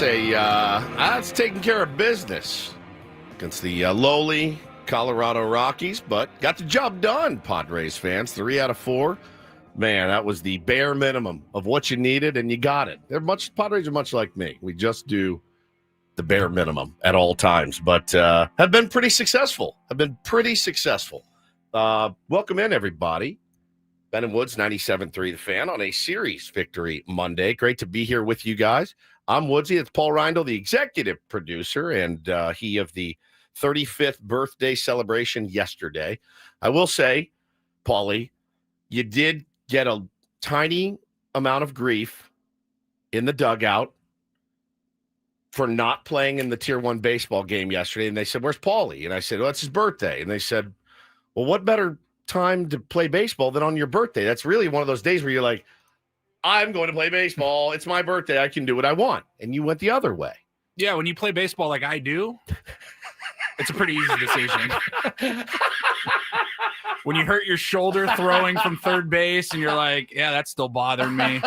That's taking care of business against the lowly Colorado Rockies, but got the job done, Padres fans. 3 out of 4. Man, that was the bare minimum of what you needed, and you got it. Padres are much like me. We just do the bare minimum at all times, but have been pretty successful. Welcome in, everybody. Ben and Woods, 97.3 The Fan on a series victory Monday. Great to be here with you guys. I'm Woodsy. It's Paul Reindl, the executive producer, and he of the 35th birthday celebration yesterday. I will say, Paulie, you did get a tiny amount of grief in the dugout for not playing in the Tier 1 baseball game yesterday. And they said, "Where's Paulie?" And I said, "Well, it's his birthday." And they said, "Well, what better time to play baseball than on your birthday? That's really one of those days where you're like, I'm going to play baseball. It's my birthday. I can do what I want." And you went the other way. Yeah, when you play baseball like I do, it's a pretty easy decision. When you hurt your shoulder throwing from third base and you're like, yeah, that's still bothering me. Do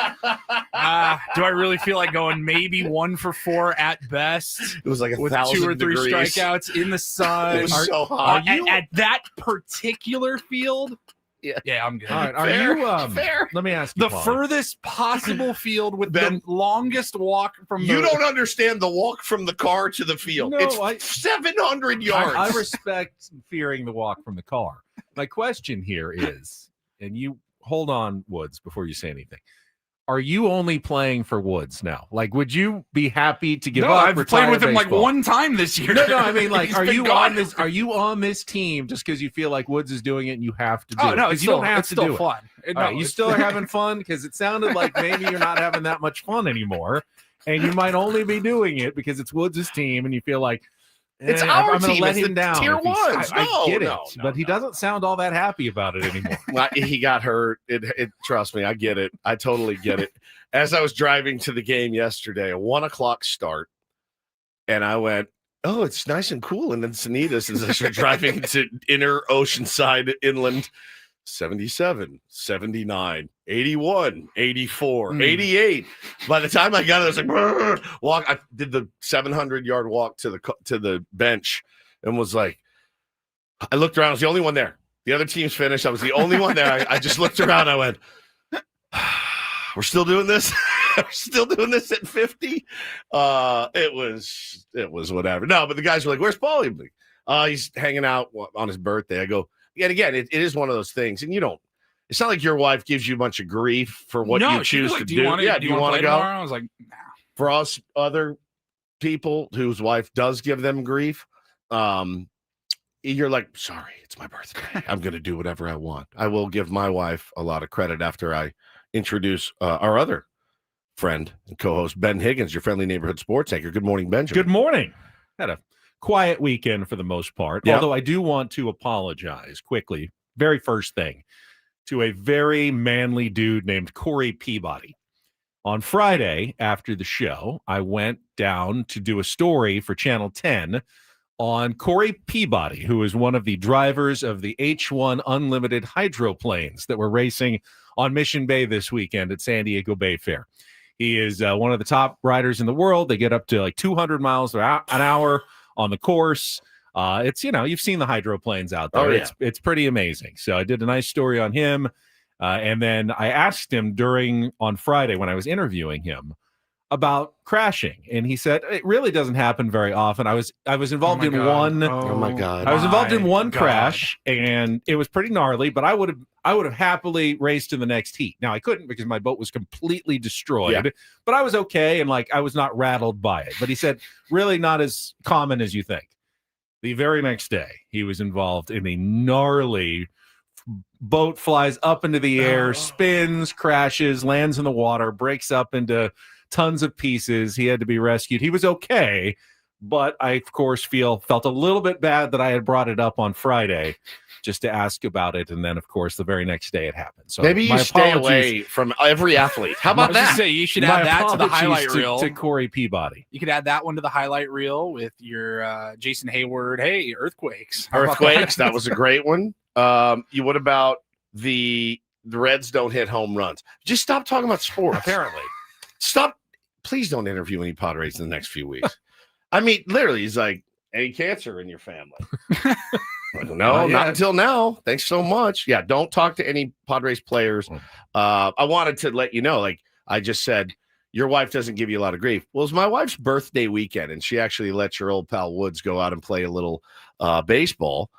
I really feel like going maybe 1 for 4 at best? It was like with 1,000 2 or 3 degrees. Strikeouts in the sun. It was so hot. At that particular field? Yeah, I'm good. All right, Fair. Let me ask you, The furthest possible field with the longest walk from You don't understand the walk from the car to the field. No, it's 700 yards. I respect fearing the walk from the car. My question here is, and you hold on, Woods, before you say anything. Are you only playing for Woods now? Like, would you be happy to give up? I've played with him baseball? like 1 time this year. No, I mean, like, He's are been you gone. on this? Are you on this team just because you feel like Woods is doing it and you have to do it? No, 'Cause it's you don't still, have it's to still do fun. it. All right, you still are having fun because it sounded like maybe you're not having that much fun anymore, and you might only be doing it because it's Woods' team, and you feel like It's I'm our going to team. let It's him the down. Tier if he's- 1s. I get it, No, but he doesn't sound all that happy about it anymore. Well, he got hurt. It trust me, I get it. I totally get it. As I was driving to the game yesterday, a 1:00 start, and I went, "Oh, it's nice and cool." And then Sanitas, as I started driving to inner Oceanside inland, 77, 79, 81, 84, 88. By the time I got it, I was like, "Brr." I did the 700-yard walk to the bench and was like, I looked around. I was the only one there. The other teams finished. I was the only one there. I just looked around. I went, we're still doing this? We're still doing this at 50? It was whatever. No, but the guys were like, "Where's Paulie?" He's hanging out on his birthday. I go, and again, it is one of those things. And it's not like your wife gives you a bunch of grief for what you choose to do. Do you want to go? Tomorrow? I was like, nah. For us other people whose wife does give them grief, you're like, "Sorry, it's my birthday. I'm going to do whatever I want." I will give my wife a lot of credit after I introduce our other friend and co-host, Ben Higgins, your friendly neighborhood sports anchor. Good morning, Benjamin. Good morning. Had a quiet weekend for the most part, Yep. although I do want to apologize quickly, very first thing, to a very manly dude named Corey Peabody. On Friday, after the show, I went down to do a story for Channel 10 on Corey Peabody, who is one of the drivers of the H-1 unlimited hydroplanes that were racing on Mission Bay this weekend at San Diego Bay Fair. He is one of the top riders in the world. They get up to like 200 miles an hour on the course. It's, you've seen the hydroplanes out there. Oh, yeah. It's pretty amazing. So I did a nice story on him. And then I asked him on Friday when I was interviewing him about crashing, and he said it really doesn't happen very often. I was involved in one. Oh my God! I was involved in one crash, and it was pretty gnarly. But I would have happily raced in the next heat. Now I couldn't because my boat was completely destroyed. But I was okay, and I was not rattled by it. But he said really not as common as you think. The very next day, he was involved in a gnarly boat, flies up into the air, spins, crashes, lands in the water, breaks up into tons of pieces. He had to be rescued. He was okay, but I, of course, felt a little bit bad that I had brought it up on Friday just to ask about it. And then, of course, the very next day it happened. So maybe you stay away from every athlete. How about that? You should add that to the highlight reel. To Corey Peabody. You could add that one to the highlight reel with your Jason Hayward. Hey, earthquakes. Earthquakes. That was a great one. What about the Reds don't hit home runs? Just stop talking about sports. Apparently. Stop please don't interview any Padres in the next few weeks. I mean, literally, he's like, any cancer in your family? Like, no, not until now. Thanks so much. Yeah, don't talk to any Padres players. I wanted to let you know, like I just said, your wife doesn't give you a lot of grief. Well, it's my wife's birthday weekend, and she actually let your old pal Woods go out and play a little baseball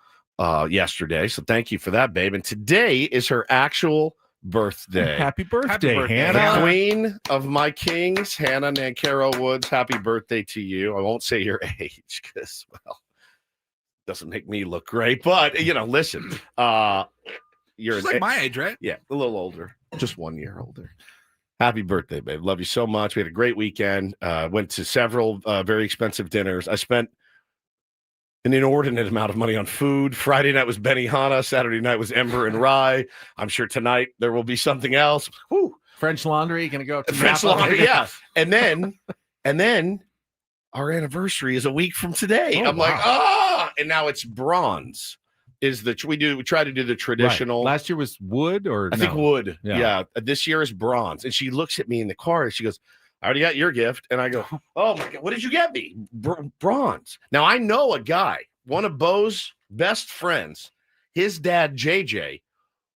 yesterday. So thank you for that, babe. And today is her actual birthday. Happy birthday, birthday, Hannah. The queen of my kings, Hannah Nancaro Woods. Happy birthday to you. I won't say your age because, well, doesn't make me look great. But, listen, you're She's like my age, right? Yeah, a little older, just 1 year older. Happy birthday, babe. Love you so much. We had a great weekend. Went to several very expensive dinners. I spent an inordinate amount of money on food. Friday night was Benihana. Saturday night was Ember and Rye. I'm sure tonight there will be something else. Whew. French Laundry, gonna go up to French Napa? Laundry, yeah. And then our anniversary is a week from today. Oh, I'm like, wow. and now it's bronze. We try to do the traditional. Right. Last year was wood, or I think wood. Yeah. Yeah. This year is bronze. And she looks at me in the car and she goes, I already got your gift. And I go, oh my God, what did you get me? Bronze. Now I know a guy, one of Bo's best friends, his dad, JJ,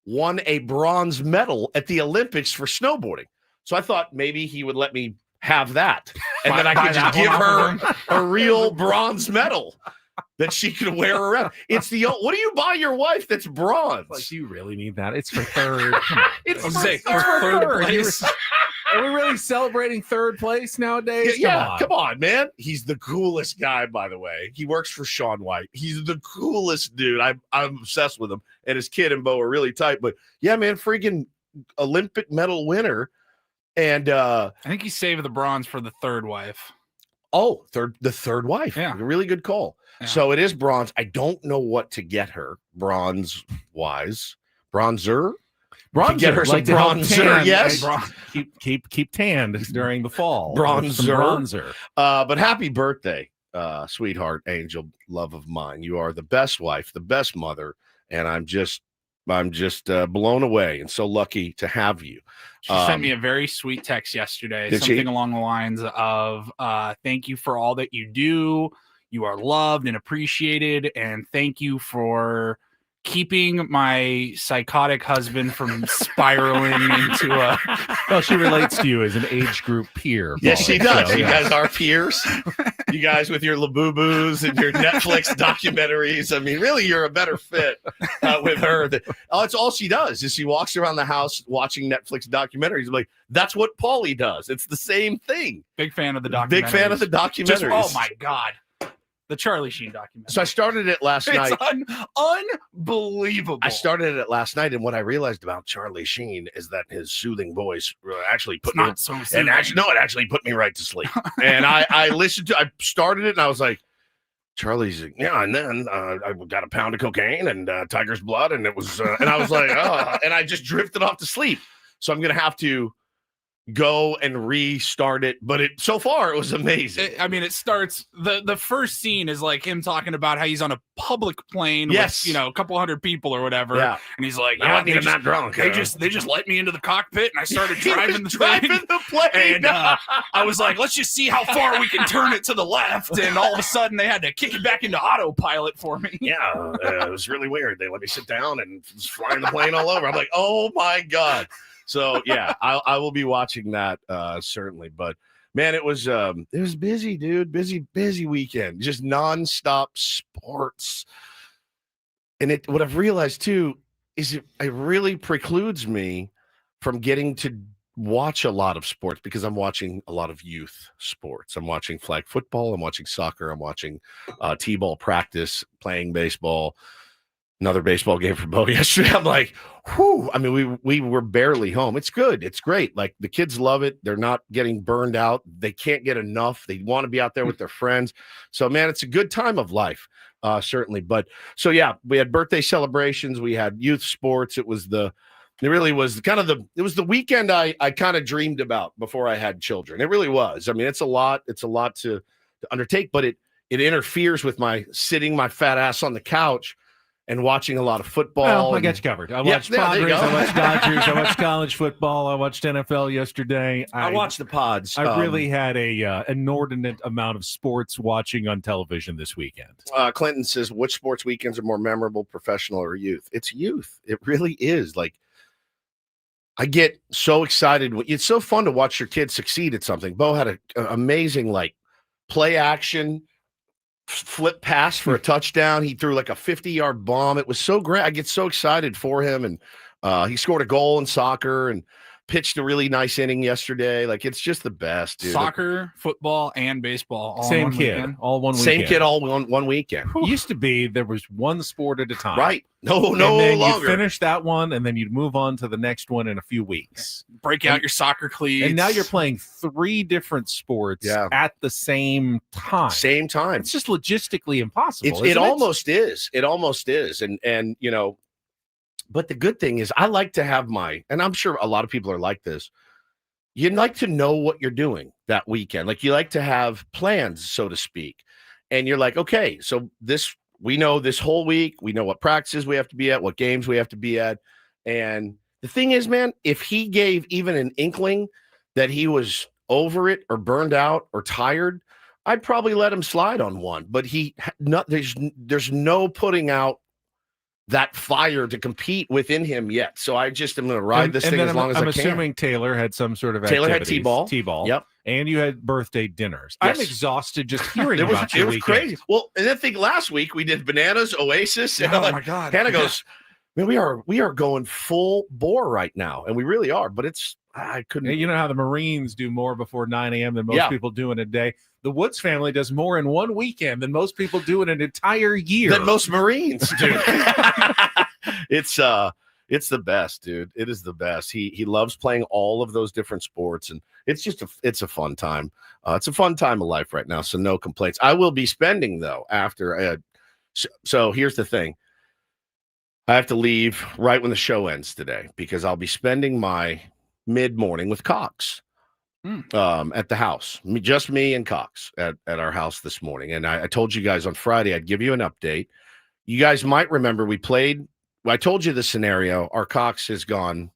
won a bronze medal at the Olympics for snowboarding. So I thought maybe he would let me have that. And then I could just give her a real bronze medal that she could wear around. It's what do you buy your wife that's bronze? Like, do you really need that? It's for third. Come on. It's for third. third place. Are we really celebrating third place nowadays? Come on, man. He's the coolest guy, by the way. He works for Sean White. He's the coolest dude. I'm obsessed with him. And his kid and Bo are really tight. But yeah, man, freaking Olympic medal winner. And I think he saved the bronze for the third wife. the third wife. Yeah. A really good call. Yeah. So it is bronze. I don't know what to get her bronze wise. Bronzer. Get her some to help bronzer, tan. yes. Keep tanned during the fall. Bronzer. Some bronzer. But happy birthday, sweetheart, angel, love of mine. You are the best wife, the best mother, and I'm just blown away and so lucky to have you. She sent me a very sweet text yesterday, Did something she? along the lines of thank you for all that you do. You are loved and appreciated, and thank you for keeping my psychotic husband from spiraling into a... Well, she relates to you as an age group peer. Yes, she does. So, You yeah. guys are peers. You guys with your Labubus and your Netflix documentaries. I mean, really, you're a better fit with her. It's all she does is she walks around the house watching Netflix documentaries. I'm like, that's what Paulie does. It's the same thing. Big fan of the documentaries. Big fan of the documentaries. Oh, my God. The Charlie Sheen documentary. So I started it last night. It's unbelievable. I started it last night, and what I realized about Charlie Sheen is that his soothing voice actually put me. Not so soothing. It actually put me right to sleep. And I started it, and I was like, Charlie's, yeah, and then I got a pound of cocaine and tiger's blood, and it was, and I was like, and I just drifted off to sleep. So I'm gonna have to go and restart it, but so far it was amazing. It starts the first scene is like him talking about how he's on a public plane Yes. with a couple hundred people or whatever. Yeah. And he's like, I wasn't even that drunk. They just let me into the cockpit and I started driving the driving plane. the plane. And I was like, let's just see how far we can turn it to the left. And all of a sudden they had to kick it back into autopilot for me. Yeah, it was really weird. They let me sit down and just flying the plane all over. I'm like, oh my God. So yeah, I will be watching that certainly. But man, it was busy, dude. Busy weekend. Just nonstop sports. And what I've realized too is it really precludes me from getting to watch a lot of sports because I'm watching a lot of youth sports. I'm watching flag football. I'm watching soccer. I'm watching t-ball practice, playing baseball. Another baseball game for Bo yesterday. I'm like, whew. I mean, we were barely home. It's good. It's great. Like the kids love it. They're not getting burned out. They can't get enough. They want to be out there with their friends. So, man, it's a good time of life, certainly. But so, yeah, we had birthday celebrations. We had youth sports. It was the weekend I kind of dreamed about before I had children. It really was. I mean, it's a lot to undertake, but it interferes with my sitting my fat ass on the couch and watching a lot of football. Well, I and- got you covered. I Yeah, watched there you Padres. go. I watched Dodgers. I watched college football. I watched NFL yesterday. I watched the pods. I really had a inordinate amount of sports watching on television this weekend. Clinton says, which sports weekends are more memorable, professional or youth? It's youth. It really is. Like, I get so excited. It's so fun to watch your kids succeed at something. Bo had an amazing, like, play action flip pass for a touchdown. He threw like a 50-yard bomb. It was so great. I get so excited for him. And he scored a goal in soccer and pitched a really nice inning yesterday. Like, it's just the best, dude. Soccer, football, and baseball. All Same in one kid, weekend. all one weekend. Same kid all one weekend. It used to be there was one sport at a time. Right. No And then longer. you finish that one, and then you'd move on to the next one in a few weeks. Break out your soccer cleats. And now you're playing 3 different sports Yeah. at the same time. Same time. It's just logistically impossible. It isn't almost is. It almost is. And you know, but the good thing is I like to have and I'm sure a lot of people are like this. You like to know what you're doing that weekend. Like, you like to have plans, so to speak. And you're like, okay, so we know this whole week, we know what practices we have to be at, what games we have to be at. And the thing is, man, if he gave even an inkling that he was over it or burned out or tired, I'd probably let him slide on one. But there's no putting out that fire to compete within him yet. So I just am going to ride this thing as long as I can. I'm assuming Taylor had some sort of Taylor had activities. T-ball. Yep. And you had birthday dinners. Yes. I'm exhausted just hearing It was about your weekend. crazy. Well, and I think last week we did Bananas, Oasis. And Oh my God. Hannah goes, man, we are going full bore right now. And we really are. But I couldn't. You know how the Marines do more before 9 a.m. than most people do in a day? The Woods family does more in one weekend than most people do in an entire year. Than most Marines do. It's the best, dude. It is the best. He loves playing all of those different sports, and it's just it's a fun time. It's a fun time of life right now, so no complaints. I will be spending though after. So here's the thing. I have to leave right when the show ends today because I'll be spending my mid-morning with Cox at the house. Just me and Cox at our house this morning. And I told you guys on Friday I'd give you an update. You guys might remember I told you the scenario. Our Cox has gone,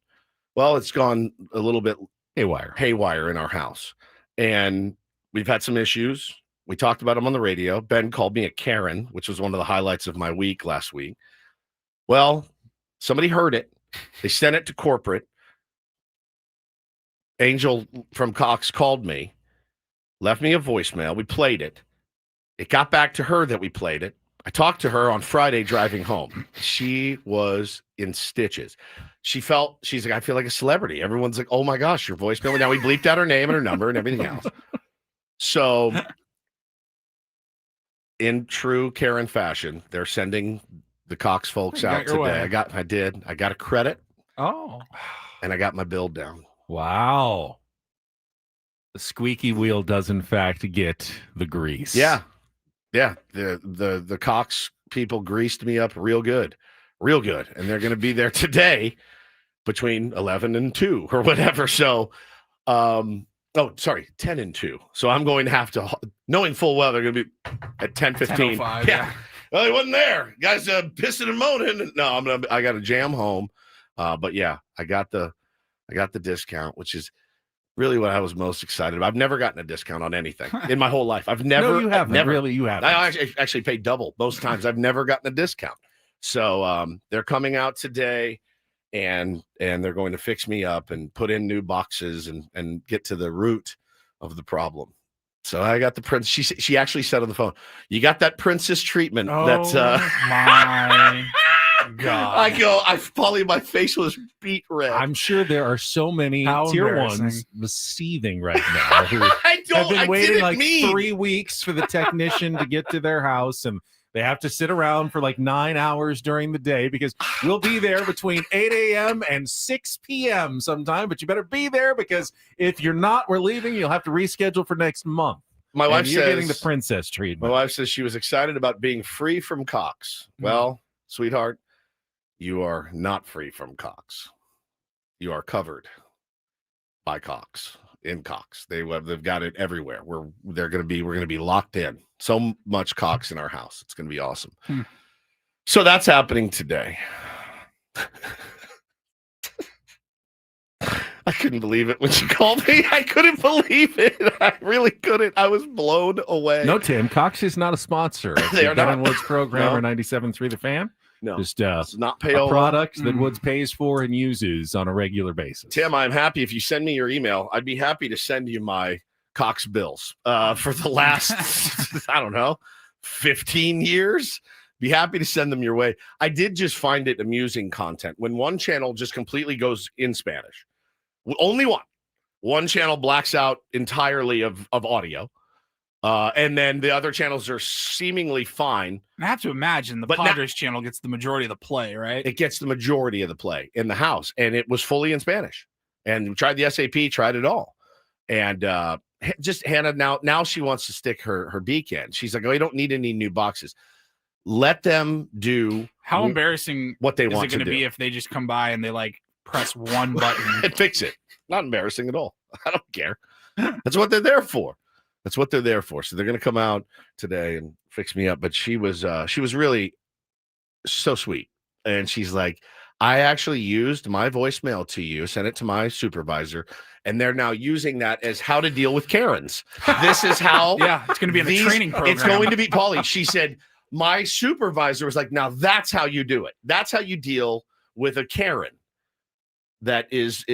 it's gone a little bit haywire in our house. And we've had some issues. We talked about them on the radio. Ben called me a Karen, which was one of the highlights of my week last week. Well, somebody heard it. They sent it to corporate. Angel from Cox called me, left me a voicemail. We played it. It got back to her that we played it. I talked to her on Friday driving home. She was in stitches. She's like, I feel like a celebrity. Everyone's like, oh my gosh, your voicemail. Now we bleeped out her name and her number and everything else. So in true Karen fashion, they're sending the Cox folks out today. I got a credit. Oh. And I got my bill down. Wow. The squeaky wheel does in fact get the grease. Yeah. Yeah. The Cox people greased me up real good. And they're going to be there today between 11 and 2 or whatever. So, 10 and 2. So I'm going to have to, knowing full well they're going to be at 10:15. Yeah. Well, he wasn't there. Guys pissing and moaning. No, I got to jam home. But yeah, I got the discount, which is really what I was most excited about. I've never gotten a discount on anything in my whole life. I've never. No, you haven't. Never. Really, you haven't. I actually paid double most times. I've never gotten a discount. So they're coming out today, and they're going to fix me up and put in new boxes and get to the root of the problem. So I got the prince. She actually said on the phone, "You got that princess treatment." Oh that's my God. My face was beat red. I'm sure there are so many How tier embarrassing. ones seething right now who have been waiting like 3 weeks for the technician to get to their house, and they have to sit around for like 9 hours during the day because we'll be there between 8 a.m. and 6 p.m. sometime, but you better be there because if you're not, we're leaving. You'll have to reschedule for next month. My wife you're says getting the princess treatment. My wife says she was excited about being free from Cox. Well, sweetheart, you are not free from Cox. You are covered by Cox. In Cox, they've got it everywhere. We're going to be locked in. So much Cox in our house. It's going to be awesome. So that's happening today. I couldn't believe it when she called me. I couldn't believe it. I really couldn't. I was blown away. No, Tim, Cox is not a sponsor of They the are Ben not. and Woods program No. or 97.3 The Fan. No, Just it's not a payola. product that Woods pays for and uses on a regular basis. Tim, I'm happy if you send me your email. I'd be happy to send you my Cox bills for the last, I don't know, 15 years. Be happy to send them your way. I did just find it amusing content when one channel just completely goes in Spanish. Only one channel blacks out entirely of audio, and then the other channels are seemingly fine. I have to imagine the Padres channel gets the majority of the play, right? It gets the majority of the play in the house, and it was fully in Spanish. And we tried the SAP, tried it all, and just Hannah. Now she wants to stick her beak in. She's like, "Oh, you don't need any new boxes. Let them do." How embarrassing what they is want it going to be if they just come by and they like press one button and fix it? Not embarrassing at all. I don't care. That's what they're there for. That's what they're there for. So they're going to come out today and fix me up. But she was really so sweet. And she's like, I actually used my voicemail to you, sent it to my supervisor, and they're now using that as how to deal with Karens. This is how. Yeah, it's going to be in the training program. It's going to be, Paulie. She said, my supervisor was like, now that's how you do it. That's how you deal with a Karen that is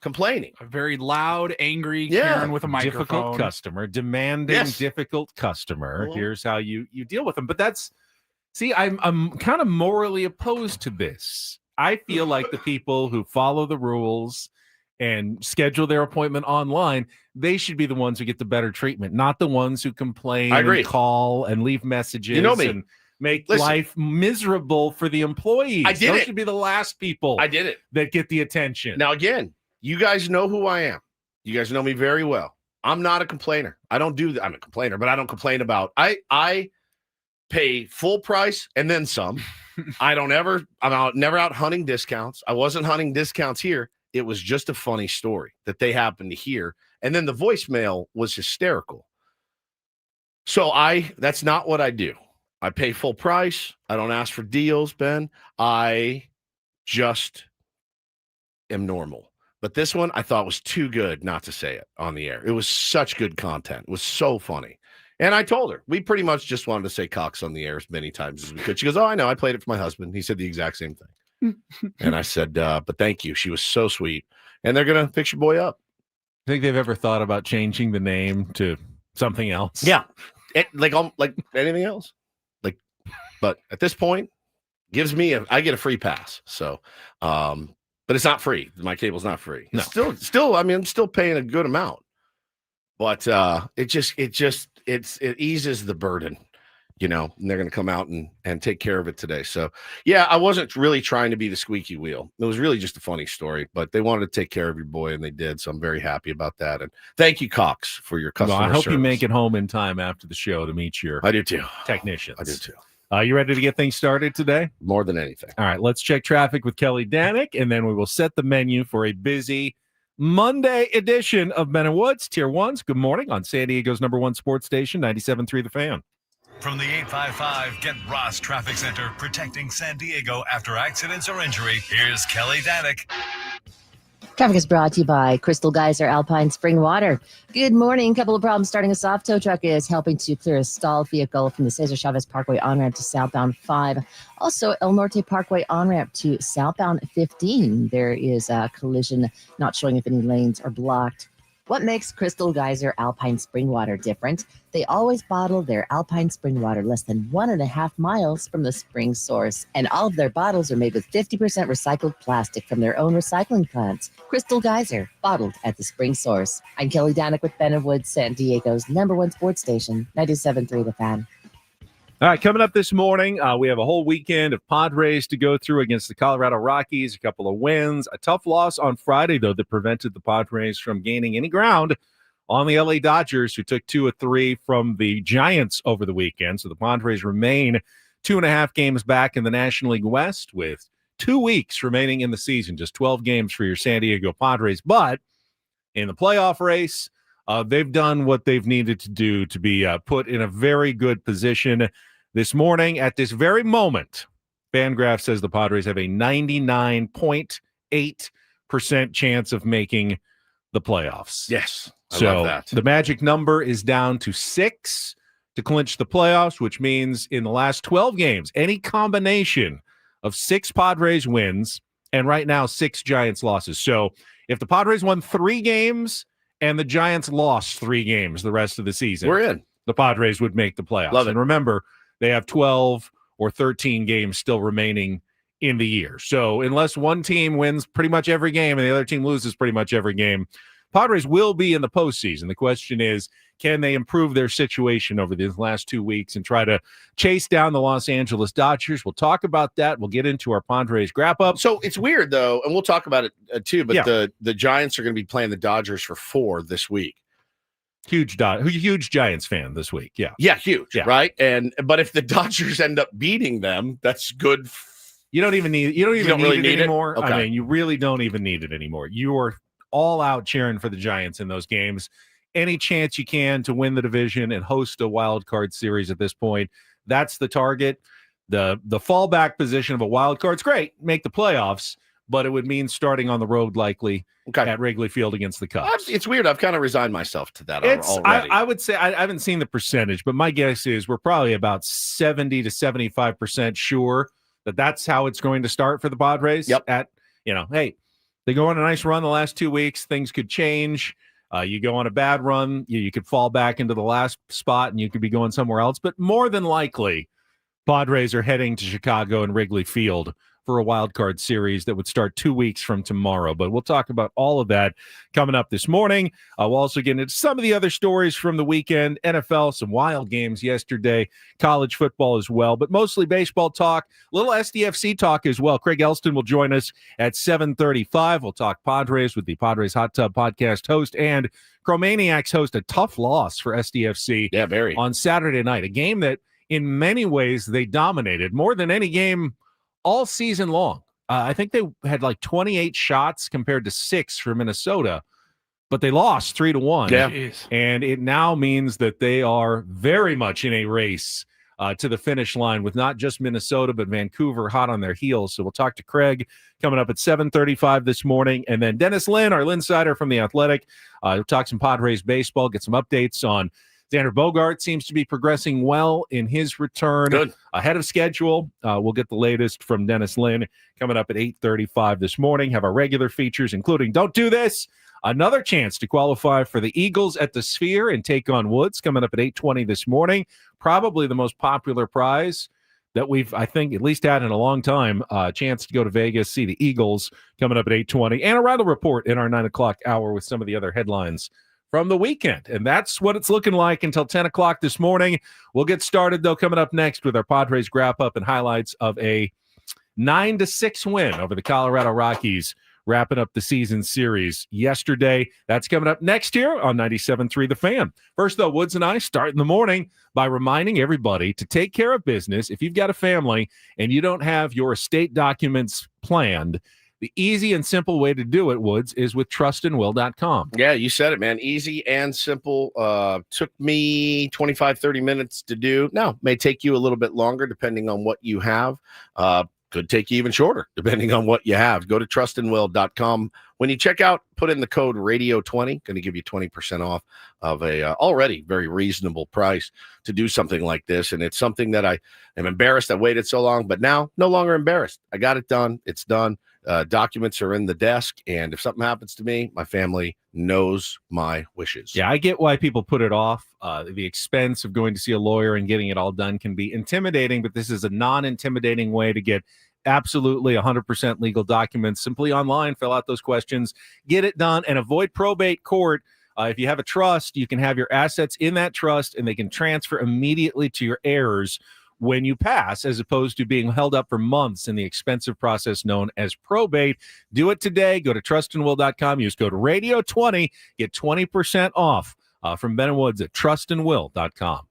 complaining. A very loud, angry Karen with a microphone. Difficult customer, demanding, difficult customer. Well, here's how you deal with them. But I'm kind of morally opposed to this. I feel like the people who follow the rules and schedule their appointment online, they should be the ones who get the better treatment, not the ones who complain and call and leave messages and make life miserable for the employees. Those should be the last people that get the attention. Now, again, you guys know who I am. You guys know me very well. I'm not a complainer. I don't do that. I'm a complainer, but I don't complain about. I pay full price and then some. I'm never out hunting discounts. I wasn't hunting discounts here. It was just a funny story that they happened to hear. And then the voicemail was hysterical. So that's not what I do. I pay full price. I don't ask for deals, Ben. I just am normal. But this one I thought was too good not to say it on the air. It was such good content. It was so funny. And I told her, we pretty much just wanted to say Cox on the air as many times as we could. She goes, oh, I know. I played it for my husband. He said the exact same thing. And I said, but thank you. She was so sweet. And they're going to fix your boy up. Think they've ever thought about changing the name to something else? Yeah. Like anything else. But at this point, I get a free pass. So, but it's not free. My cable's not free. No. Still, I mean, I'm still paying a good amount. But it eases the burden, and they're going to come out and take care of it today. So, yeah, I wasn't really trying to be the squeaky wheel. It was really just a funny story, but they wanted to take care of your boy, and they did. So I'm very happy about that. And thank you, Cox, for your customer service. I hope you make it home in time after the show to meet your technicians. I do too. You ready to get things started today? More than anything. All right, let's check traffic with Kelly Danick, and then we will set the menu for a busy Monday edition of Ben and Woods, Tier 1s. Good morning on San Diego's #1 sports station, 97.3 The Fan. From the 855 Get Ross Traffic Center, protecting San Diego after accidents or injury, here's Kelly Danick. Traffic is brought to you by Crystal Geyser Alpine Spring Water. Good morning. Couple of problems starting us off. Tow truck is helping to clear a stalled vehicle from the Cesar Chavez Parkway on-ramp to southbound 5. Also, El Norte Parkway on-ramp to southbound 15. There is a collision, not showing if any lanes are blocked. What makes Crystal Geyser Alpine Spring Water different? They always bottle their Alpine Spring Water less than 1.5 miles from the spring source. And all of their bottles are made with 50% recycled plastic from their own recycling plants. Crystal Geyser, bottled at the spring source. I'm Kelly Danick with Ben and Woods, San Diego's #1 sports station, 97.3 The Fan. All right, coming up this morning, we have a whole weekend of Padres to go through against the Colorado Rockies, a couple of wins, a tough loss on Friday, though, that prevented the Padres from gaining any ground on the LA Dodgers, who took 2 of 3 from the Giants over the weekend. So the Padres remain 2.5 games back in the National League West with 2 weeks remaining in the season, just 12 games for your San Diego Padres. But in the playoff race, they've done what they've needed to do to be put in a very good position. this morning. At this very moment, Fangraph says the Padres have a 99.8% chance of making the playoffs. Yes. I So love that. the magic number is down to 6 to clinch the playoffs, which means in the last 12 games, any combination of 6 Padres wins and right now 6 Giants losses. So if the Padres won 3 games and the Giants lost 3 games the rest of the season, We're in. the Padres would make the playoffs. Love it. And remember, they have 12 or 13 games still remaining in the year. So unless one team wins pretty much every game and the other team loses pretty much every game, Padres will be in the postseason. The question is, can they improve their situation over these last 2 weeks and try to chase down the Los Angeles Dodgers? We'll talk about that. We'll get into our Padres Wrap-Up. So it's weird, though, and we'll talk about it too, but Yeah. the Giants are going to be playing the Dodgers for 4 this week. Huge Giants fan this week. Yeah. Yeah, huge, Yeah. right? But if the Dodgers end up beating them, that's good. You don't even need don't really it need it? anymore. Okay. I mean, you really don't even need it anymore. You are all out cheering for the Giants in those games. Any chance you can to win the division and host a wild card series at this point, that's the target. The fallback position of a wild card's great, make the playoffs, but it would mean starting on the road likely Okay. at Wrigley Field against the Cubs. It's weird. I've kind of resigned myself to that already. I would say I haven't seen the percentage, but my guess is we're probably about 70 to 75% sure that that's how it's going to start for the Padres. Yep. Hey, they go on a nice run the last 2 weeks. Things could change. You go on a bad run, you could fall back into the last spot and you could be going somewhere else. But more than likely, Padres are heading to Chicago and Wrigley Field for a wild card series that would start 2 weeks from tomorrow. But we'll talk about all of that coming up this morning. We'll also get into some of the other stories from the weekend, NFL, some wild games yesterday, college football as well, but mostly baseball talk, a little SDFC talk as well. Craig Elsten will join us at 7:35. We'll talk Padres with the Padres Hot Tub podcast host, and Chromaniacs host a tough loss for SDFC Yeah, very. on Saturday night, a game that in many ways they dominated more than any game all season long. I think they had like 28 shots compared to 6 for Minnesota, but they lost 3-1. Yeah. Jeez. And it now means that they are very much in a race to the finish line with not just Minnesota, but Vancouver hot on their heels. So we'll talk to Craig coming up at 7:35 this morning. And then Dennis Lynn, our Linsider from The Athletic, we'll talk some Padres baseball, get some updates on Xander Bogaerts seems to be progressing well in his return. Good. Ahead of schedule. We'll get the latest from Dennis Lynn coming up at 8:35 this morning. Have our regular features, including Don't Do This, another chance to qualify for the Eagles at the Sphere and take on Woods coming up at 8:20 this morning. Probably the most popular prize that we've, I think, at least had in a long time. Chance to go to Vegas, see the Eagles coming up at 8:20, and a Reindl Report in our 9 o'clock hour with some of the other headlines from the weekend. And that's what it's looking like until 10 o'clock this morning. We'll get started, though, coming up next with our Padres Wrap-Up and highlights of a 9-6 win over the Colorado Rockies, wrapping up the season series yesterday. That's coming up next year on 97.3 The Fan. First, though, Woods and I start in the morning by reminding everybody to take care of business. If you've got a family and you don't have your estate documents planned, the easy and simple way to do it, Woods, is with trustandwill.com. Yeah, you said it, man. Easy and simple. Took me 25, 30 minutes to do. Now, may take you a little bit longer depending on what you have. Could take you even shorter depending on what you have. Go to trustandwill.com. When you check out, put in the code radio20. Going to give you 20% off of a already very reasonable price to do something like this. And it's something that I am embarrassed I waited so long, but now no longer embarrassed. I got it done. It's done. Documents are in the desk, and if something happens to me, my family knows my wishes. Yeah, I get why people put it off. The expense of going to see a lawyer and getting it all done can be intimidating, but this is a non-intimidating way to get absolutely 100% legal documents. Simply online, fill out those questions, get it done, and avoid probate court. If you have a trust, you can have your assets in that trust, and they can transfer immediately to your heirs when you pass, as opposed to being held up for months in the expensive process known as probate. Do it today. Go to trustandwill.com. Use code radio20. Get 20% off from Ben & Woods at trustandwill.com.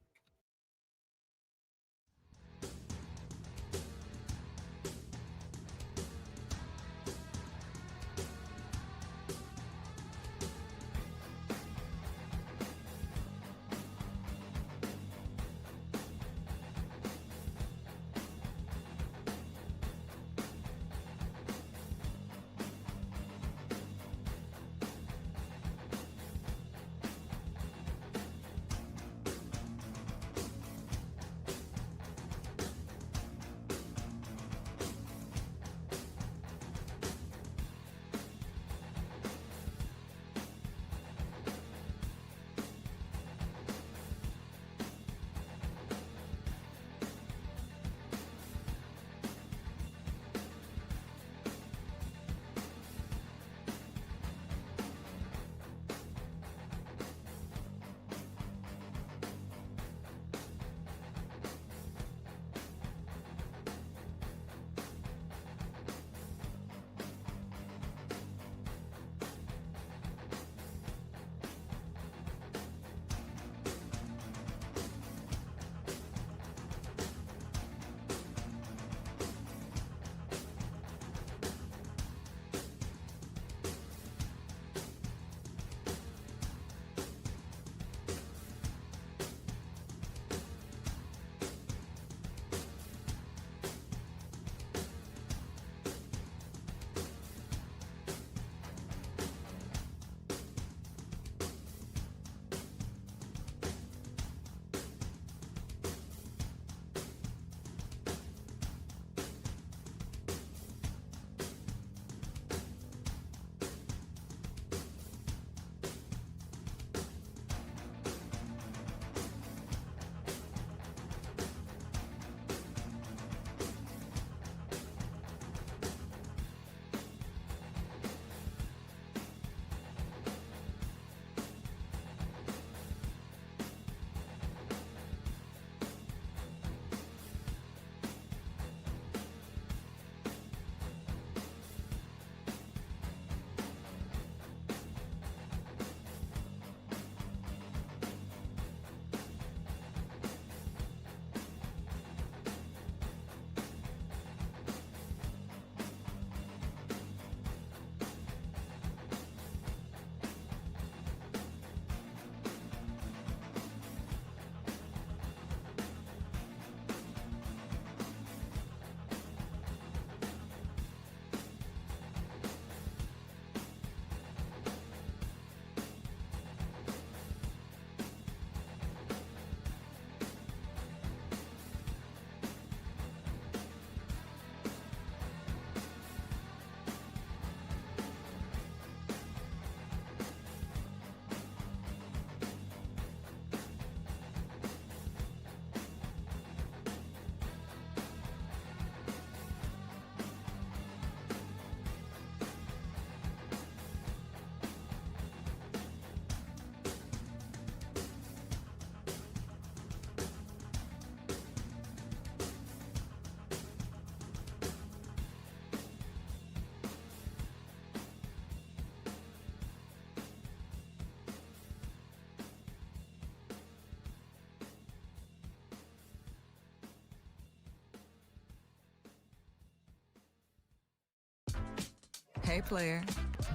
Okay, player.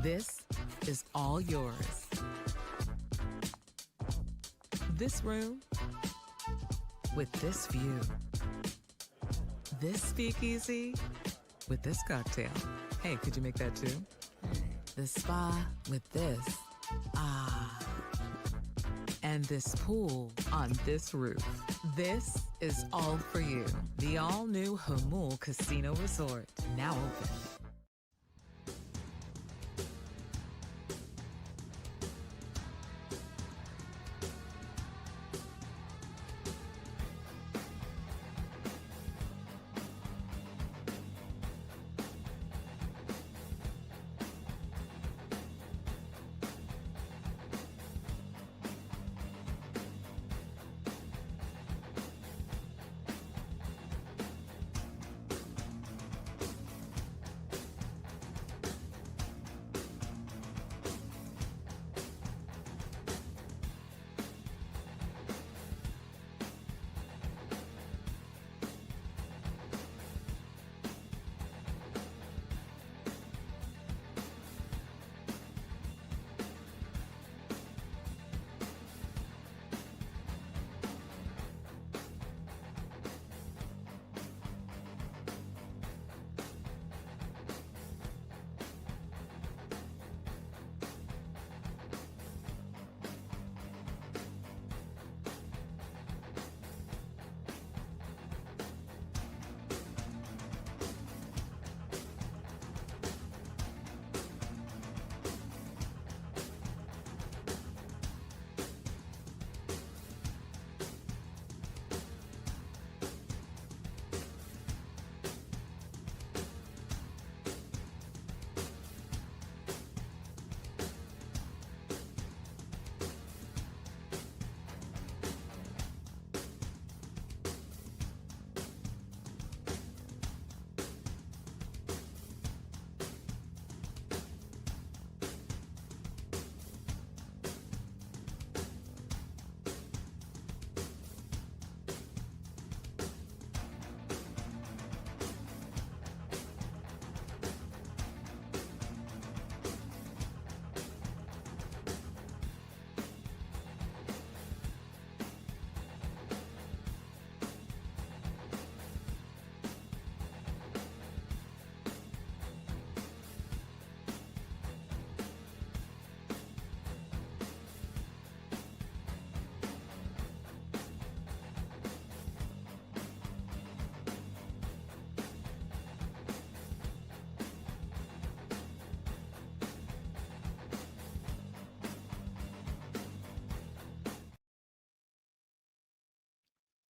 This is all yours. This room with this view. This speakeasy with this cocktail. Hey, could you make that too? The spa with this. Ah. And this pool on this roof. This is all for you. The all-new Hamul Casino Resort. Now open.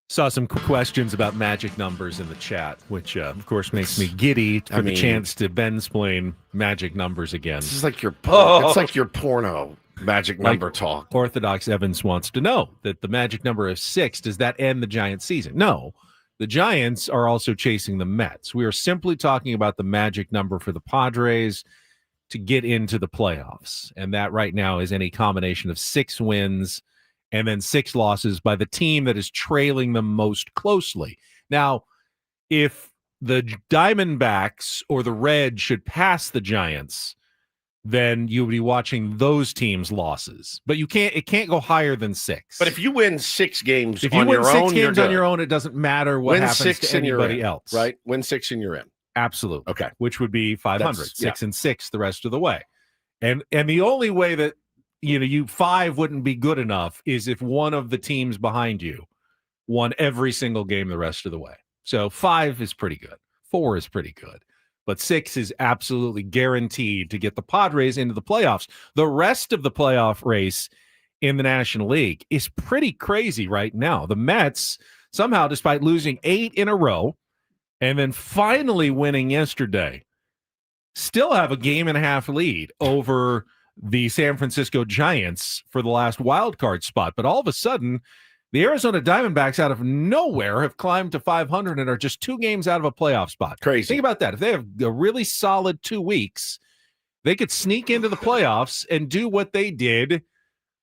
Saw some questions about magic numbers in the chat, which, of course, makes me giddy for the chance to Ben-splain magic numbers again. This is like it's like your porno magic number talk. Orthodox Evans wants to know that the magic number of 6, does that end the Giants season? No, the Giants are also chasing the Mets. We are simply talking about the magic number for the Padres to get into the playoffs. And that right now is any combination of 6 wins and then 6 losses by the team that is trailing them most closely. Now, if the Diamondbacks or the Reds should pass the Giants, then you would be watching those teams' losses. But it can't go higher than 6. But if you win 6 games if you on win your 6 own, games on your own, it doesn't matter what win happens 6 to and you're anybody in, else. right? Win 6 and you're in. Absolutely. Okay. Which would be 500, That's- 6 and 6 the rest of the way. And the only way that you 5 wouldn't be good enough is if one of the teams behind you won every single game the rest of the way. So 5 is pretty good. 4 is pretty good. But 6 is absolutely guaranteed to get the Padres into the playoffs. The rest of the playoff race in the National League is pretty crazy right now. The Mets, somehow, despite losing 8 in a row and then finally winning yesterday, still have a 1.5 game lead over the San Francisco Giants for the last wild card spot. But all of a sudden, the Arizona Diamondbacks out of nowhere have climbed to 500 and are just 2 games out of a playoff spot. Crazy. Think about that. If they have a really solid 2 weeks, they could sneak into the playoffs and do what they did.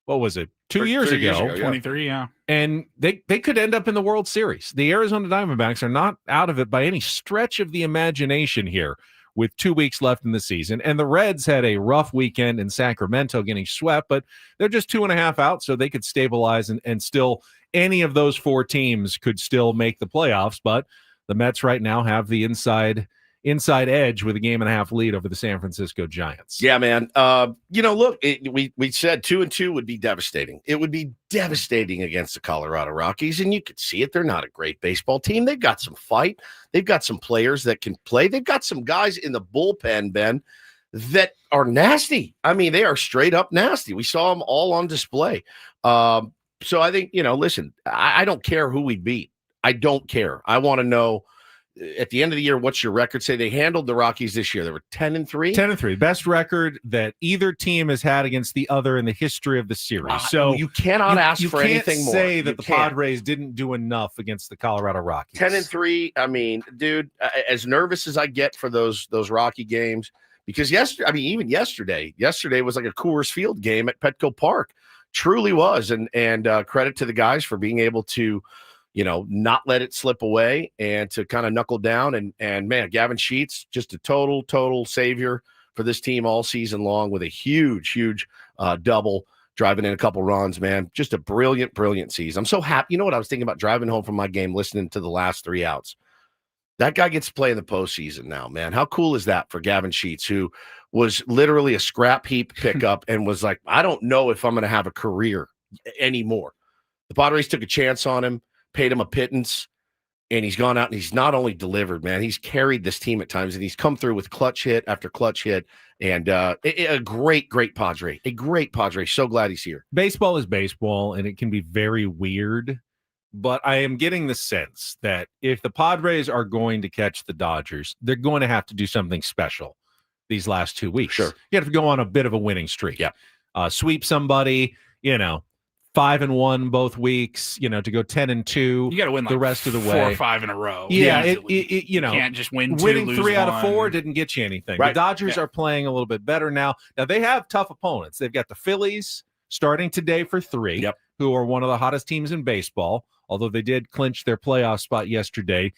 What was it? 2 years ago. 23, yeah. And they could end up in the World Series. The Arizona Diamondbacks are not out of it by any stretch of the imagination here with 2 weeks left in the season. And the Reds had a rough weekend in Sacramento getting swept, but they're just 2.5 out, so they could stabilize and still any of those 4 teams could still make the playoffs. But the Mets right now have the inside edge with a 1.5 lead over the San Francisco Giants. Yeah, man. Look, we said 2-2 would be devastating. It would be devastating against the Colorado Rockies, and you could see it. They're not a great baseball team. They've got some fight. They've got some players that can play. They've got some guys in the bullpen, Ben, that are nasty. I mean, they are straight up nasty. We saw them all on display. So I think, listen, I don't care who we beat. I don't care. I want to know at the end of the year, what's your record say? They handled the Rockies this year. They were 10-3. 10-3, best record that either team has had against the other in the history of the series. So you cannot ask for anything more. You can't say that the Padres didn't do enough against the Colorado Rockies. 10-3. I mean, dude, as nervous as I get for those Rocky games, because even yesterday was like a Coors Field game at Petco Park. Truly was, and credit to the guys for being able to, not let it slip away and to kind of knuckle down. And man, Gavin Sheets, just a total savior for this team all season long with a huge double, driving in a couple runs, man. Just a brilliant season. I'm so happy. You know what I was thinking about driving home from my game, listening to the last 3 outs. That guy gets to play in the postseason now, man. How cool is that for Gavin Sheets, who was literally a scrap heap pickup and was like, I don't know if I'm going to have a career anymore. The Padres took a chance on him, paid him a pittance, and he's gone out and he's not only delivered, man, he's carried this team at times, and he's come through with clutch hit after clutch hit, and a great Padre, a great Padre. So glad he's here. Baseball is baseball, and it can be very weird, but I am getting the sense that if the Padres are going to catch the Dodgers, they're going to have to do something special these last 2 weeks. Sure. You have to go on a bit of a winning streak. Yeah. Sweep somebody, 5-1 both weeks, to go 10-2. You got to win the rest of the way. 4 or 5 in a row. Yeah, you can't just win 2, winning lose 3 out of 1. 4 didn't get you anything. Right. The Dodgers are playing a little bit better now. Now they have tough opponents. They've got the Phillies starting today for 3, who are one of the hottest teams in baseball, although they did clinch their playoff spot yesterday.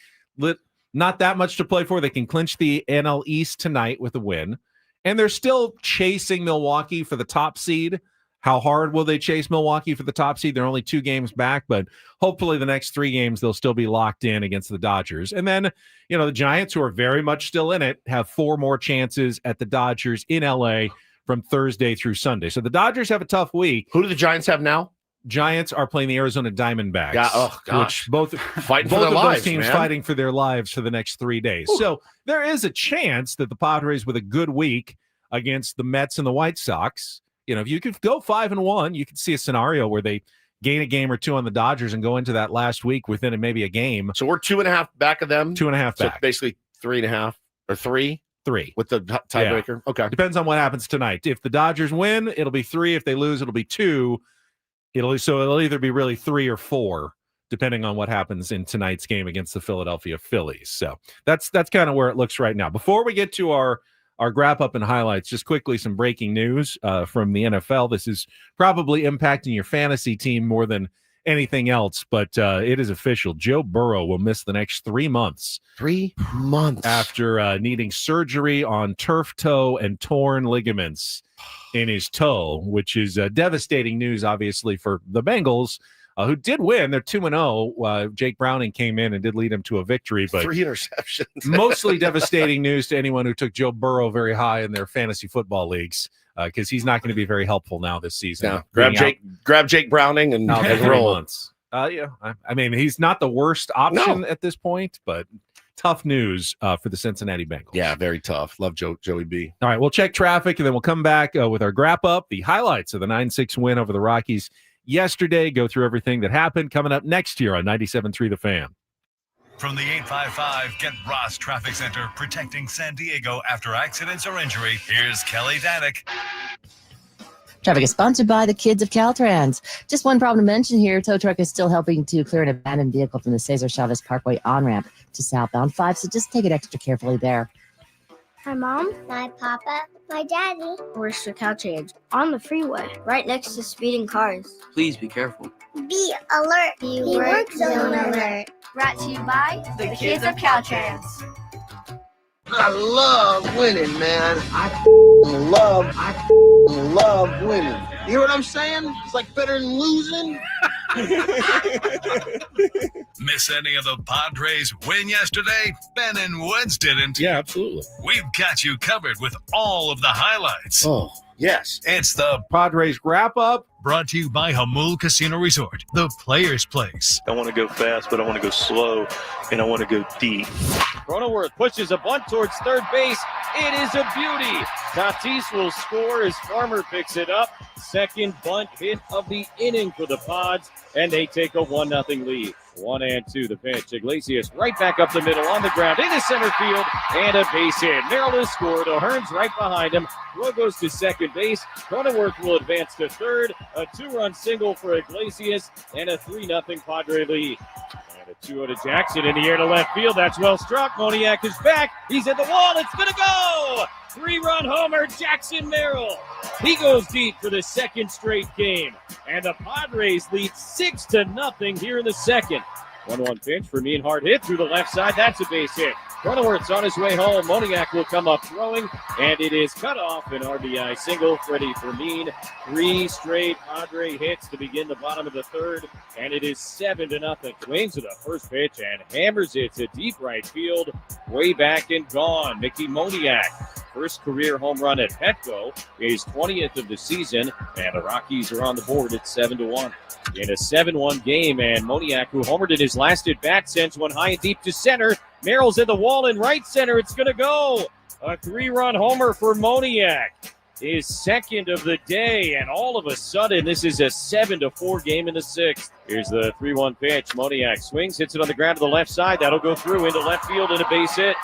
Not that much to play for. They can clinch the NL East tonight with a win, and they're still chasing Milwaukee for the top seed. How hard will they chase Milwaukee for the top seed? They're only 2 games back, but hopefully the next 3 games they'll still be locked in against the Dodgers. And then, the Giants, who are very much still in it, have 4 more chances at the Dodgers in LA from Thursday through Sunday. So the Dodgers have a tough week. Who do the Giants have now? Giants are playing the Arizona Diamondbacks. Yeah, oh gosh, which both fighting both for their of lives, those teams man. fighting for their lives for the next 3 days. Ooh. So there is a chance that the Padres, with a good week against the Mets and the White Sox, if you could go 5-1, you could see a scenario where they gain a game or 2 on the Dodgers and go into that last week within maybe a game. So we're 2.5 back of them. 2.5 so back. Basically 3.5 or 3. 3 with the tiebreaker. Okay. Depends on what happens tonight. If the Dodgers win, it'll be 3. If they lose, it'll be 2. It'll either be really 3 or 4, depending on what happens in tonight's game against the Philadelphia Phillies. So that's kind of where it looks right now. Before we get to our wrap-up and highlights, just quickly some breaking news from the NFL. This is probably impacting your fantasy team more than anything else, but it is official. Joe Burrow will miss the next 3 months. 3 months after needing surgery on turf toe and torn ligaments in his toe, which is devastating news, obviously, for the Bengals, who did win. They're 2-0. Jake Browning came in and did lead them to a victory, but 3 interceptions. Mostly devastating news to anyone who took Joe Burrow very high in their fantasy football leagues, because he's not going to be very helpful now this season. Yeah. Grab Jake Browning and roll. Months. I mean, he's not the worst option at this point, but tough news for the Cincinnati Bengals. Yeah, very tough. Love Joey B. All right, we'll check traffic, and then we'll come back with our wrap-up, the highlights of the 9-6 win over the Rockies yesterday, go through everything that happened coming up next year on 97.3 The Fan. From the 855 Get Ross Traffic Center, protecting San Diego after accidents or injury, here's Kelly Danick. Traffic is sponsored by the kids of Caltrans. Just one problem to mention here. Tow truck is still helping to clear an abandoned vehicle from the Cesar Chavez Parkway on-ramp to southbound 5, so just take it extra carefully there. My mom, my papa, my daddy. Where's the Caltrans? On the freeway, right next to speeding cars. Please be careful. Be alert. Be work zone alert. Brought to you by the kids of Caltrans. I love winning, man. I love winning. You hear what I'm saying? It's like better than losing. Miss any of the Padres win yesterday? Ben and Woods didn't. Yeah, absolutely. We've got you covered with all of the highlights. Oh, yes. It's the Padres Wrap-Up. brought to you by Hamul Casino Resort, the Players' Place. I want to go fast, but I want to go slow, and I want to go deep. Cronenworth pushes a bunt towards third base. It is a beauty. Tatis will score as Farmer picks it up. Second bunt hit of the inning for the Pods, and they take a 1-0 lead. 1-2 the pitch. Iglesias right back up the middle on the ground into center field, and a base hit. Merrill has scored. O'Hearn's right behind him. Throw goes to second base. Cronenworth will advance to third. A 2-run single for Iglesias, and a 3-0 Padre lead. And a 2-0 to Jackson in the air to left field. That's well struck. Moniak is back. He's at the wall. It's going to go. 3-run homer, Jackson Merrill. He goes deep for the second straight game. And the Padres lead 6-0 here in the second. 1-1 pitch for Mean, hard hit through the left side. That's a base hit. Cronenworth's on his way home. Moniak will come up throwing, and it is cut off. An RBI single. Freddie Fermin. 3 straight Padre hits to begin the bottom of the third, and it is 7-0. Swings to the first pitch and hammers it to deep right field. Way back and gone. Mickey Moniak. First career home run at Petco, his 20th of the season, and the Rockies are on the board at 7-1. In a 7-1 game, and Moniak, who homered in his last at-bat, sends one high and deep to center. Merrill's at the wall in right center. It's going to go. A 3-run homer for Moniak. His second of the day, and all of a sudden, this is a 7-4 game in the sixth. Here's the 3-1 pitch. Moniak swings, hits it on the ground to the left side. That'll go through into left field and a base hit.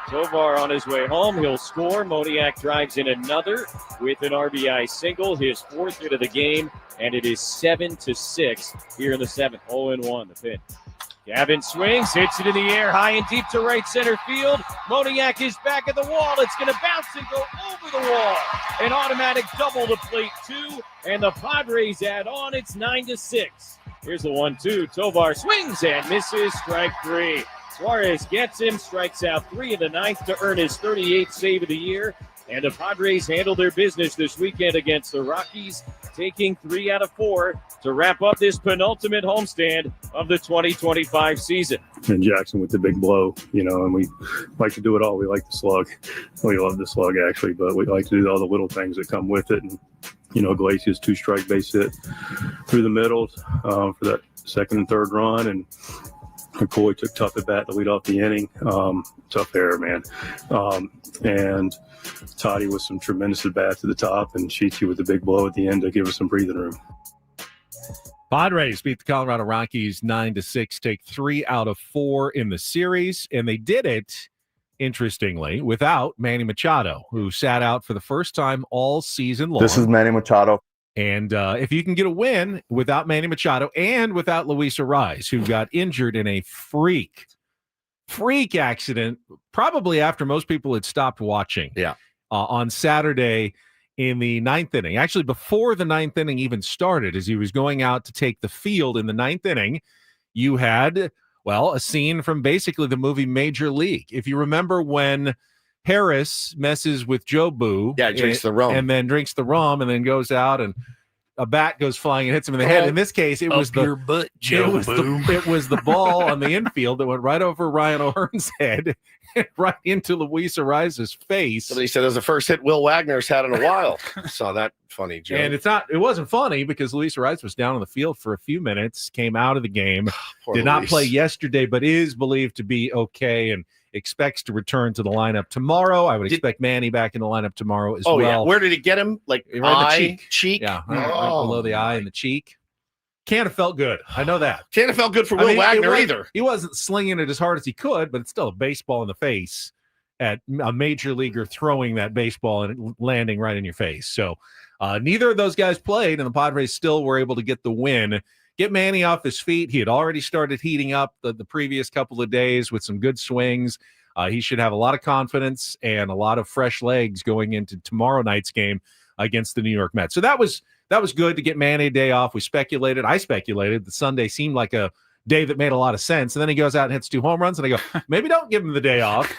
Tovar on his way home. He'll score. Moniak drives in another with an RBI single, his 4th hit of the game, and it is 7-6 here in the 7th. 0-1 the pitch. Gavin swings, hits it in the air, high and deep to right center field. Moniak is back at the wall. It's going to bounce and go over the wall. An automatic double to plate 2, and the Padres add on. It's 9-6. Here's the 1-2. Tovar swings and misses. Strike 3. Suarez gets him, strikes out 3 in the 9th to earn his 38th save of the year. And the Padres handle their business this weekend against the Rockies, taking 3 out of 4 to wrap up this penultimate homestand of the 2025 season. And Jackson with the big blow, and we like to do it all. We like the slug. We love the slug, actually, but we like to do all the little things that come with it. And, Iglesias 2-strike base hit through the middle for that second and third run. And McCoy took tough at bat to lead off the inning. Tough error, man. And Toddy with some tremendous at bats at the top, and Sheetsy with the big blow at the end to give us some breathing room. Padres beat the Colorado Rockies 9-6, take 3 out of 4 in the series, and they did it, interestingly, without Manny Machado, who sat out for the first time all season long. This is Manny Machado. And if you can get a win without Manny Machado and without Luis Ariz, who got injured in a freak accident, probably after most people had stopped watching. Yeah. On Saturday in the 9th inning, actually before the 9th inning even started, as he was going out to take the field in the 9th inning, you had, a scene from basically the movie Major League. If you remember when Harris messes with Joe Boo. Yeah, drinks the rum. And then drinks the rum and then goes out and a bat goes flying and hits him in the head. In this case, it was your butt, Joe Boo. It was the ball on the infield that went right over Ryan O'Hearn's head and right into Luis Ariz's face. Somebody said it was the first hit Will Wagner's had in a while. I saw that funny joke. And it wasn't funny because Luis Ariz was down on the field for a few minutes, came out of the game, did not play yesterday, but is believed to be okay and expects to return to the lineup tomorrow. I would expect Manny back in the lineup tomorrow as well. Yeah. Where did he get him? Like right in the cheek? Yeah, right below the eye and the cheek. Can't have felt good. I know that. Can't have felt good for Will Wagner either. He wasn't slinging it as hard as he could, but it's still a baseball in the face at a major leaguer throwing that baseball and landing right in your face. So neither of those guys played, and the Padres still were able to get the win. Get Manny off his feet. He had already started heating up the previous couple of days with some good swings. He should have a lot of confidence and a lot of fresh legs going into tomorrow night's game against the New York Mets. So that was good to get Manny a day off. I speculated that Sunday seemed like a day that made a lot of sense. And then he goes out and hits 2 home runs, and I go, maybe don't give him the day off.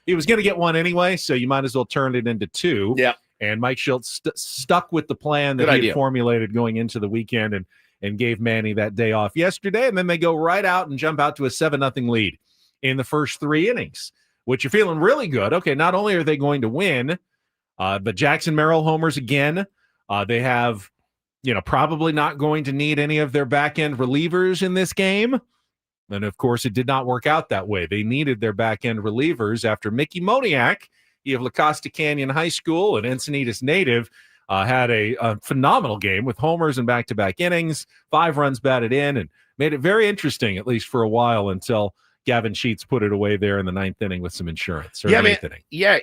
He was going to get one anyway, so you might as well turn it into 2. Yeah. And Mike Schultz stuck with the plan that he had formulated going into the weekend and gave Manny that day off yesterday. And then they go right out and jump out to a 7-0 lead in the first 3 innings, which you're feeling really good. Okay, not only are they going to win, but Jackson Merrill homers again. They have, probably not going to need any of their back-end relievers in this game. And, of course, it did not work out that way. They needed their back-end relievers after Mickey Moniak, he of La Costa Canyon High School, an Encinitas native, had a phenomenal game with homers and back-to-back innings, 5 runs batted in, and made it very interesting, at least for a while, until Gavin Sheets put it away there in the 9th inning with some insurance. Inning. Yeah,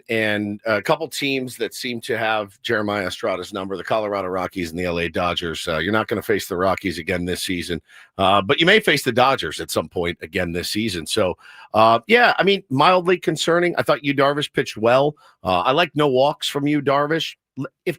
and a couple teams that seem to have Jeremiah Estrada's number, the Colorado Rockies and the LA Dodgers. You're not going to face the Rockies again this season, but you may face the Dodgers at some point again this season. So, mildly concerning. I thought Yu Darvish pitched well. I like no walks from Yu Darvish. If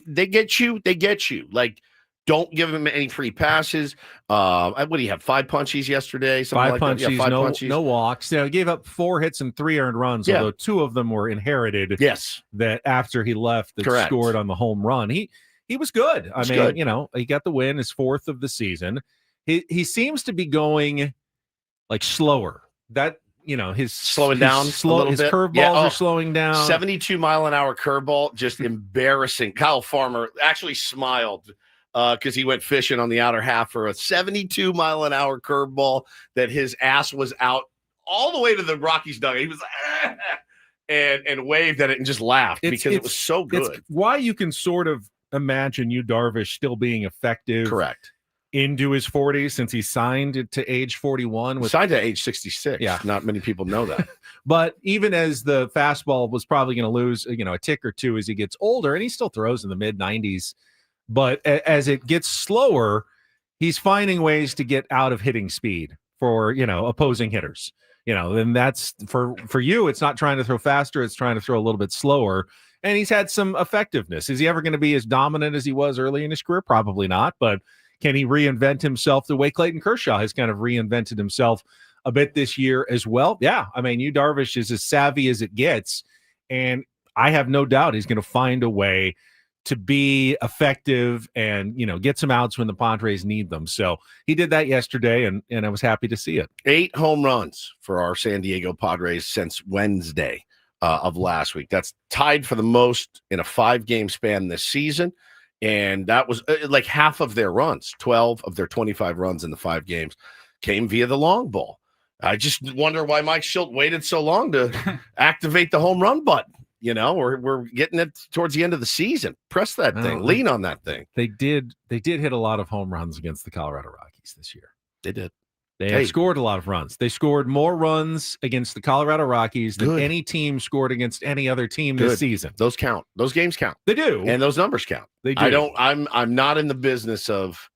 they get you, they get you. Like, don't give him any free passes. What do you have? 5 punchies yesterday? 5 punchies, no walks. He gave up 4 hits and 3 earned runs, although 2 of them were inherited. Yes. That after he left, that scored on the home run. He was good. He got the win, his 4th of the season. He seems to be going like slower. That his slowing down a little his bit. Curveballs are slowing down. 72-mile-an-hour curveball, just embarrassing. Kyle Farmer actually smiled because he went fishing on the outer half for a 72-mile-an-hour curveball that his ass was out all the way to the Rockies dugout. He was like, and waved at it and just laughed because it was so good. It's why you can sort of imagine Yu Darvish still being effective. Correct. Into his 40s, since he signed to age 41. Signed to age 66. Yeah. Not many people know that. But even as the fastball was probably going to lose, a tick or 2 as he gets older, and he still throws in the mid-90s. But as it gets slower, he's finding ways to get out of hitting speed for, opposing hitters. And that's for you, it's not trying to throw faster, it's trying to throw a little bit slower. And he's had some effectiveness. Is he ever going to be as dominant as he was early in his career? Probably not. But can he reinvent himself the way Clayton Kershaw has kind of reinvented himself a bit this year as well? Yeah. Yu Darvish is as savvy as it gets. And I have no doubt he's going to find a way to be effective and, get some outs when the Padres need them. So he did that yesterday, and I was happy to see it. 8 home runs for our San Diego Padres since Wednesday of last week. That's tied for the most in a 5-game span this season. And that was like half of their runs. 12 of their 25 runs in the 5 games came via the long ball. I just wonder why Mike Schultz waited so long to activate the home run button. We're getting it towards the end of the season. Press that thing. Lean on that thing. They did hit a lot of home runs against the Colorado Rockies this year. They did. They scored a lot of runs. They scored more runs against the Colorado Rockies than any team scored against any other team this season. Those count. Those games count. They do. And those numbers count. They do. I'm not in the business of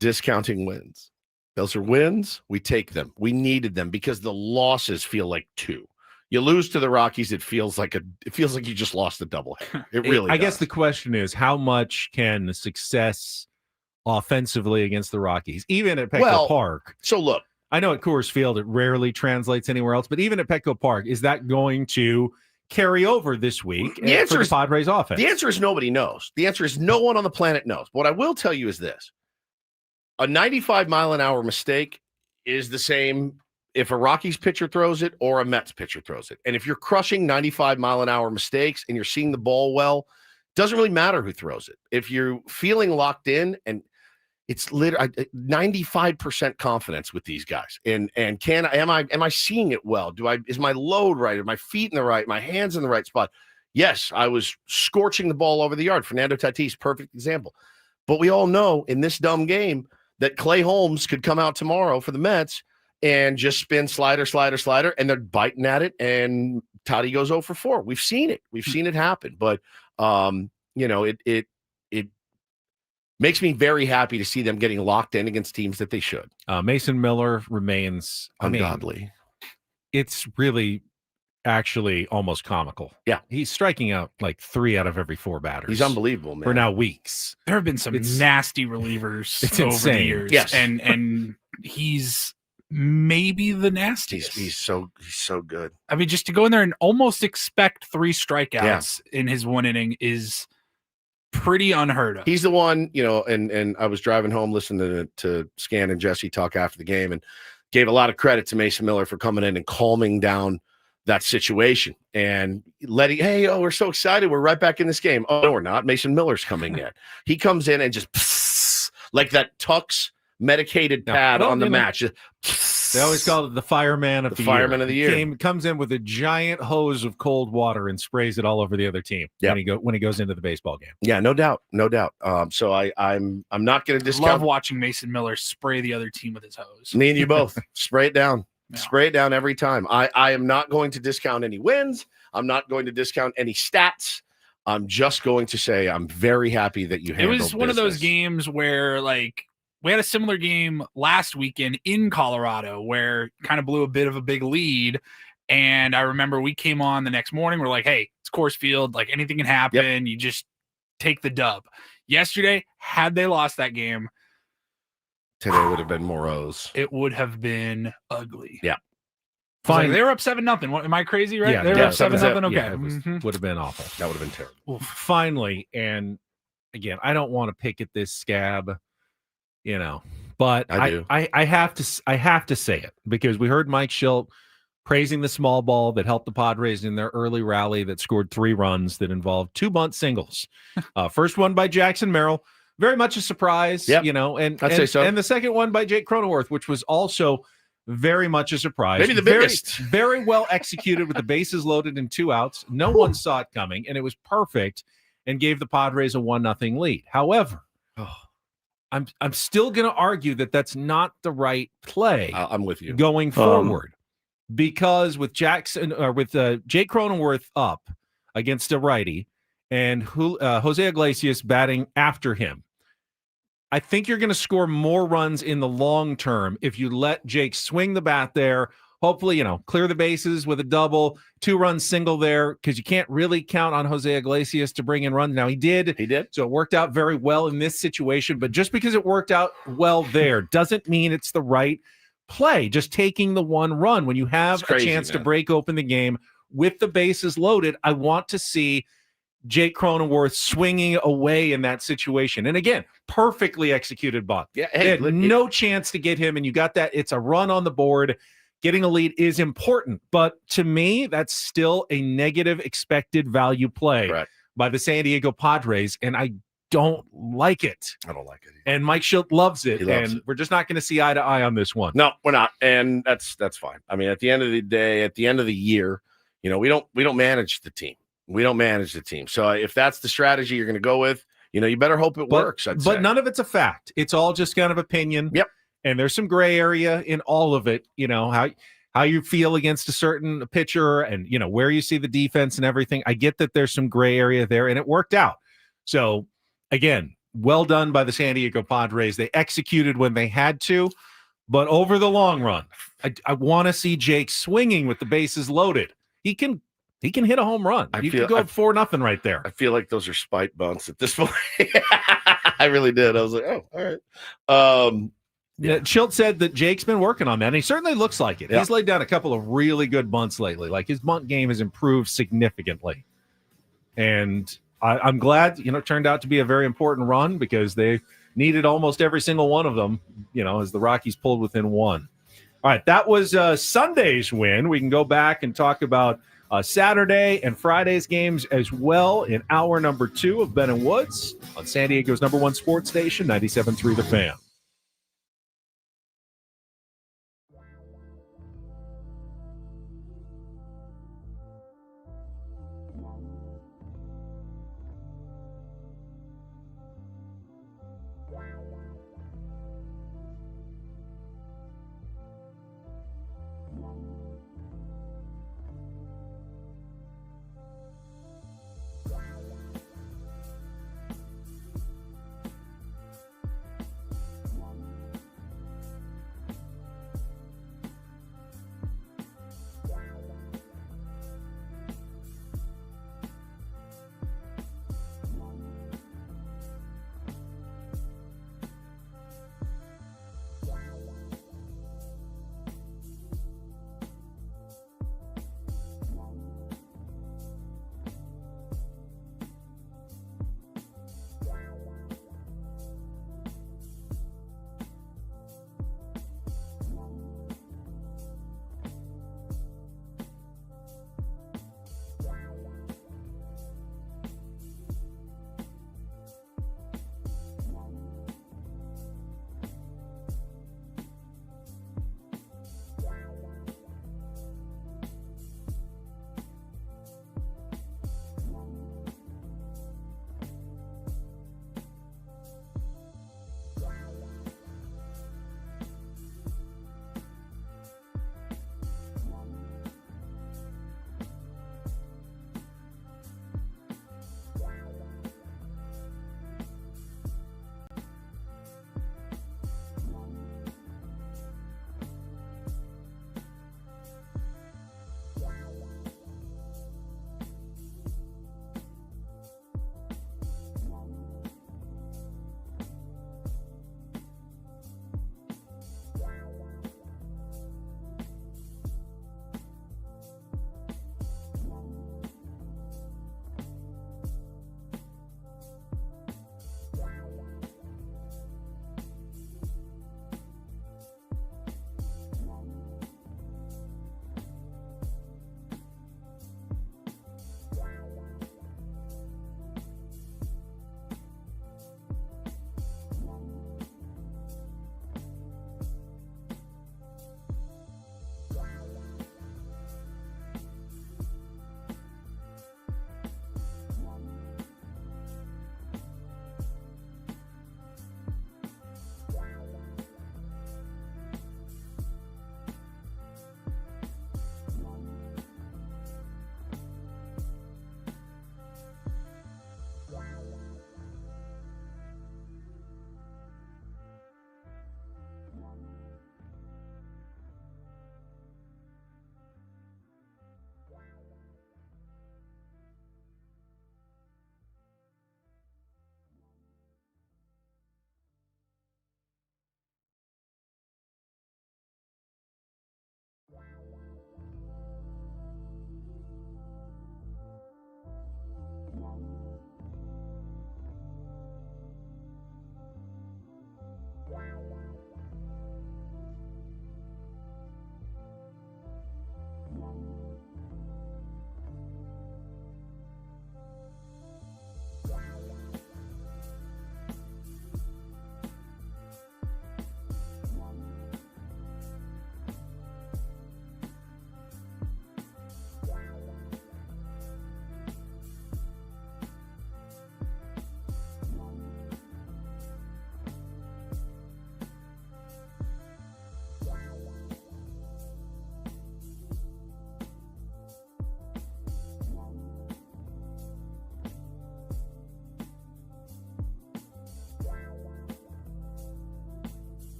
discounting wins. Those are wins. We take them. We needed them because the losses feel like 2. You lose to the Rockies, it feels like you just lost a doubleheader. It really I does. guess the question is, how much can success offensively against the Rockies, even at Petco Park? So look, I know at Coors Field it rarely translates anywhere else, but even at Petco Park, is that going to carry over this week for the Padres offense? The answer is nobody knows. The answer is no one on the planet knows. What I will tell you is this. A 95-mile-an-hour mistake is the same if a Rockies pitcher throws it or a Mets pitcher throws it. And if you're crushing 95-mile-an-hour mistakes and you're seeing the ball well, it doesn't really matter who throws it. If you're feeling locked in, and it's literally 95% confidence with these guys. And am I seeing it well? Is my load right? Are my feet in the right? My hands in the right spot? Yes, I was scorching the ball over the yard. Fernando Tatis, perfect example. But we all know in this dumb game that Clay Holmes could come out tomorrow for the Mets and just spin slider, and they're biting at it, and Toddy goes 0 for 4. We've seen it. We've seen it happen. But, it makes me very happy to see them getting locked in against teams that they should. Mason Miller remains ungodly. It's really actually almost comical. Yeah. He's striking out like 3 out of every 4 batters. He's unbelievable, man. For now weeks. There have been some nasty relievers it's over insane. the years. Yes. And he's maybe the nastiest. He's so good. I mean, just to go in there and almost expect 3 strikeouts in his 1 inning is pretty unheard of. He's the one, and I was driving home listening to Scan and Jesse talk after the game and gave a lot of credit to Mason Miller for coming in and calming down that situation and we're so excited. We're right back in this game. Oh, no, we're not. Mason Miller's coming in. He comes in and just like that Tux medicated pad on the match. They always call it the fireman of the year. Fireman of the year. Comes in with a giant hose of cold water and sprays it all over the other team when he goes into the baseball game. Yeah, no doubt. So I'm not going to discount. Love watching Mason Miller spray the other team with his hose. Me and you both. Spray it down. Yeah. Spray it down every time. I am not going to discount any wins. I'm not going to discount any stats. I'm just going to say I'm very happy that you handled it was one of those games where we had a similar game last weekend in Colorado where kind of blew a bit of a big lead. And I remember we came on the next morning. We're like, hey, it's Coors Field. Like anything can happen. Yep. You just take the dub. Yesterday, had they lost that game, today would have been morose. It would have been ugly. Yeah. Fine. They were up 7-0. What, am I crazy, right? Yeah, they were up 7-0. Okay. Yeah, would have been awful. That would have been terrible. Finally, and again, I don't want to pick at this scab, but I do. I have to say it because we heard Mike Schilt praising the small ball that helped the Padres in their early rally that scored 3 runs that involved 2 bunt singles. First one by Jackson Merrill. Very much a surprise, yep. And I'd say so. And the second one by Jake Cronenworth, which was also very much a surprise. Maybe the biggest. Very well executed with the bases loaded and 2 outs. No one saw it coming, and it was perfect and gave the Padres a 1-0 lead. However, I'm still going to argue that that's not the right play. I'm with you. Going forward. Because with Jake Cronenworth up against a righty and Jose Iglesias batting after him, I think you're going to score more runs in the long term if you let Jake swing the bat there. Hopefully, clear the bases with a double, 2-run single there, because you can't really count on Jose Iglesias to bring in runs. Now, he did. So it worked out very well in this situation. But just because it worked out well there doesn't mean it's the right play. Just taking the 1 run when you have a chance to break open the game with the bases loaded. I want to see Jake Cronenworth swinging away in that situation. And again, perfectly executed bunt. Yeah, they had no chance to get him, and you got that. It's a run on the board. Getting a lead is important, but to me, that's still a negative expected value play by the San Diego Padres, and I don't like it. I don't like it either. And Mike Schilt loves it, we're just not going to see eye to eye on this one. No, we're not, and that's fine. I mean, at the end of the day, at the end of the year, we don't manage the team. We don't manage the team. So if that's the strategy you're going to go with, you better hope it works. I'd say. None of it's a fact. It's all just kind of opinion. Yep. And there's some gray area in all of it. How you feel against a certain pitcher and, where you see the defense and everything. I get that there's some gray area there, and it worked out. So, again, well done by the San Diego Padres. They executed when they had to. But over the long run, I want to see Jake swinging with the bases loaded. He can hit a home run. You could go 4-0 right there. I feel like those are spite bunts at this point. I really did. I was like, oh, all right. Schilt said that Jake's been working on that, and he certainly looks like it. Yeah. He's laid down a couple of really good bunts lately. Like his bunt game has improved significantly. And I'm glad, it turned out to be a very important run because they needed almost every single one of them, as the Rockies pulled within 1. All right, that was Sunday's win. We can go back and talk about Saturday and Friday's games as well in hour number 2 of Ben and Woods on San Diego's #1 sports station, 97.3 The Fan.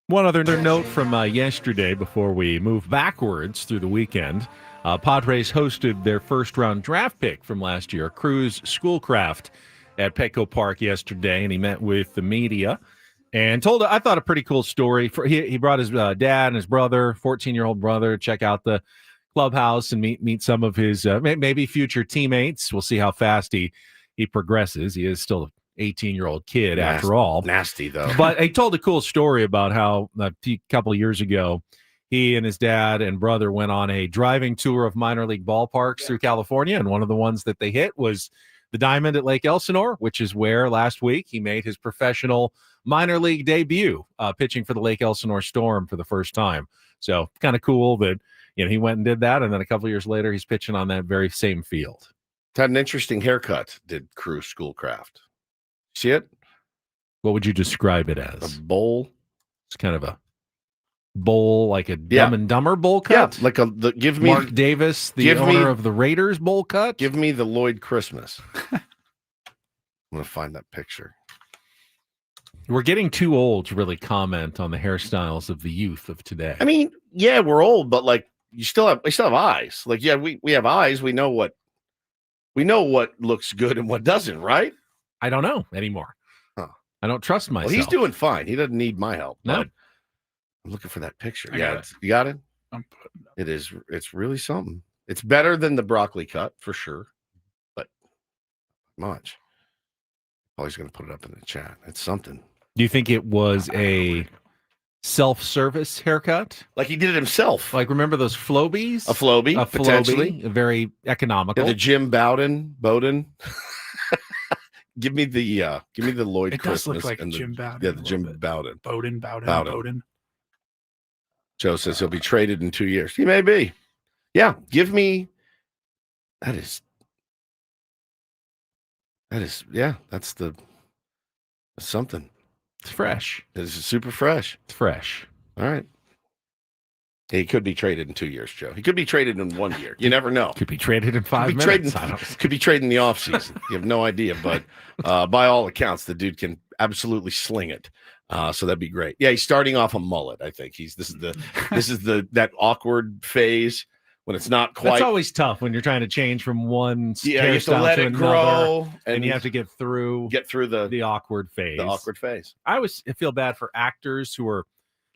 One other nota from yesterday before we move backwards through the weekend. Padres hosted their first-round draft pick from last year, Cruz Schoolcraft, at Petco Park yesterday, and he met with the media and told, I thought, a pretty cool story. He brought his dad and his brother, 14-year-old brother, check out the clubhouse and meet some of his maybe future teammates. We'll see how fast he progresses. He is still an 18-year-old kid after all. Nasty, though. But he told a cool story about how a couple of years ago, he and his dad and brother went on a driving tour of minor league ballparks through California, and one of the ones that they hit was the Diamond at Lake Elsinore, which is where last week he made his professional minor league debut, pitching for the Lake Elsinore Storm for the first time. So kind of cool that he went and did that, and then a couple of years later, he's pitching on that very same field. Had an interesting haircut, did Cruz Schoolcraft. See it? What would you describe it as? A bowl. It's kind of a bowl, like a Dumb and Dumber bowl cut. Yeah, like give me Mark Davis, the owner of the Raiders bowl cut. Give me the Lloyd Christmas. I'm gonna find that picture. We're getting too old to really comment on the hairstyles of the youth of today. I mean, yeah, we're old, but like we still have eyes. Like, yeah, we have eyes. We know what looks good and what doesn't, right? I don't know anymore. Huh. I don't trust myself. Well, he's doing fine. He doesn't need my help. No. I'm looking for that picture. I got it. You got it? I'm putting it up. It is. It's really something. It's better than the broccoli cut for sure, but much. Always going to put it up in the chat. It's something. Do you think it was a self-service haircut? Like he did it himself. Like, remember those Flobies? A Flowbee, potentially. Very economical. Yeah, the Jim Bowden. Give me the Lloyd It Christmas. does look like and Jim Bowden. Yeah, the Jim Bowden. Bowden. Joe says he'll be traded in 2 years. He may be. Yeah, give me. That is. Yeah, that's something. It's fresh. This is super fresh. It's fresh. All right. He could be traded in 2 years, Joe. He could be traded in 1 year. You never know. Could be traded in 5 minutes. Could be traded in the offseason. You have no idea. But by all accounts, the dude can absolutely sling it. So that'd be great. Yeah, he's starting off a mullet, I think. This is that awkward phase when it's not quite. That's always tough when you're trying to change from one you have to let it grow, and you have to get through the awkward phase. The awkward phase. I always feel bad for actors who are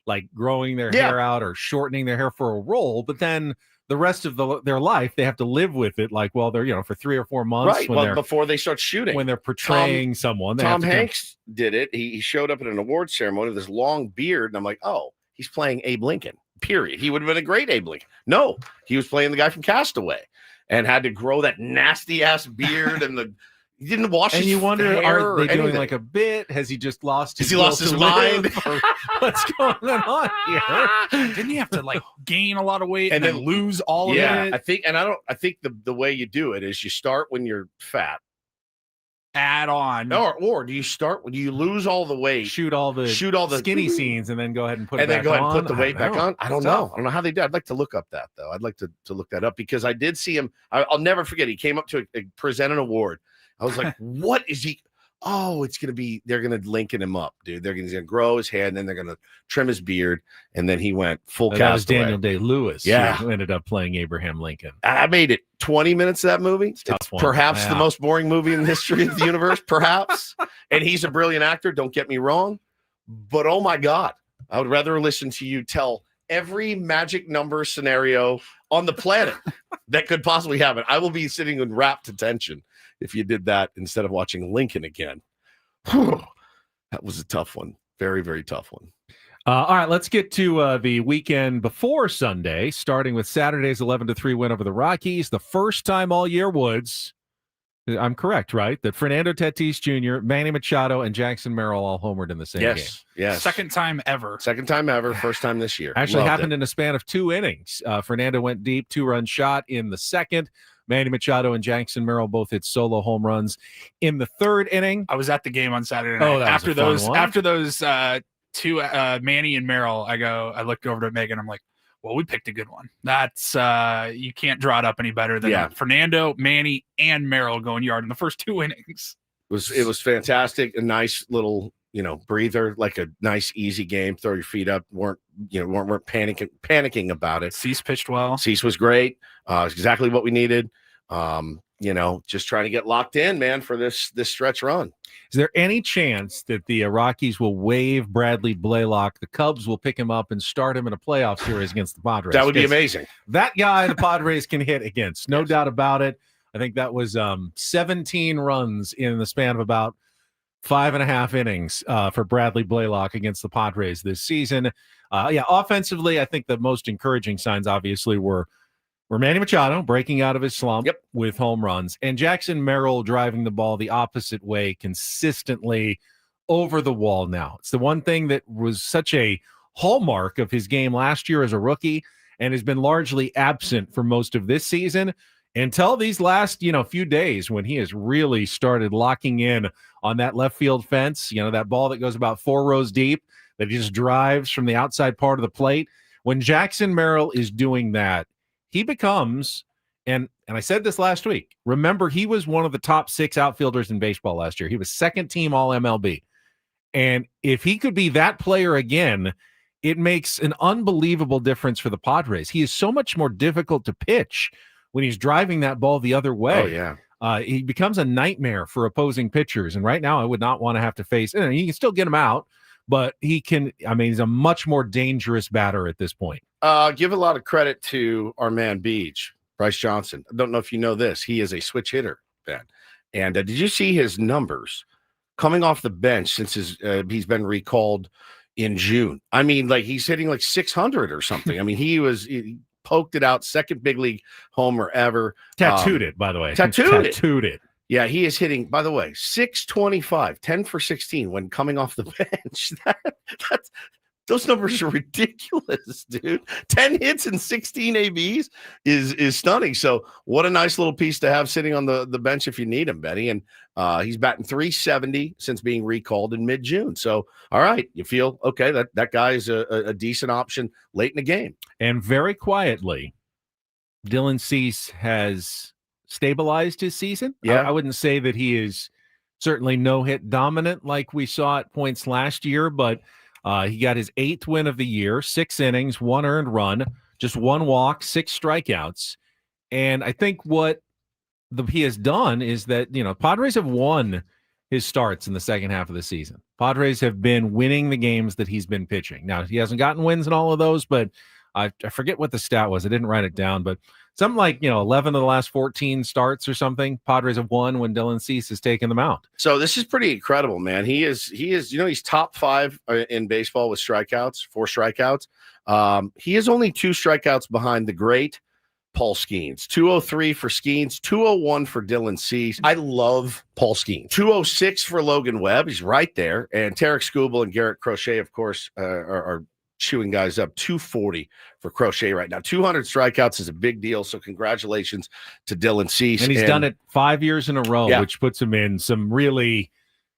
like growing their hair out or shortening their hair for a role, but then the rest of their life they have to live with it. Like, well, they're for 3 or 4 months, right? Well, before they start shooting, when they're portraying someone. Tom Hanks did it. He showed up at an award ceremony with this long beard, and I'm like, oh, he's playing Abe Lincoln. Period. He would have been a great Abe Lincoln. No, he was playing the guy from Castaway, and had to grow that nasty ass beard and he didn't wash his hair. And you wonder, are they doing like a bit? Has he just lost his mind? What's going on here? Didn't he have to like gain a lot of weight and then lose all of it? I think the way you do it is you start when you're fat. Add on. Or do you start when you lose all the weight? Shoot all the skinny scenes and then go ahead and put it back on? And then go ahead and put the weight back on? I don't know. I don't know how they did. I'd like to look up that, though. I'd like to look that up because I did see him. I'll never forget. He came up to present an award. I was like, what is he? Oh, it's going to be, they're going to Lincoln him up, dude. He's going to grow his hair and then they're going to trim his beard. And then he went full Castaway. That was Daniel Day-Lewis. Yeah. Who ended up playing Abraham Lincoln. I made it 20 minutes of that movie. It's perhaps the most boring movie in the history of the universe, perhaps. And he's a brilliant actor. Don't get me wrong. But oh my God, I would rather listen to you tell every magic number scenario on the planet that could possibly happen. I will be sitting in rapt attention if you did that instead of watching Lincoln again. Whew. That was a tough one. Very, very tough one. All right, let's get to the weekend before Sunday, starting with Saturday's 11-3 win over the Rockies. The first time all year, Woods, I'm correct, right? That Fernando Tatis Jr., Manny Machado, and Jackson Merrill all homered in the same game. Yes. Second time ever. First time this year. Actually happened in a span of 2 innings. Fernando went deep, 2-run shot in the second. Manny Machado and Jackson Merrill both hit solo home runs in the third inning. I was at the game on Saturday night. Oh, after those two Manny and Merrill, I looked over to Megan. I'm like, well, we picked a good one. That's you can't draw it up any better than Fernando, Manny, and Merrill going yard in the first 2 innings. It was fantastic. A nice little breather, like a nice, easy game. Throw your feet up. Weren't panicking about it. Cease pitched well. Cease was great. Exactly what we needed. Just trying to get locked in, man, for this stretch run. Is there any chance that the Rockies will waive Bradley Blaylock? The Cubs will pick him up and start him in a playoff series against the Padres. That would be amazing. That guy the Padres can hit against, no doubt about it. I think that was 17 runs in the span of about 5.5 innings for Bradley Blaylock against the Padres this season. Offensively, I think the most encouraging signs obviously were Manny Machado breaking out of his slump with home runs, and Jackson Merrill driving the ball the opposite way consistently over the wall now. It's the one thing that was such a hallmark of his game last year as a rookie and has been largely absent for most of this season until these last, few days when he has really started locking in on that left field fence, that ball that goes about 4 rows deep that he just drives from the outside part of the plate. When Jackson Merrill is doing that, he becomes, and I said this last week, remember, he was one of the top 6 outfielders in baseball last year. He was second team all MLB. And if he could be that player again, it makes an unbelievable difference for the Padres. He is so much more difficult to pitch when he's driving that ball the other way. Oh, yeah. He becomes a nightmare for opposing pitchers. And right now I would not want to have to face, and you can still get him out, but he's a much more dangerous batter at this point. Give a lot of credit to our man Beach, Bryce Johnson. I don't know if you know this. He is a switch hitter, Ben. And did you see his numbers coming off the bench since he's been recalled in June? I mean, like he's hitting like 600 or something. I mean, he poked it out, second big league homer ever. Tattooed it, by the way. Tattooed it. Yeah, he is hitting, by the way, 625, 10 for 16 when coming off the bench. Those numbers are ridiculous, dude. 10 hits and 16 ABs is stunning. So what a nice little piece to have sitting on the bench if you need him, Benny. And he's batting 370 since being recalled in mid-June. So, all right, you feel, okay, that guy is a decent option late in the game. And very quietly, Dylan Cease has stabilized his season. Yeah. I wouldn't say that he is certainly no-hit dominant like we saw at points last year, but he got his 8th win of the year, 6 innings, 1 earned run, just 1 walk, 6 strikeouts. And I think what he has done is that, Padres have won his starts in the second half of the season. Padres have been winning the games that he's been pitching. Now, he hasn't gotten wins in all of those, but I forget what the stat was. I didn't write it down, but something like, 11 of the last 14 starts or something, Padres have won when Dylan Cease has taken them out. So this is pretty incredible, man. He is, he's top 5 in baseball with strikeouts, 4 strikeouts. He is only 2 strikeouts behind the great Paul Skeens. 203 for Skeens, 201 for Dylan Cease. I love Paul Skeens. 206 for Logan Webb. He's right there. And Tarek Skubal and Garrett Crochet, of course, are chewing guys up. 240 for Crochet right now. 200 strikeouts is a big deal. So congratulations to Dylan Cease. And he's done it 5 years in a row, which puts him in some really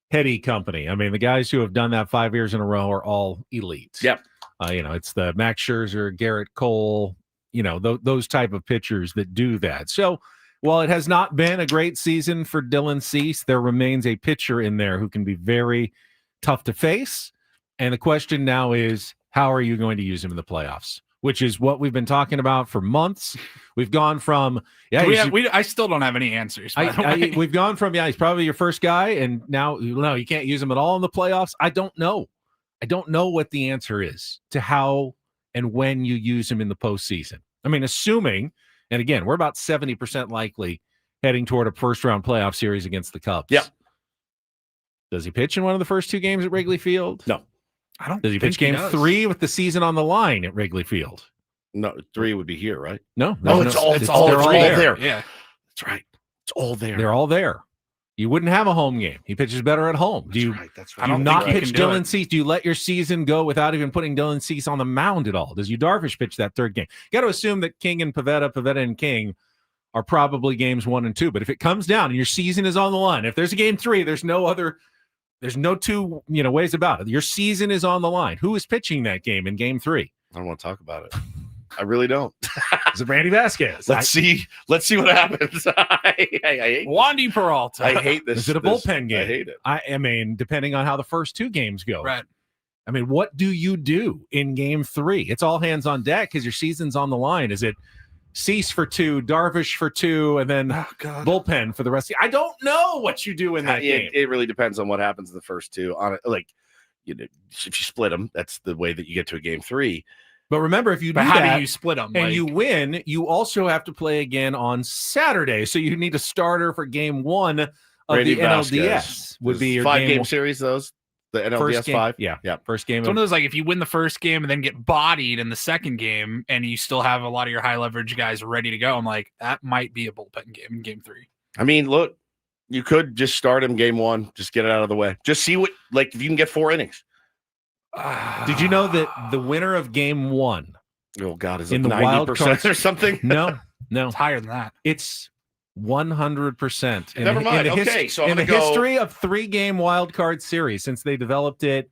heady company. I mean, the guys who have done that 5 years in a row are all elite. Yep. It's the Max Scherzer, Garrett Cole, those type of pitchers that do that. So while it has not been a great season for Dylan Cease, there remains a pitcher in there who can be very tough to face. And the question now is, how are you going to use him in the playoffs? Which is what we've been talking about for months. We've gone from, I still don't have any answers. We've gone from, he's probably your first guy, and now, no, you can't use him at all in the playoffs. I don't know. I don't know what the answer is to how and when you use him in the postseason. I mean, assuming, and again, we're about 70% likely heading toward a first-round playoff series against the Cubs. Yeah. Does he pitch in one of the first 2 games at Wrigley Field? No. I don't. Does he pitch game 3 with the season on the line at Wrigley Field? No, 3 would be here, right? No. It's all there. Yeah, that's right. It's all there. They're all there. You wouldn't have a home game. He pitches better at home. That's do you not pitch Dylan Cease? Do you let your season go without even putting Dylan Cease on the mound at all? Does Yu Darvish pitch that 3rd game? You got to assume that King and Pivetta and King are probably games 1 and 2. But if it comes down and your season is on the line, if there's a game 3, there's no 2 ways about it. Your season is on the line. Who is pitching that game in game 3? I don't want to talk about it. I really don't. Is it Randy Vasquez? Let's see what happens. I hate Wandy Peralta. I hate this. Is it a bullpen game? I hate it. I mean, depending on how the first 2 games go. Right. I mean, what do you do in game 3? It's all hands on deck because your season's on the line. Is it Cease for 2, Darvish for 2, and then bullpen for the rest? I don't know what you do in that game. It really depends on what happens in the first 2. On it, like, you know, if you split them, that's the way that you get to a game 3. But remember, if you do how that, do you split them? and you win, you also have to play again on Saturday. So you need a starter for game 1 of Randy the Vasquez. NLDS. Would be your 5-game series, those? The NLDS first game, 5? Yeah. Yeah. First game. It's one of those, like, if you win the first game and then get bodied in the second game and you still have a lot of your high leverage guys ready to go, I'm like, that might be a bullpen game in game 3. I mean, look, you could just start him game 1, just get it out of the way. Just see what, like, if you can get 4 innings. Did you know that the winner of game 1 Oh, God, is in it the wild 90% cards or something? No. It's higher than that. It's 100%. Never mind. Okay, so I'm in the going to go. history of 3-game wild card series since they developed it,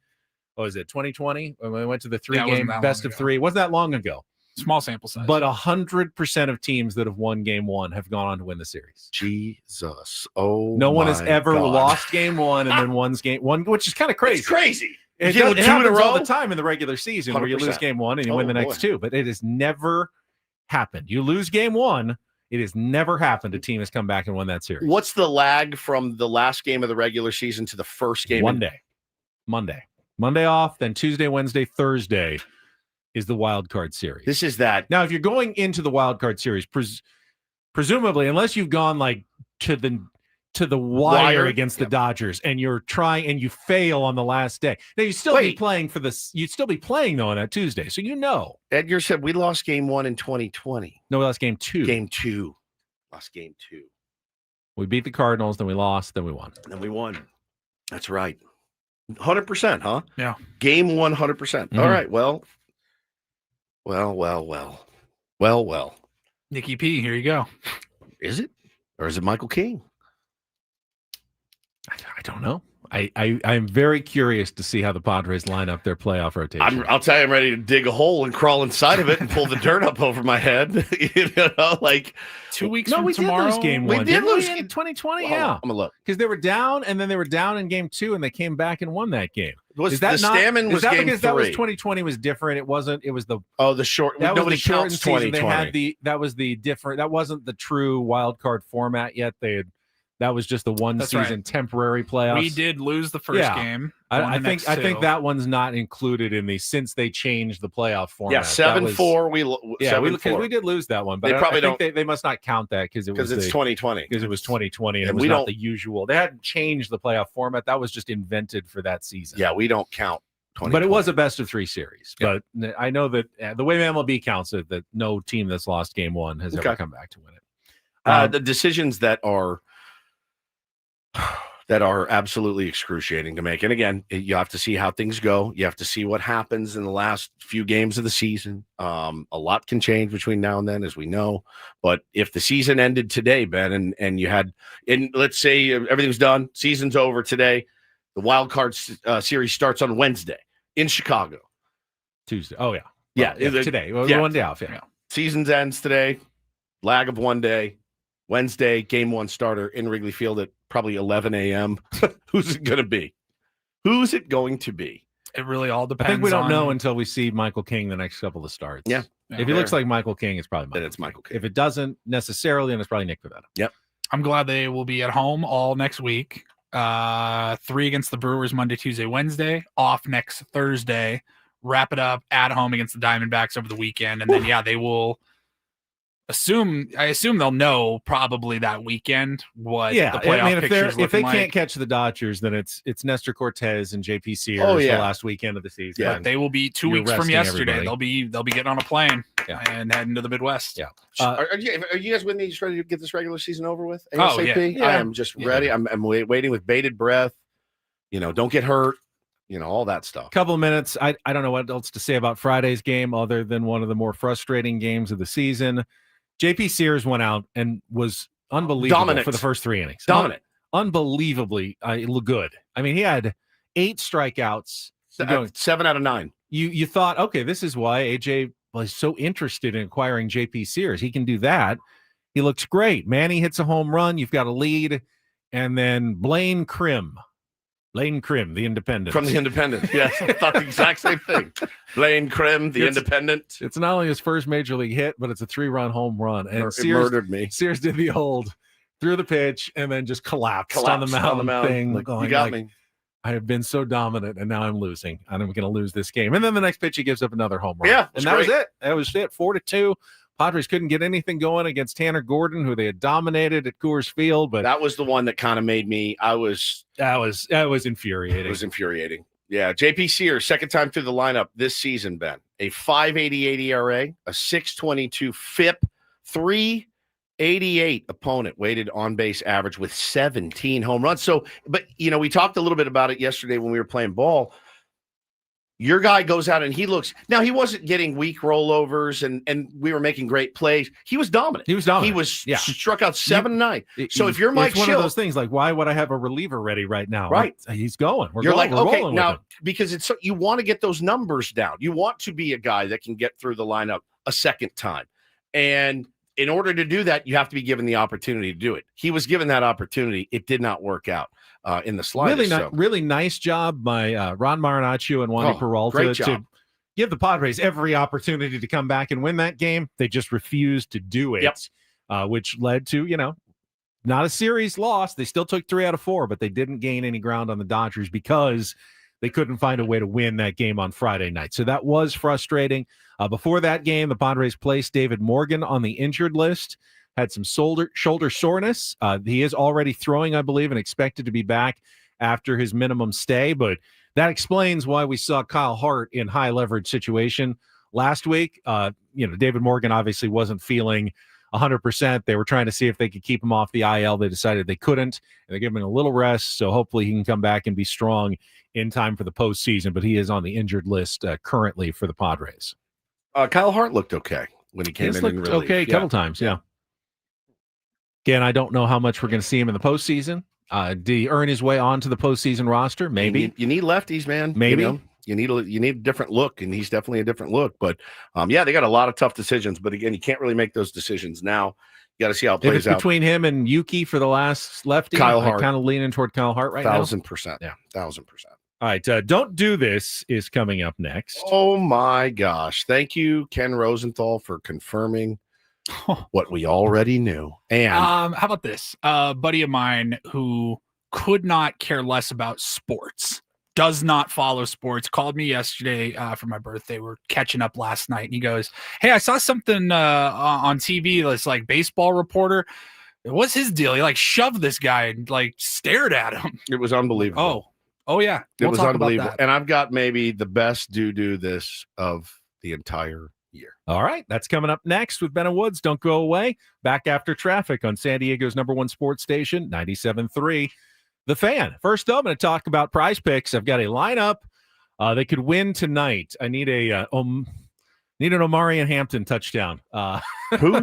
what was it, 2020? When we went to the 3-game best of 3. It wasn't that long ago. Small sample size. But 100% of teams that have won game 1 have gone on to win the series. Jesus. Oh, no one has ever God. lost game 1 and then won game 1, which is kind of crazy. It's crazy. It You happens do 2 in a row all the time in the regular season where you lose 100%. game 1 and you win the next 2, but it has never happened. You lose game 1, it has never happened. A team has come back and won that series. What's the lag from the last game of the regular season to the first game? Monday off, then Tuesday, Wednesday, Thursday is the wild card series. This is that. Now, if you're going into the wild card series, presumably, unless you've gone like to the wire against the Dodgers and you're trying and you fail on the last day. Now you'd still be playing for this. You'd still be playing though on that Tuesday. So Edgar said we lost game 1 in 2020. No, we lost game 2. Game 2. Lost game 2. We beat the Cardinals, then we lost, then we won. And then we won. That's right. 100%, huh? Yeah. Game 1, 100%. All right. Well. Nikki P, here you go. Is it? Or is it Michael King? I don't know. I'm very curious to see how the Padres line up their playoff rotation. I'll tell you, I'm ready to dig a hole and crawl inside of it and pull the dirt up over my head. Like 2 weeks no, from we tomorrow. did lose game 1. We did lose in 2020. Well, yeah, I'm gonna look because they were down, and then they were down in game 2, and they came back and won that game. Was the Stammen was game 3? That was 2020 was different. It wasn't. It was the the short. That Nobody was the counts shortened season. 2020. They had that was the different. That wasn't the true wild card format yet. That was just the one season temporary playoffs. We did lose the first game. I think that one's not included in the since they changed the playoff format. Yeah, 7-4. We did lose that one, but they probably don't. They must not count that because it's 2020. Because it was 2020 and it was not the usual. They hadn't changed the playoff format. That was just invented for that season. Yeah, we don't count. But it was a best of 3 series. Yeah. But I know that the way MLB counts it, that no team that's lost game 1 has ever come back to win it. The decisions that are absolutely excruciating to make. And again, you have to see how things go. You have to see what happens in the last few games of the season. A lot can change between now and then, as we know. But if the season ended today, Ben, and you had, and let's say everything's done, season's over today, the wild card series starts on Wednesday in Chicago. Tuesday. Oh, yeah. Yeah. Today. One day off. Yeah. Seasons ends today, lag of 1 day. Wednesday, game 1 starter in Wrigley Field at probably 11 a.m. Who's it going to be? Who's it going to be? It really all depends. I think we don't know until we see Michael King the next couple of starts. Yeah. If he looks like Michael King, it's probably Michael. Then it's Michael King. If it doesn't necessarily, then it's probably Nick Pivetta. Yep. I'm glad they will be at home all next week. 3 against the Brewers Monday, Tuesday, Wednesday. Off next Thursday. Wrap it up at home against the Diamondbacks over the weekend. And then, they will I assume they'll know probably that weekend what the playoff picture's looking if they like. can't catch the Dodgers, then it's Nestor Cortez and JP Sears the last weekend of the season. Yeah, they will be 2 weeks from yesterday. They'll be getting on a plane and heading to the Midwest. Yeah. Are you guys with me? Just ready to get this regular season over with? ASAP? Oh, yeah. I am just ready. I'm waiting with bated breath. Don't get hurt. All that stuff. Couple of minutes. I don't know what else to say about Friday's game other than one of the more frustrating games of the season. JP Sears went out and was unbelievable Dominant for the first 3 innings. Dominant. Unbelievably good. I mean, he had 8 strikeouts. 7 out of 9. You thought, okay, this is why AJ well, he's so interested in acquiring JP Sears. He can do that. He looks great. Manny hits a home run. You've got a lead. And then Blaine Krim, the Independent. From the Independent. Yes, I thought the exact same thing. Blaine Krim, the Independent. It's not only his first major league hit, but it's a 3-run home run. And It murdered me. Sears did the old threw the pitch and then just collapsed on the mound thing. Like, going, you got me. I have been so dominant, and now I'm losing. And I'm going to lose this game. And then the next pitch, he gives up another home run. Yeah, and that was it. That was it. 4-2. Padres couldn't get anything going against Tanner Gordon, who they had dominated at Coors Field. But that was the one that kind of made me. That was infuriating. It was infuriating. Yeah, JP Sears, second time through the lineup this season, Ben. A 5.88 ERA, a 6.22 FIP, 3.88 opponent weighted on base average with 17 home runs. So, but we talked a little bit about it yesterday when we were playing ball. Your guy goes out and he looks. Now, he wasn't getting weak rollovers and we were making great plays. He was dominant. He was struck out 7-9. So if you're Mike it's one Schill, of those things like, why would I have a reliever ready right now? Right. He's going. You're like, okay, now, because it's you want to get those numbers down. You want to be a guy that can get through the lineup a second time. And in order to do that, you have to be given the opportunity to do it. He was given that opportunity. It did not work out in the slightest. Really nice job by Ron Marinaccio and Wandy Peralta to give the Padres every opportunity to come back and win that game. They just refused to do it, which led to, not a series loss. They still took 3 out of 4, but they didn't gain any ground on the Dodgers because they couldn't find a way to win that game on Friday night. So that was frustrating. Before that game, the Padres placed David Morgan on the injured list, had some shoulder soreness. He is already throwing, I believe, and expected to be back after his minimum stay. But that explains why we saw Kyle Hart in high leverage situation last week. David Morgan obviously wasn't feeling 100%. They were trying to see if they could keep him off the IL. They decided they couldn't, and they gave him a little rest. So hopefully he can come back and be strong in time for the postseason. But he is on the injured list currently for the Padres. Kyle Hart looked okay when he came in relief. Okay, a couple times, yeah. Again, I don't know how much we're going to see him in the postseason. Did he earn his way onto the postseason roster? Maybe. You need lefties, man. Maybe. You need a different look, and he's definitely a different look. But, they got a lot of tough decisions. But, again, you can't really make those decisions now. You got to see how it plays out. Between him and Yuki for the last lefty, Kyle Hart. Kind of leaning toward Kyle Hart right 1,000%. now. 1,000%. All right, Don't Do This is coming up next. Oh, my gosh. Thank you, Ken Rosenthal, for confirming what we already knew. And how about this? A buddy of mine who could not care less about sports, does not follow sports, called me yesterday for my birthday. We're catching up last night, and he goes, "Hey, I saw something on TV that's like baseball reporter. What's his deal? He shoved this guy and stared at him. It was unbelievable. Oh yeah. It was unbelievable. And I've got maybe the best do this of the entire year. All right. That's coming up next with Ben and Woods. Don't go away. Back after traffic on San Diego's #1 sports station, 97.3 The Fan. First up, I'm going to talk about Prize Picks. I've got a lineup that could win tonight. I need an Omarion Hampton touchdown. Who?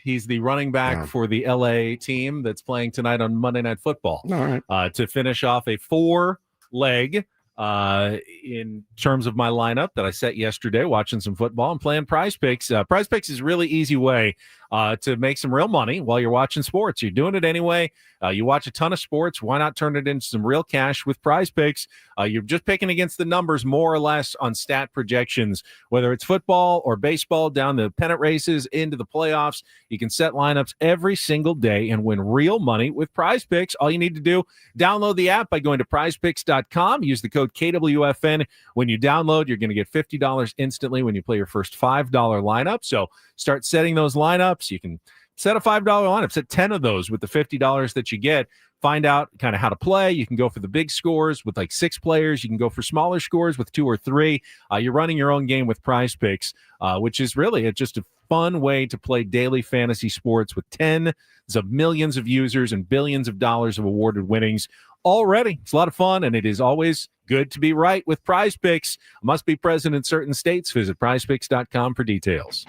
He's the running back for the LA team that's playing tonight on Monday Night Football. All right. To finish off a 4-leg in terms of my lineup that I set yesterday, watching some football and playing Prize Picks. Prize Picks is a really easy way to make some real money while you're watching sports. You're doing it anyway. You watch a ton of sports. Why not turn it into some real cash with Prize Picks? You're just picking against the numbers more or less on stat projections, whether it's football or baseball, down the pennant races into the playoffs. You can set lineups every single day and win real money with Prize Picks. All you need to do, download the app by going to prizepicks.com. Use the code KWFN. When you download, you're going to get $50 instantly when you play your first $5 lineup. So start setting those lineups. You can set a $5 lineup, set 10 of those with the $50 that you get. Find out kind of how to play. You can go for the big scores with 6 players. You can go for smaller scores with 2 or 3. You're running your own game with Prize Picks, which is really just a fun way to play daily fantasy sports with tens of millions of users and billions of dollars of awarded winnings already. It's a lot of fun, and it is always good to be right with Prize Picks. Must be present in certain states. Visit prizepicks.com for details.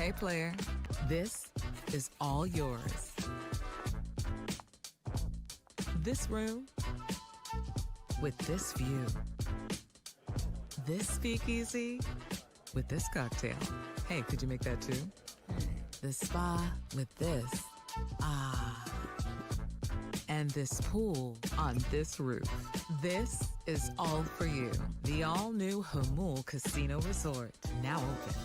Hey, player, this is all yours. This room with this view. This speakeasy with this cocktail. Hey, could you make that too? The spa with this. Ah. And this pool on this roof. This is all for you. The all-new Hamul Casino Resort, now open.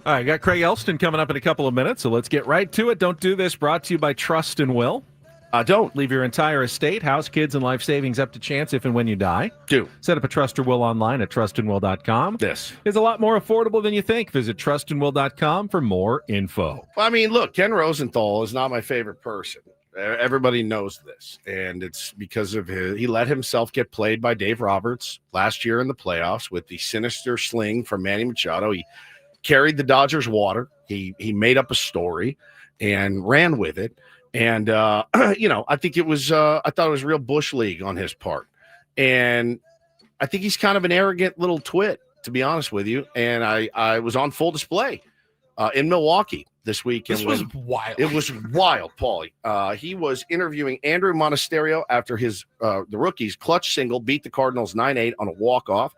All right, got Craig Elsten coming up in a couple of minutes, so let's get right to it. Don't Do This, brought to you by Trust and Will. Don't leave your entire estate, house, kids, and life savings up to chance if and when you die. Do. Set up a Trust or Will online at trustandwill.com. This is a lot more affordable than you think. Visit trustandwill.com for more info. Well, I mean, look, Ken Rosenthal is not my favorite person. Everybody knows this, and it's because of he let himself get played by Dave Roberts last year in the playoffs with the sinister sling from Manny Machado. He carried the Dodgers water. He made up a story and ran with it. And, I think I thought it was real Bush League on his part. And I think he's kind of an arrogant little twit, to be honest with you. And I was on full display in Milwaukee this week. This was wild. It was wild, Paulie. He was interviewing Andrew Monasterio after the Rockies clutch single beat the Cardinals 9-8 on a walk-off.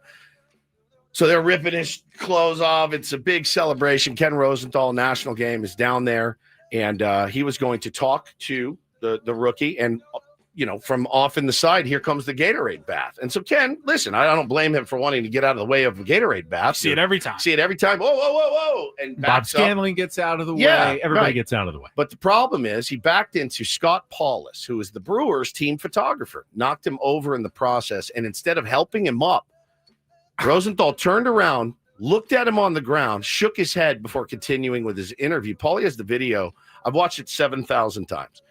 So they're ripping his clothes off. It's a big celebration. Ken Rosenthal, national game, is down there. And he was going to talk to the rookie. And, from off in the side, here comes the Gatorade bath. And so, Ken, listen, I don't blame him for wanting to get out of the way of a Gatorade bath. See it every time. Whoa, whoa, whoa, whoa. And Bob Scanlon gets out of the way. Everybody gets out of the way. But the problem is he backed into Scott Paulus, who is the Brewers team photographer, knocked him over in the process. And instead of helping him up, Rosenthal turned around, looked at him on the ground, shook his head before continuing with his interview. Paulie has the video. I've watched it 7,000 times.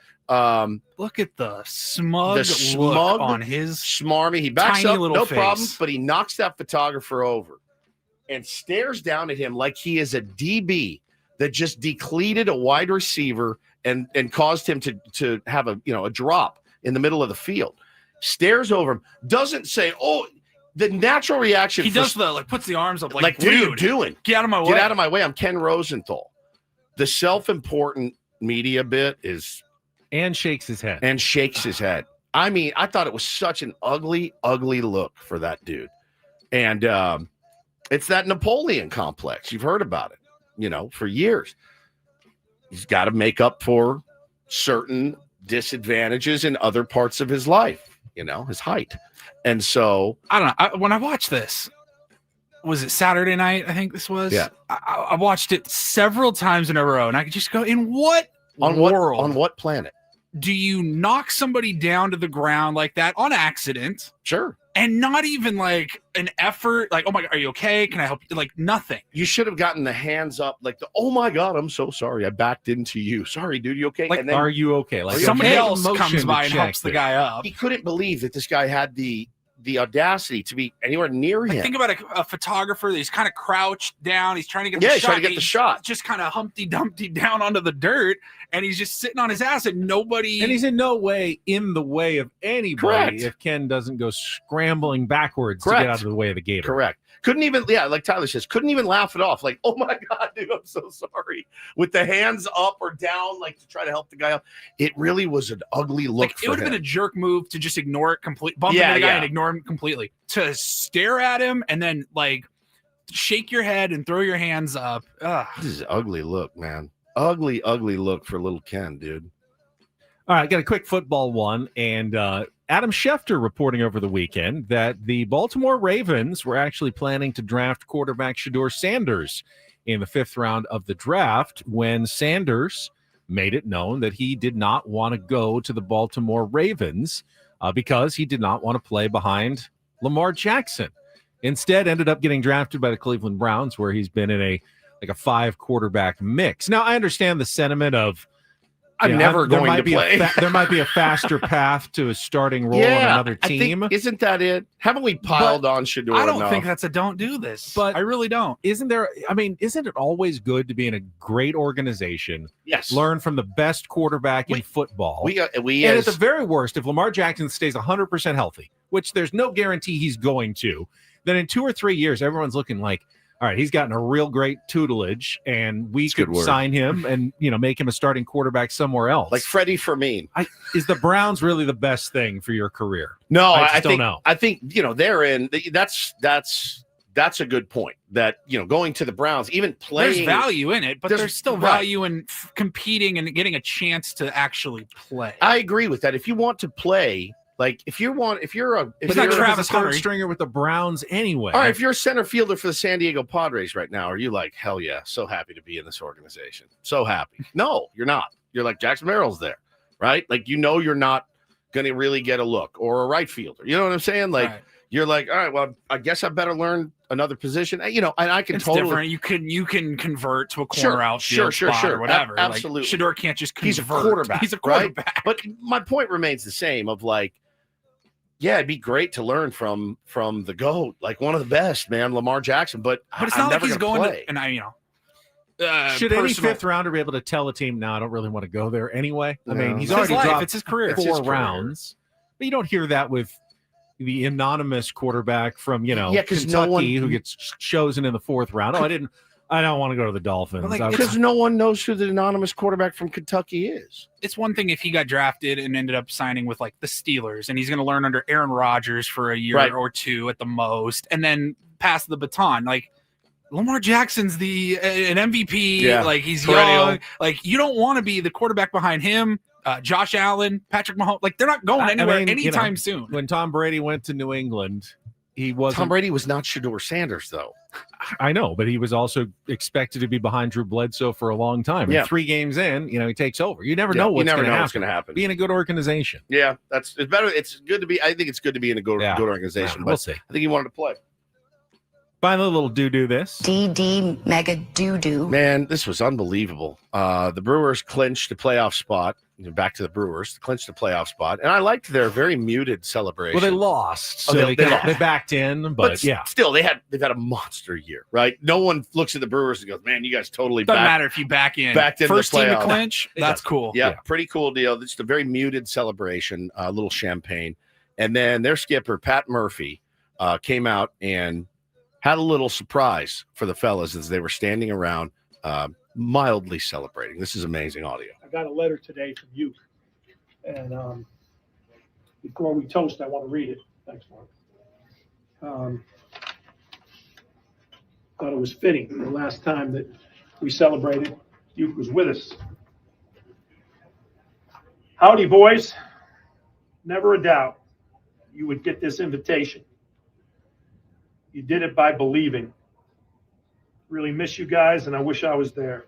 Look at the smug look on his smarmy. He backs tiny up, little no face. problem, but he knocks that photographer over and stares down at him like he is a DB that just decleated a wide receiver and caused him to have a drop in the middle of the field. Stares over him, doesn't say, "Oh." The natural reaction. He does puts the arms up, like, what are you doing? Get out of my way! Get out of my way! I'm Ken Rosenthal. The self-important media bit is, and shakes his head. I mean, I thought it was such an ugly, ugly look for that dude, and it's that Napoleon complex. You've heard about it, for years. He's got to make up for certain disadvantages in other parts of his life. His height. And so I don't know. When I watched this, was it Saturday night? I think this was. Yeah. I watched it several times in a row, and I could just go, in what world? On what planet do you knock somebody down to the ground like that on accident? Sure. And not even like an effort, like, oh my God, are you okay? Can I help you? Like nothing. You should have gotten the hands up, like oh my God, I'm so sorry. I backed into you. Sorry, dude, you okay? Like, and then, are you okay? Like somebody okay? else Motion comes by and check helps the guy up. He couldn't believe that this guy had the audacity to be anywhere near him. Think about a photographer. He's kind of crouched down. He's trying to get he's trying to get the shot. Just kind of Humpty Dumpty down onto the dirt, and he's just sitting on his ass, and nobody. And he's in no way in the way of anybody. Correct. If Ken doesn't go scrambling backwards Correct. to get out of the way of the gator. Correct. Couldn't even, like Tyler says, couldn't even laugh it off. Like, oh my God, dude, I'm so sorry. With the hands up or down, like to try to help the guy up. It really was an ugly look. It would have been a jerk move to just ignore it completely, bump into the guy and ignore him completely. To stare at him and then like shake your head and throw your hands up. Ugh. This is an ugly look, man. Ugly, ugly look for little Ken, dude. All right, got a quick football one, and Adam Schefter reporting over the weekend that the Baltimore Ravens were actually planning to draft quarterback Shedeur Sanders in the 5th round of the draft when Sanders made it known that he did not want to go to the Baltimore Ravens because he did not want to play behind Lamar Jackson. Instead, ended up getting drafted by the Cleveland Browns, where he's been in a 5 quarterback mix. Now, I understand the sentiment of I'm never going to play. There might be a faster path to a starting role on another team. Isn't that it? Haven't we piled on Shedeur? I don't think that's a don't do this. But I really don't. Isn't it always good to be in a great organization? Yes. Learn from the best quarterback in football. And at the very worst, if Lamar Jackson stays 100% healthy, which there's no guarantee he's going to, then in 2 or 3 years, everyone's looking like, all right, he's gotten a real great tutelage, and we could sign him and make him a starting quarterback somewhere else. Like Freddie Fermin. Is the Browns really the best thing for your career? No, I don't know. I think they're in. That's a good point. That going to the Browns, even playing, there's value in it, but there's still value in competing and getting a chance to actually play. I agree with that. If you want to play. Like if you're Travis Hunter stringer with the Browns anyway. All right, if you're a center fielder for the San Diego Padres right now, are you like, hell yeah, so happy to be in this organization, so happy? No, you're not. You're like Jackson Merrill's there, right? Like you're not going to really get a look, or a right fielder. You know what I'm saying? Like you're like, all right, well, I guess I better learn another position. And I can totally different. You can convert to a corner outfield spot or whatever. Absolutely, like, Shedeur can't just convert. He's a quarterback. He's a quarterback. Right? But my point remains the same. Of like. Yeah, it'd be great to learn from the GOAT, like one of the best, man, Lamar Jackson. But it's I'm not like never he's going to. And should any 5th rounder be able to tell a team, no, I don't really want to go there anyway? I mean, he's already dropped it's his career. 4 rounds, but you don't hear that with the anonymous quarterback from Kentucky who gets chosen in the 4th round. I don't want to go to the Dolphins. Because no one knows who the anonymous quarterback from Kentucky is. It's one thing if he got drafted and ended up signing with like the Steelers, and he's going to learn under Aaron Rodgers for a year or 2 at the most, and then pass the baton. Like Lamar Jackson's an MVP. Yeah. Like he's perennial. young. Like you don't want to be the quarterback behind him. Josh Allen, Patrick Mahomes. Like they're not going anywhere anytime soon. When Tom Brady went to New England, Tom Brady was not Shedeur Sanders, though. I know, but he was also expected to be behind Drew Bledsoe for a long time. Yeah. And 3 games in, he takes over. You never know what's going to happen. Be in a good organization. Yeah, it's better. It's good to be. I think it's good to be in a good organization. We'll see. I think he wanted to play. Finally, a little do this. DD mega doo-doo. Man, this was unbelievable. The Brewers clinched a playoff spot back to the Brewers to clinch the playoff spot. And I liked their very muted celebration. Well, they lost, so they lost. they backed in, but yeah. Still, they've had a monster year, right? No one looks at the Brewers and goes, "Man, you guys totally Doesn't matter if you backed in first the team to playoff." clinch. That's cool. Yeah, pretty cool deal. Just a very muted celebration, a little champagne, and then their skipper Pat Murphy came out and had a little surprise for the fellas as they were standing around, mildly celebrating. This is amazing audio. I got a letter today from you, and before we toast, I want to read it. Thanks, Mark. Thought it was fitting. The last time that we celebrated, Duke was with us. Howdy, boys. Never a doubt you would get this invitation. You did it by believing. Really miss you guys, and I wish I was there.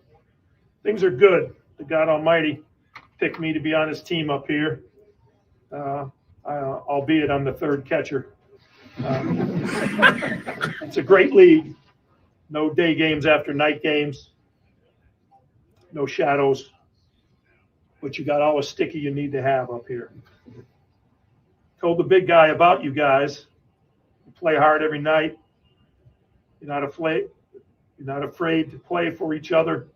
Things are good. The God Almighty picked me to be on his team up here, albeit I'm the third catcher. It's a great league. No day games after night games. No shadows. But you got all the sticky you need to have up here. Told the big guy about you guys. You play hard every night. You're not afraid to play for each other.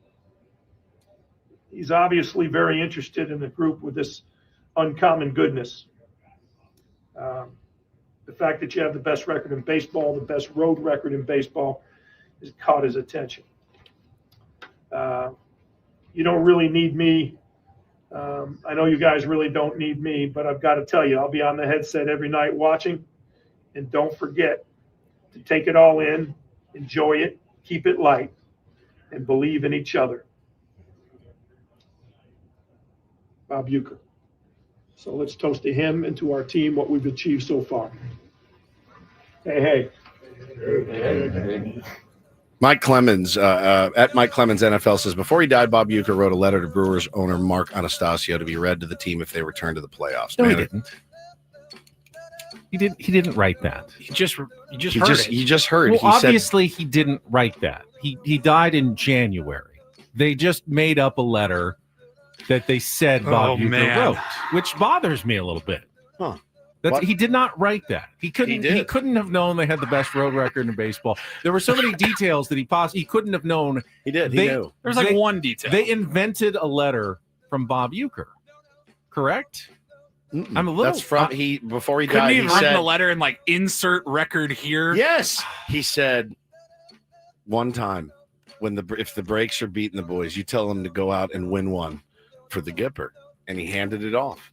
He's obviously very interested in the group with this uncommon goodness. The fact that you have the best record in baseball, the best road record in baseball, has caught his attention. You don't really need me. I know you guys really don't need me, but I've got to tell you, I'll be on the headset every night watching. And don't forget to take it all in, enjoy it, keep it light, and believe in each other. Bob Uecker. So let's toast to him and to our team, what we've achieved so far. Hey. Mike Clemens, at Mike Clemens NFL says, before he died, Bob Uecker wrote a letter to Brewers owner Mark Anastasio to be read to the team if they return to the playoffs. No, he didn't. He didn't write that. You just heard it. You just heard. Well, obviously he didn't write that. He died in January. They just made up a letter that they said Bob Uecker wrote, which bothers me a little bit. Huh. He did not write that. He couldn't have known they had the best road record in baseball. There were so many details that he couldn't have known. He did. He knew. There was like one detail. They invented a letter from Bob Uecker, correct? I'm a little. That's from before he couldn't died. He he written said the letter and like insert record here. Yes, he said one time if the breaks are beating the boys, you tell them to go out and win one for the Gipper, and he handed it off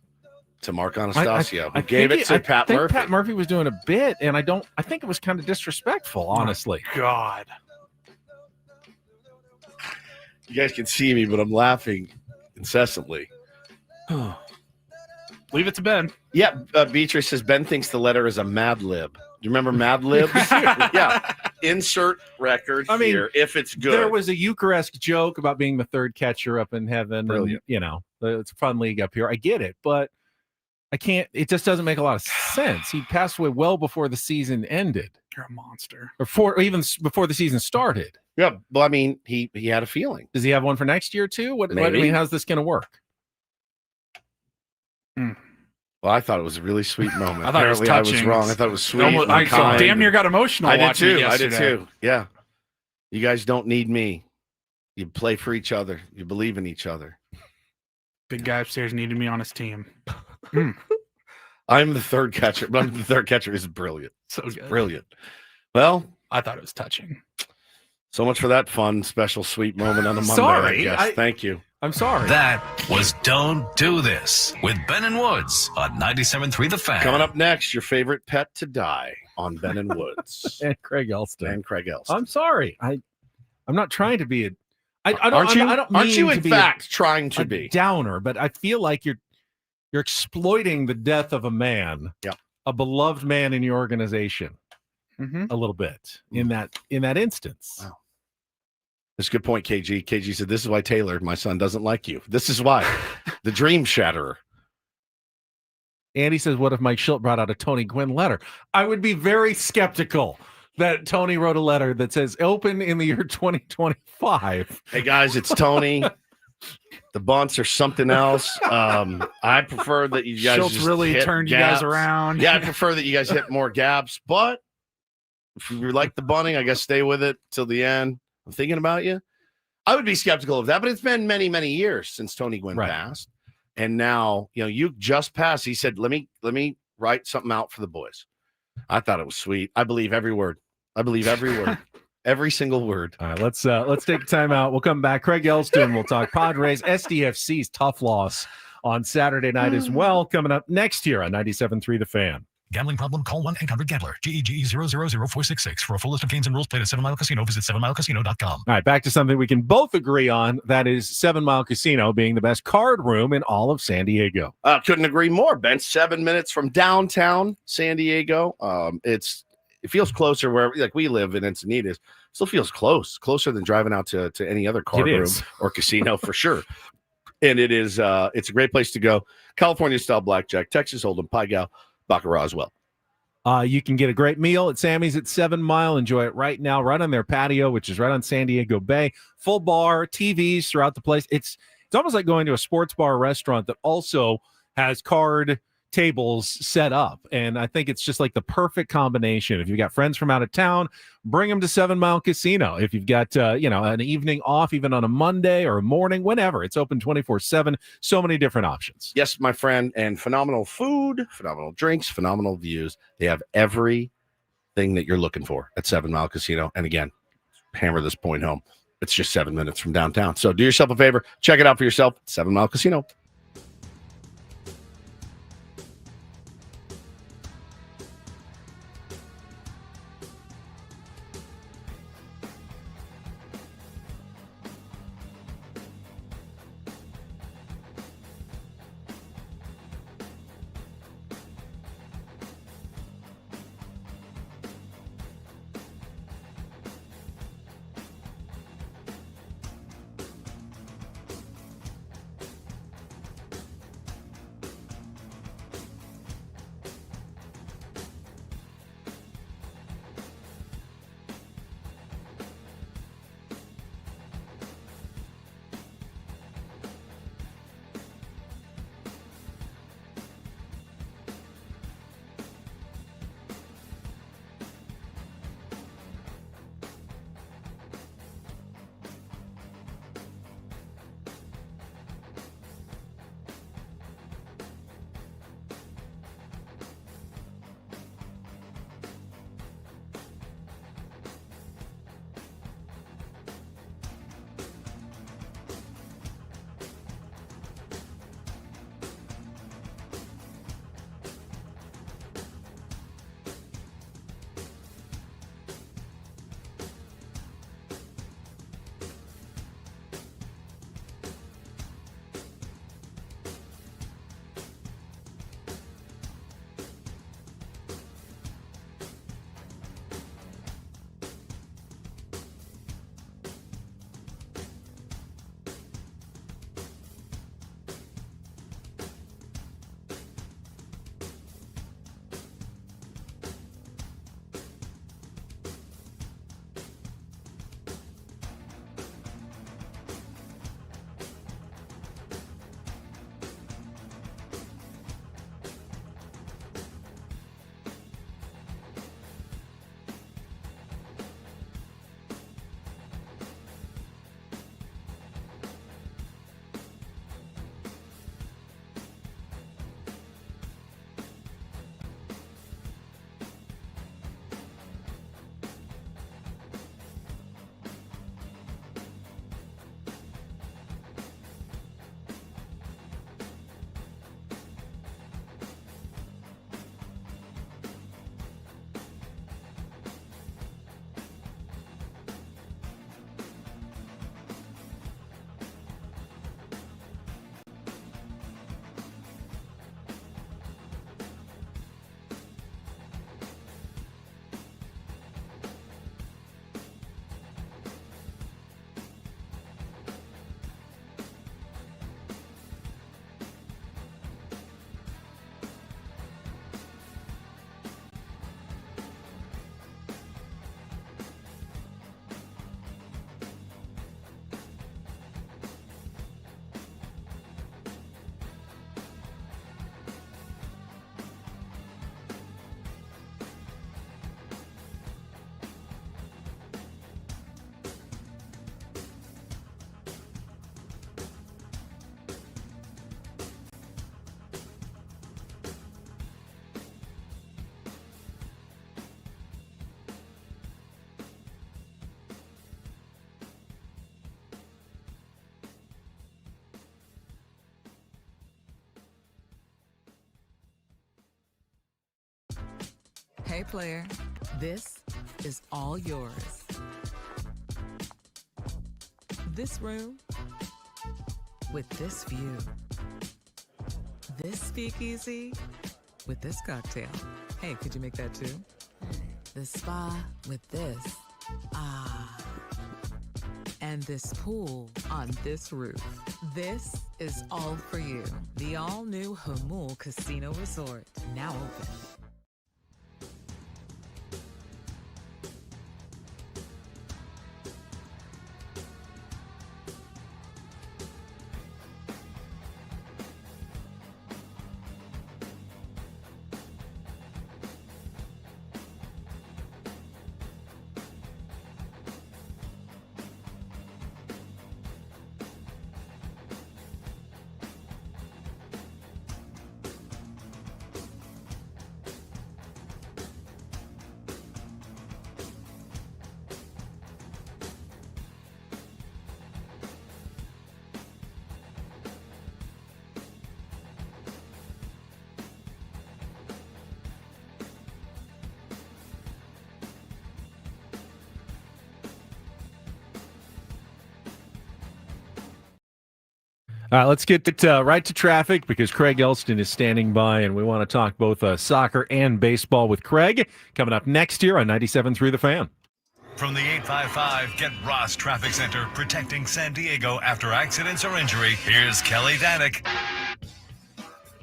to Mark Anastasio, who gave it to Pat Murphy. Pat Murphy was doing a bit, and I think it was kind of disrespectful, honestly. Oh, God. You guys can see me, but I'm laughing incessantly. Leave it to Ben. Yeah, Beatrice says Ben thinks the letter is a Mad Lib. Do you remember Mad Libs? Yeah. Insert record here if it's good. There was a Eucharistic joke about being the third catcher up in heaven. Brilliant. And, it's a fun league up here. I get it, but I can't. It just doesn't make a lot of sense. He passed away well before the season ended. You're a monster. Or even before the season started. Yeah, well, I mean, he had a feeling. Does he have one for next year too? Maybe. How's this going to work? Well, I thought it was a really sweet moment. I thought Apparently, it was I was touching. wrong. I thought it was sweet. I damn near got emotional. I did watching too. it yesterday. I did too. Yeah. You guys don't need me. You play for each other. You believe in each other. Big guy upstairs needed me on his team. I'm the third catcher, but I'm the third catcher is brilliant. It's good. Brilliant. Well, I thought it was touching. So much for that fun, special, sweet moment on a Monday. Sorry, I guess. Thank you. I'm sorry. That was Don't Do This with Ben and Woods on 97.3 The Fan. Coming up next, your favorite pet to die on Ben and Woods. And Craig Elsten. I'm sorry. I'm not trying to be Aren't you in fact trying to be downer, but I feel like you're exploiting the death of a man, a beloved man in your organization, a little bit in that instance. Wow. That's a good point, KG. KG said, this is why Taylor, my son, doesn't like you. This is why. The dream shatterer. Andy says, what if Mike Schilt brought out a Tony Gwynn letter? I would be very skeptical that Tony wrote a letter that says open in the year 2025. Hey, guys, it's Tony. The bunts are something else. I prefer that you guys Schultz just really hit turned gaps. you guys around. Yeah, I prefer that you guys hit more gaps. But if you like the bunting, I guess stay with it till the end. I'm thinking about you. I would be skeptical of that, but it's been many, many years since Tony Gwynn passed. And now, you just passed. He said, let me write something out for the boys. I thought it was sweet. I believe every word. Every single word. All right, let's take time out. We'll come back. Craig Elsten will talk Padres. SDFC's tough loss on Saturday night as well, coming up next year on 97.3 The Fan. Gambling problem? Call 1-800-GAMBLER. GEGE 000-466. For a full list of games and rules, play at 7 Mile Casino. Visit 7milecasino.com. All right, back to something we can both agree on. That is 7 Mile Casino being the best card room in all of San Diego. Couldn't agree more, Ben. 7 minutes from downtown San Diego. It feels closer where we live in Encinitas. Still feels closer than driving out to any other card room or casino for sure. And it is it's a great place to go. California style blackjack, Texas Hold'em, Pai Gow, Baccarat as well. You can get a great meal at Sammy's at 7 Mile. Enjoy it right now, right on their patio, which is right on San Diego Bay. Full bar, TVs throughout the place. It's almost like going to a sports bar restaurant that also has card tables set up. And I think it's just like the perfect combination. If you've got friends from out of town, bring them to 7 Mile Casino. If you've got, an evening off, even on a Monday or a morning, whenever, it's open 24/7. So many different options. Yes, my friend. And phenomenal food, phenomenal drinks, phenomenal views. They have everything that you're looking for at 7 Mile Casino. And again, hammer this point home. It's just 7 minutes from downtown. So do yourself a favor. Check it out for yourself. 7 Mile Casino. player, this is all yours. This room with this view. This speakeasy with this cocktail. Hey, could you make that too? The spa with this. Ah. And this pool on this roof. This is all for you. The all-new Hamul Casino Resort, now open. All right, let's get right to traffic because Craig Elsten is standing by, and we want to talk both soccer and baseball with Craig coming up next year on 97.3 The Fan. From the 855 Get Ross Traffic Center, protecting San Diego after accidents or injury, here's Kelly Danek.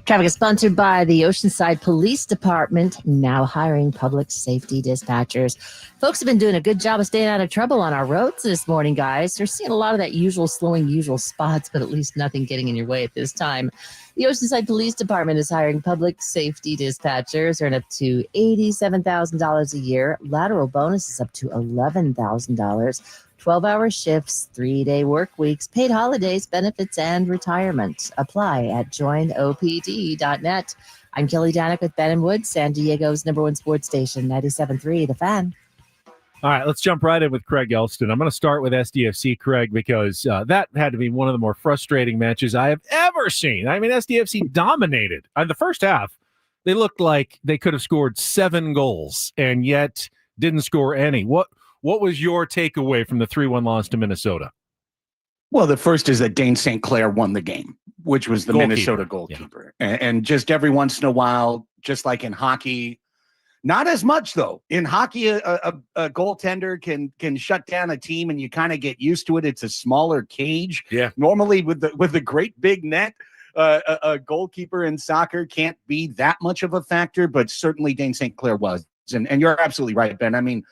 Traffic is sponsored by the Oceanside Police Department, now hiring public safety dispatchers. Folks have been doing a good job of staying out of trouble on our roads this morning, guys. They're seeing a lot of that usual slowing, usual spots, but at least nothing getting in your way at this time. The Oceanside Police Department is hiring public safety dispatchers, earn up to $87,000 a year. Lateral bonuses up to $11,000. 12-hour shifts, 3-day work weeks, paid holidays, benefits, and retirement. Apply at joinopd.net. I'm Kelly Danek with Ben and Wood, San Diego's #1 sports station, 97.3 The Fan. All right, let's jump right in with Craig Elsten. I'm going to start with SDFC, Craig, because that had to be one of the more frustrating matches I have ever seen. I mean, SDFC dominated. In the first half, they looked like they could have scored 7 goals and yet didn't score any. What was your takeaway from the 3-1 loss to Minnesota? Well, the first is that Dane St. Clair won the game, which was the Minnesota goalkeeper. Yeah. And just every once in a while, just like in hockey, not as much though. In hockey, a goaltender can shut down a team, and you kind of get used to it. It's a smaller cage. Yeah. Normally, with the great big net, a goalkeeper in soccer can't be that much of a factor, but certainly Dane St. Clair was. And you're absolutely right, Ben. I mean,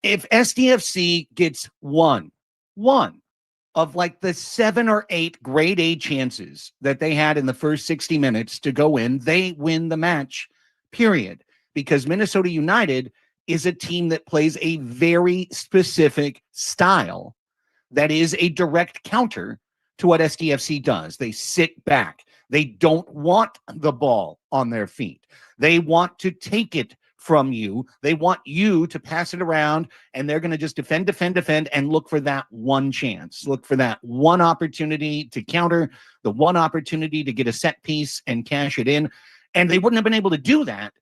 if SDFC gets one of like the 7 or 8 grade A chances that they had in the first 60 minutes to go in, they win the match, period. Because Minnesota United is a team that plays a very specific style that is a direct counter to what SDFC does. They sit back. They don't want the ball on their feet. They want to take it from you. They want you to pass it around, and they're going to just defend, and look for that one chance. Look for that one opportunity to counter, the one opportunity to get a set piece and cash it in. And they wouldn't have been able to do that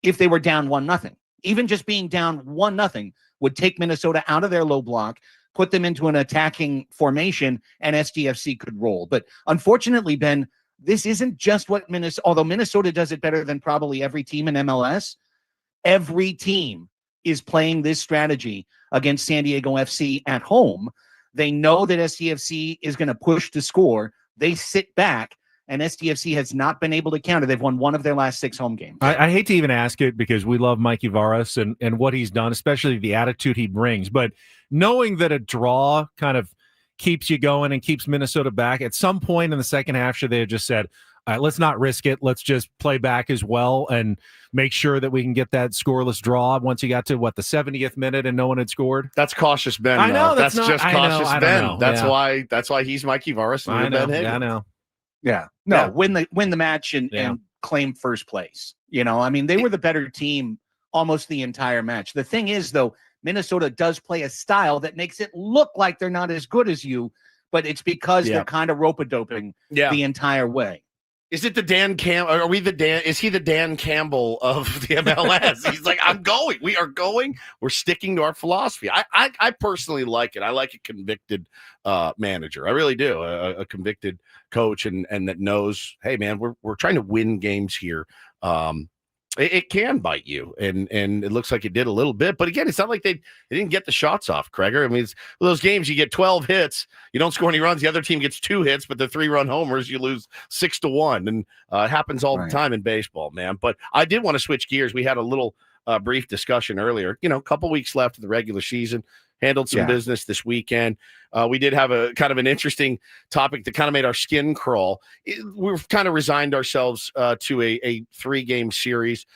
if they were down 1-0. Even just being down 1-0 would take Minnesota out of their low block, put them into an attacking formation, and SDFC could roll. But unfortunately, Ben, this isn't just what Minnesota, although Minnesota does it better than probably every team in MLS. Every team is playing this strategy against San Diego FC at home. They know that SDFC is going to push to score. They sit back, and SDFC has not been able to counter. They've won 1 of their last 6 home games. I hate to even ask it because we love Mikey Varas and what he's done, especially the attitude he brings. But knowing that a draw kind of keeps you going and keeps Minnesota back, at some point in the second half, should they have just said, all right, let's not risk it. Let's just play back as well and make sure that we can get that scoreless draw once you got to, the 70th minute and no one had scored? That's cautious Ben. I know. That's just cautious Ben. Know. That's why he's Mikey Varas and Ben Higgins. I know. Yeah. No, win the match and claim first place. You know, I mean, they were the better team almost the entire match. The thing is, though, Minnesota does play a style that makes it look like they're not as good as you, but it's because they're kind of rope-a-doping the entire way. Is it the Dan Campbell? Are we the Dan? Is he the Dan Campbell of the MLS? He's like, I'm going. We are going. We're sticking to our philosophy. I personally like it. I like a convicted manager. I really do. A convicted coach and that knows, hey man, we're trying to win games here. It can bite you, and it looks like it did a little bit. But again, it's not like they didn't get the shots off, Kreger. I mean, it's those games you get 12 hits, you don't score any runs. The other team gets 2 hits, but the 3-run homers, you lose 6-1, and it happens all the time in baseball, man. But I did want to switch gears. We had a little brief discussion earlier. A couple weeks left of the regular season. Handled some business this weekend. We did have a kind of an interesting topic that kind of made our skin crawl. We've kind of resigned ourselves to a 3-game series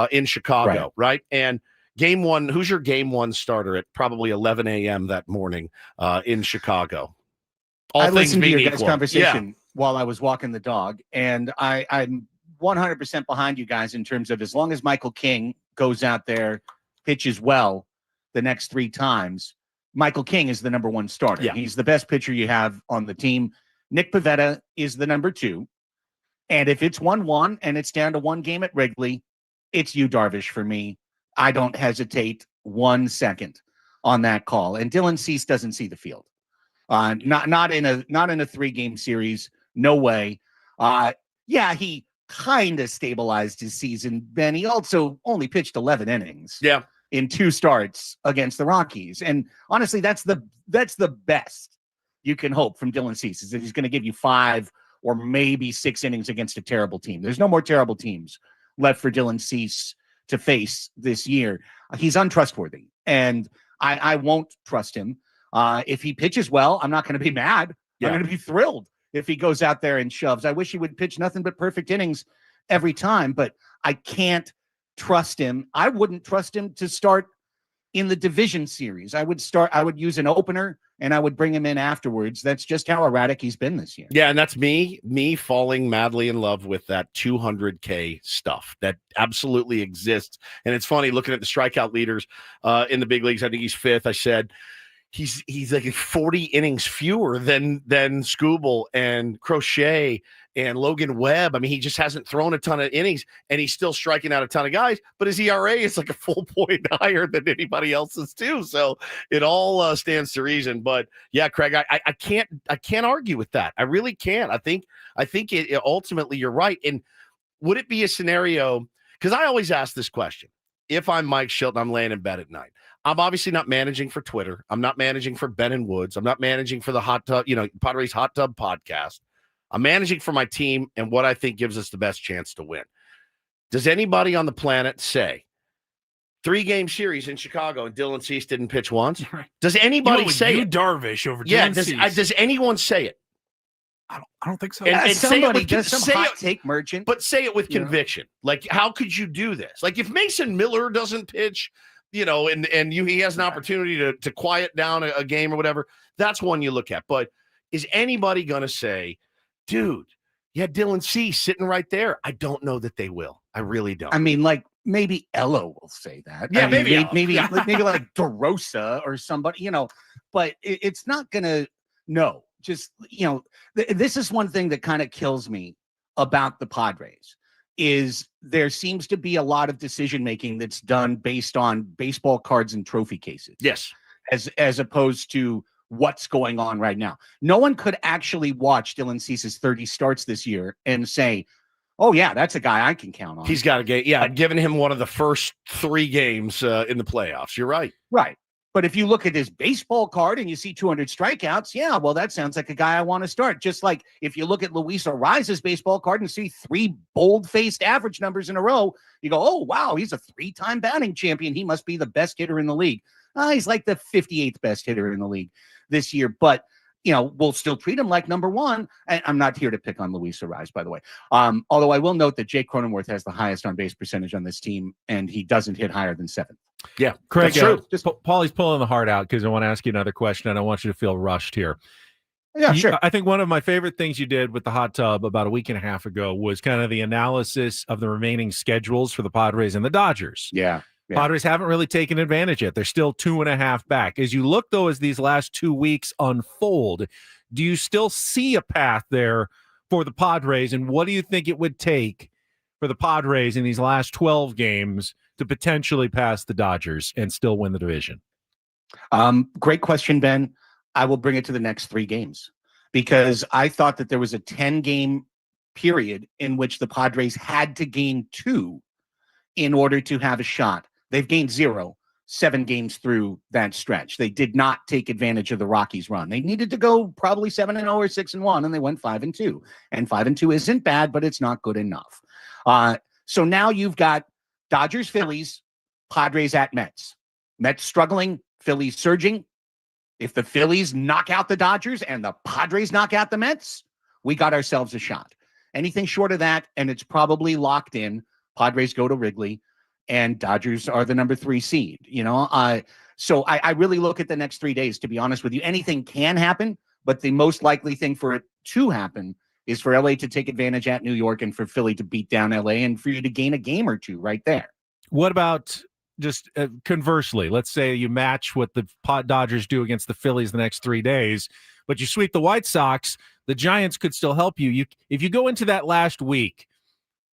in Chicago, right? And game 1, who's your game 1 starter at probably 11 a.m. that morning in Chicago? I listened to your guys' conversation while I was walking the dog, and I'm 100% behind you guys in terms of as long as Michael King goes out there, pitches well the next 3 times, Michael King is the number 1 starter. Yeah. He's the best pitcher you have on the team. Nick Pivetta is the number 2. And if it's 1-1 and it's down to 1 game at Wrigley, it's you, Darvish, for me. I don't hesitate 1 second on that call. And Dylan Cease doesn't see the field. Not in a 3-game series. No way. He kind of stabilized his season, Ben. He also only pitched 11 innings. Yeah. In 2 starts against the Rockies. And honestly, that's the best you can hope from Dylan Cease, is that he's going to give you 5 or maybe 6 innings against a terrible team. There's no more terrible teams left for Dylan Cease to face this year. He's untrustworthy, and I won't trust him. If he pitches well, I'm not going to be mad. I'm going to be thrilled if he goes out there and shoves. I wish he would pitch nothing but perfect innings every time, but I can't trust him. I wouldn't trust him to start in the division series. I would use an opener and I would bring him in afterwards. That's just how erratic he's been this year. Yeah, and that's me falling madly in love with that 200K stuff that absolutely exists. And it's funny looking at the strikeout leaders in the big leagues. I think he's 5th. I said he's like 40 innings fewer than Skubal and Crochet and Logan Webb. I mean, he just hasn't thrown a ton of innings, and he's still striking out a ton of guys, but his ERA is like a full point higher than anybody else's too. So it all stands to reason. But yeah, Craig, I can't argue with that. I really can't. I think it ultimately you're right. And would it be a scenario? Because I always ask this question. If I'm Mike Shilton, I'm laying in bed at night. I'm obviously not managing for Twitter. I'm not managing for Ben and Woods. I'm not managing for the Padres Hot Tub podcast. I'm managing for my team and what I think gives us the best chance to win. Does anybody on the planet say 3-game series in Chicago and Dylan Cease didn't pitch once? Does anybody say it? Darvish over Dylan Cease. Does anyone say it? I don't think so. And somebody does some hot take merchant. But say it with conviction. Like, how could you do this? Like, if Mason Miller doesn't pitch, he has an opportunity to quiet down a game or whatever, that's one you look at. But is anybody going to say, dude, you had Dylan Cease sitting right there? I don't know that they will. I really don't. I mean, like, maybe Ello will say that. Yeah, maybe like DeRosa or somebody, but it's not going to, no. Just, this is one thing that kind of kills me about the Padres is there seems to be a lot of decision-making that's done based on baseball cards and trophy cases. Yes. As opposed to what's going on right now. No one could actually watch Dylan Cease's 30 starts this year and say, oh, yeah, that's a guy I can count on. He's got a game. Yeah, I've given him one of the first 3 games in the playoffs. You're right. Right. But if you look at his baseball card and you see 200 strikeouts, yeah, well, that sounds like a guy I want to start. Just like if you look at Luis Ariza's baseball card and see 3 bold-faced average numbers in a row, you go, oh, wow, he's a 3-time batting champion. He must be the best hitter in the league. He's like the 58th best hitter in the league this year. But, we'll still treat him like number 1. And I'm not here to pick on Luis Ariza, by the way. Although I will note that Jake Cronenworth has the highest on-base percentage on this team, and he doesn't hit higher than 7th. Yeah, Craig, Paulie's pulling the heart out because I want to ask you another question. I don't want you to feel rushed here. Yeah, sure. I think one of my favorite things you did with the hot tub about a week and a half ago was kind of the analysis of the remaining schedules for the Padres and the Dodgers. Yeah. Padres haven't really taken advantage yet. They're still 2.5 back. As you look, though, as these last 2 weeks unfold, do you still see a path there for the Padres, and what do you think it would take for the Padres in these last 12 games to potentially pass the Dodgers and still win the division? Great question, Ben. I will bring it to the next 3 games because I thought that there was a 10-game period in which the Padres had to gain 2 in order to have a shot. They've gained 0 7 games through that stretch. They did not take advantage of the Rockies run. They needed to go probably 7-0 or 6-1, and they went 5-2. And 5-2 isn't bad, but it's not good enough. So now you've got Dodgers, Phillies, Padres at Mets. Mets struggling, Phillies surging. If the Phillies knock out the Dodgers and the Padres knock out the Mets, we got ourselves a shot. Anything short of that, and it's probably locked in. Padres go to Wrigley, and Dodgers are the number 3 seed. So I really look at the next 3 days, to be honest with you. Anything can happen, but the most likely thing for it to happen is for LA to take advantage at New York and for Philly to beat down LA and for you to gain a game or 2 right there. What about just conversely? Let's say you match what the Dodgers do against the Phillies the next 3 days, but you sweep the White Sox. The Giants could still help you. If you go into that last week,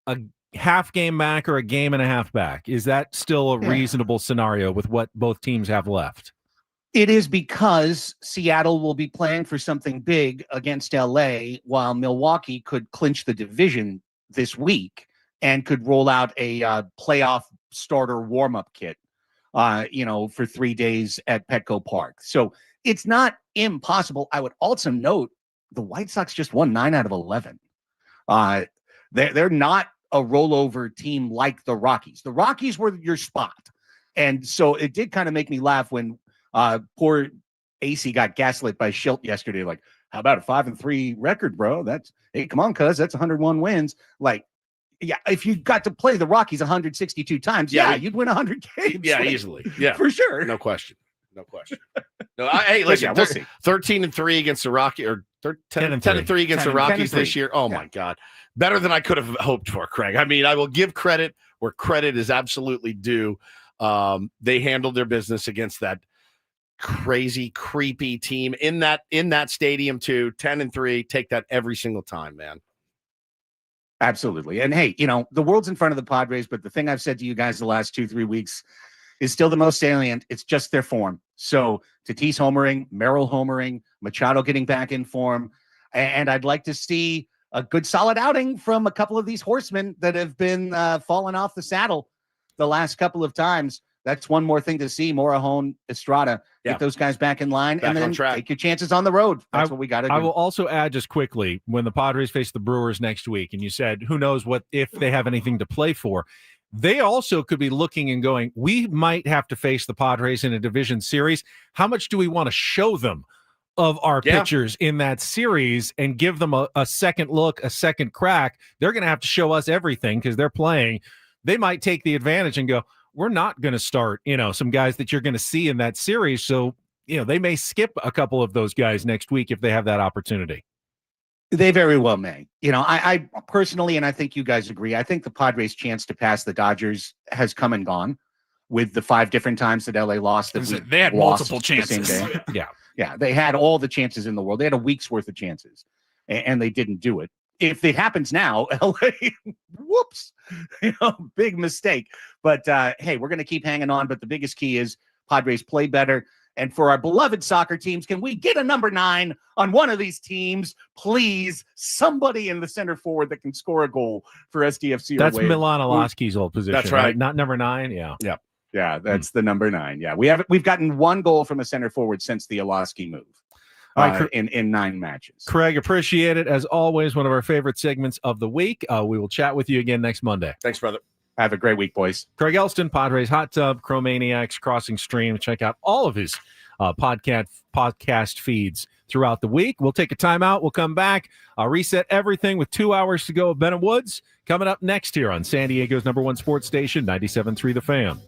a half game back or a game and a half back, is that still a reasonable scenario with what both teams have left? It is, because Seattle will be playing for something big against LA, while Milwaukee could clinch the division this week and could roll out a playoff starter warm-up kit, for 3 days at Petco Park. So it's not impossible. I would also note the White Sox just won 9 out of 11. They're not a rollover team like the Rockies. The Rockies were your spot. And so it did kind of make me laugh when poor AC got gaslit by Schilt yesterday. Like, how about a 5-3 record, bro? Hey, come on, cuz that's 101 wins. Like, yeah, if you got to play the Rockies 162 times, you'd win 100 games. Yeah, easily. Yeah, for sure. No question. No, hey, listen, we'll see. 13-3 against the Rockies, or 10-3 against the Rockies this year. Oh my God, better than I could have hoped for, Craig. I mean, I will give credit where credit is absolutely due. They handled their business against that crazy, creepy team in that stadium too. 10-3, take that every single time, man. Absolutely. And hey, the world's in front of the Padres, but the thing I've said to you guys the last 2-3 weeks is still the most salient. It's just their form. So Tatis homering, Merrill homering, Machado getting back in form. And I'd like to see a good solid outing from a couple of these horsemen that have been falling off the saddle the last couple of times. That's one more thing to see. Morejon, Estrada, get those guys back in line, and then take your chances on the road. That's what we got to do. I will also add just quickly, when the Padres face the Brewers next week, and you said, who knows if they have anything to play for, they also could be looking and going, we might have to face the Padres in a division series. How much do we want to show them of our pitchers in that series and give them a second look, a second crack? They're going to have to show us everything because they're playing. They might take the advantage and go, we're not going to start, some guys that you're going to see in that series. So, they may skip a couple of those guys next week if they have that opportunity. They very well may. I personally, and I think you guys agree, I think the Padres' chance to pass the Dodgers has come and gone with the 5 different times that LA lost. They had multiple chances. The same day. Yeah. They had all the chances in the world. They had a week's worth of chances, and they didn't do it. If it happens now, LA, whoops, big mistake. But hey, we're going to keep hanging on. But the biggest key is Padres play better. And for our beloved soccer teams, can we get a number 9 on one of these teams, please? Somebody in the center forward that can score a goal for SDFC. That's Milan Alaski's old position. That's right. Not number 9. Yeah. Yeah, that's the number 9. Yeah, we've gotten 1 goal from a center forward since the Alaski move. In 9 matches. Craig, appreciate it. As always, one of our favorite segments of the week. We will chat with you again next Monday. Thanks, brother. Have a great week, boys. Craig Elsten, Padres Hot Tub, Chromaniacs, Crossing Stream. Check out all of his podcast feeds throughout the week. We'll take a timeout. We'll come back. I'll reset everything with 2 hours to go of Bennett Woods. Coming up next here on San Diego's #1 sports station, 97.3 The Fan.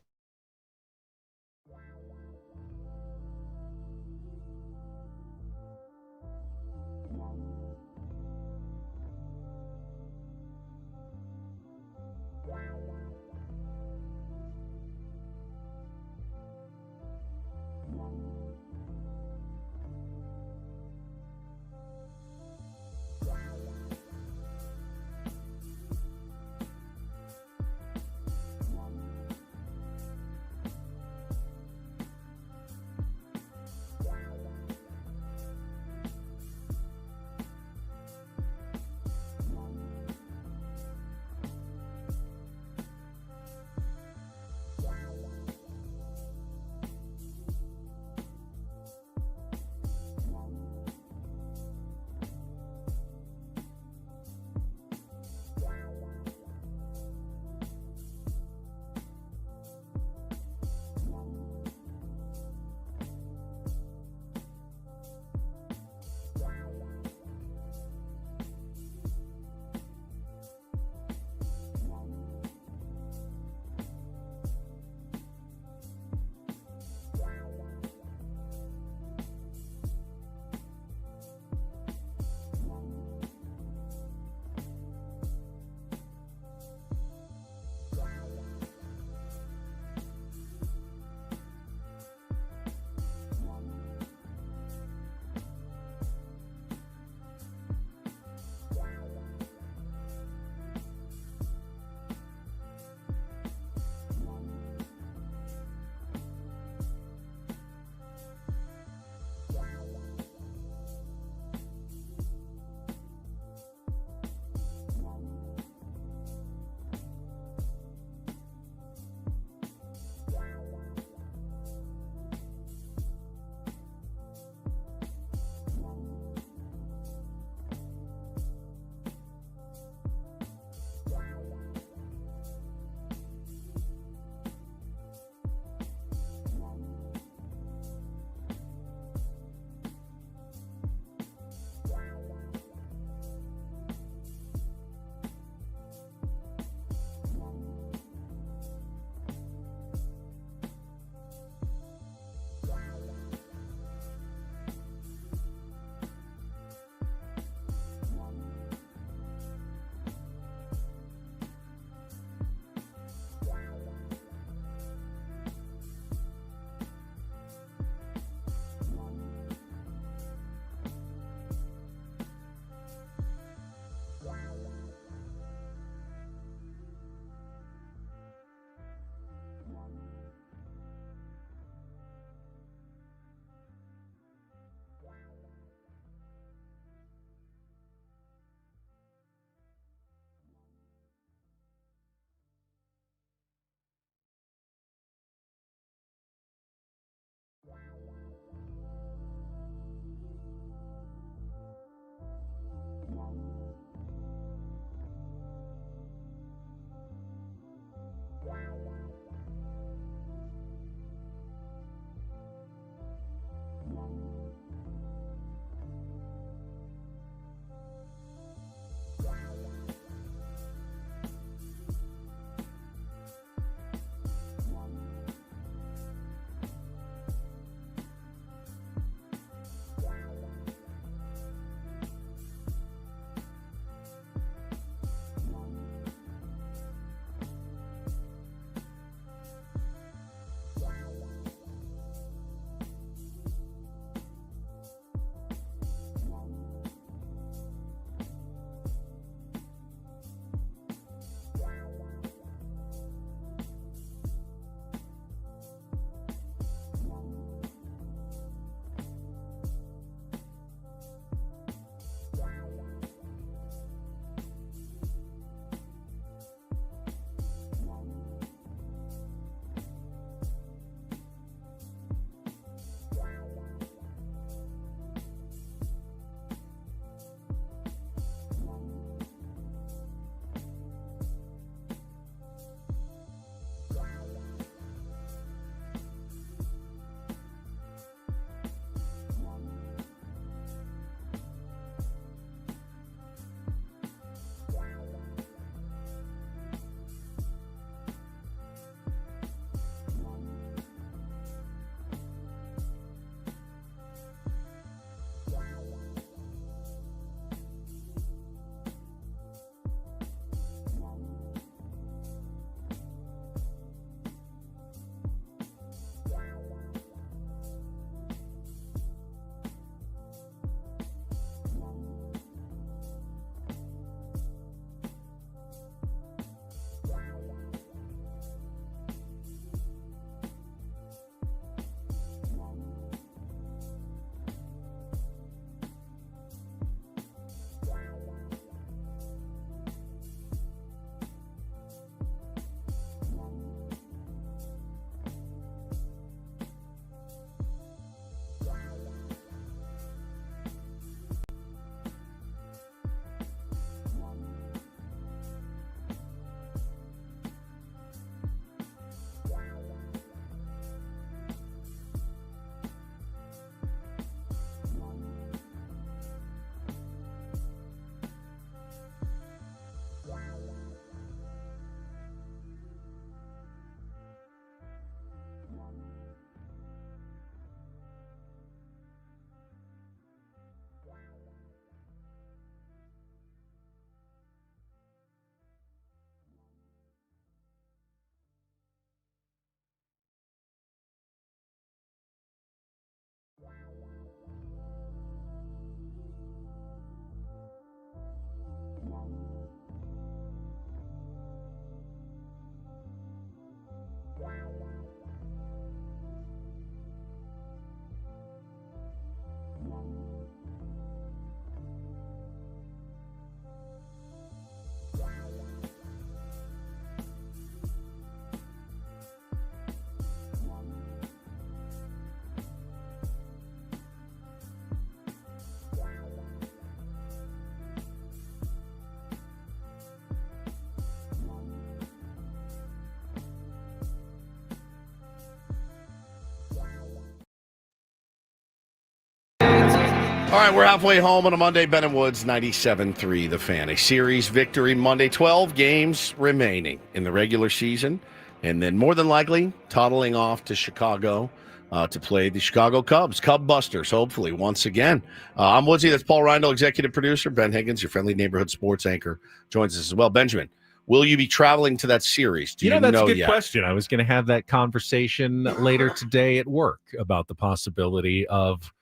All right, we're halfway home on a Monday. Ben and Woods, 97.3 The Fan. A series victory Monday, 12 games remaining in the regular season. And then more than likely toddling off to Chicago to play the Chicago Cubs. Cub Busters, hopefully, once again. I'm Woodsy. That's Paul Reindl, executive producer. Ben Higgins, your friendly neighborhood sports anchor, joins us as well. Benjamin, will you be traveling to that series? Do you that's know a good yet? question. I was going to have that conversation later today at work about the possibility of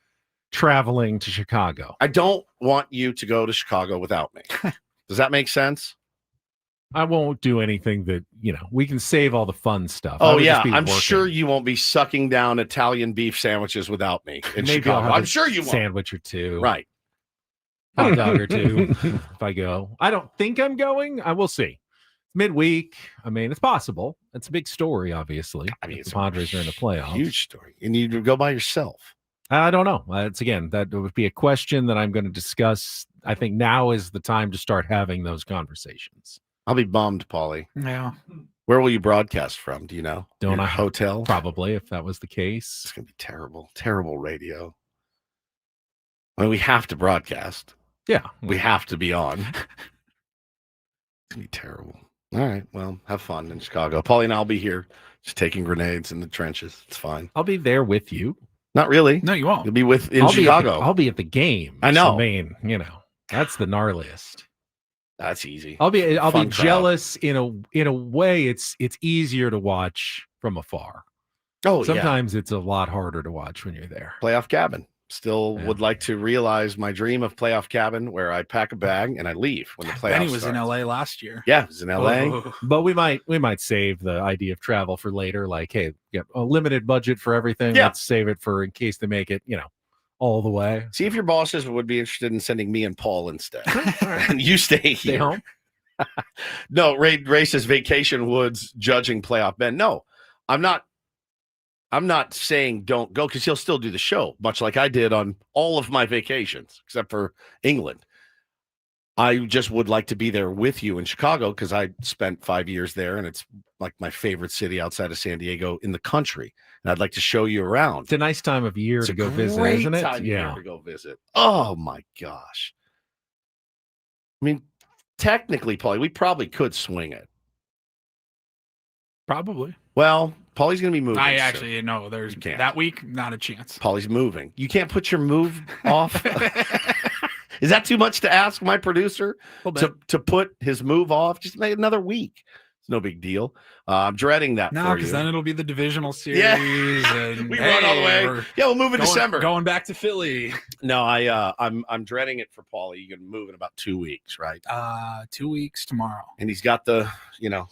traveling to Chicago. I don't want you to go to Chicago without me. Does that make sense? I won't do anything that, we can save all the fun stuff. Oh, yeah. I'm sure you won't be sucking down Italian beef sandwiches without me in Maybe Chicago. I'll have I'm a sure you won't. sandwich or two. Right. Hot dog or two if I go. I don't think I'm going. I will see. Midweek. I mean, it's possible. It's a big story, obviously. I mean, the Padres are in the playoffs. Huge story. And you go by yourself. I don't know. That would be a question that I'm going to discuss. I think now is the time to start having those conversations. I'll be bummed, Paulie. Yeah. Where will you broadcast from? Do you know? Don't I? Hotel? Probably, if that was the case. It's going to be terrible. Terrible radio. I mean, we have to broadcast. Yeah. We have to be on. It's going to be terrible. All right. Well, have fun in Chicago. Paulie and I'll be here just taking grenades in the trenches. It's fine. I'll be there with you. Not really. No, you won't. You'll be in Chicago. I'll be at the game. I know. I mean, that's the gnarliest. That's easy. I'll be Fun crowd. jealous in a way. It's easier to watch from afar. Oh, sometimes it's a lot harder to watch when you're there. Playoff cabin. Still would like to realize my dream of playoff cabin where I pack a bag and I leave when the playoffs Benny was start. in LA last year. Yeah, it was in LA. Oh. But we might save the idea of travel for later. Like, hey, a limited budget for everything. Yeah. Let's save it for in case they make it, all the way. See if your bosses would be interested in sending me and Paul instead. And you stay here. Stay home. No, Ray says vacation Woods judging playoff Ben. No, I'm not saying don't go because he'll still do the show, much like I did on all of my vacations, except for England. I just would like to be there with you in Chicago because I spent 5 years there, and it's like my favorite city outside of San Diego in the country. And I'd like to show you around. It's a nice time of year It's to a go visit, great isn't it? time of year to go visit. Oh my gosh! I mean, technically, Paulie, we probably could swing it. Probably. Well, Paulie's going to be moving. I soon. actually know there's can't. that week, not a chance. Paulie's moving. You can't put your move off. Is that too much to ask my producer to put his move off? Just make another week. It's no big deal. I'm dreading that. No, because then it'll be the divisional series. And we run all the way. Yeah, we'll move in December. Going back to Philly. No, I'm dreading it for Paulie. You can move in about 2 weeks, right? 2 weeks tomorrow. And he's got the,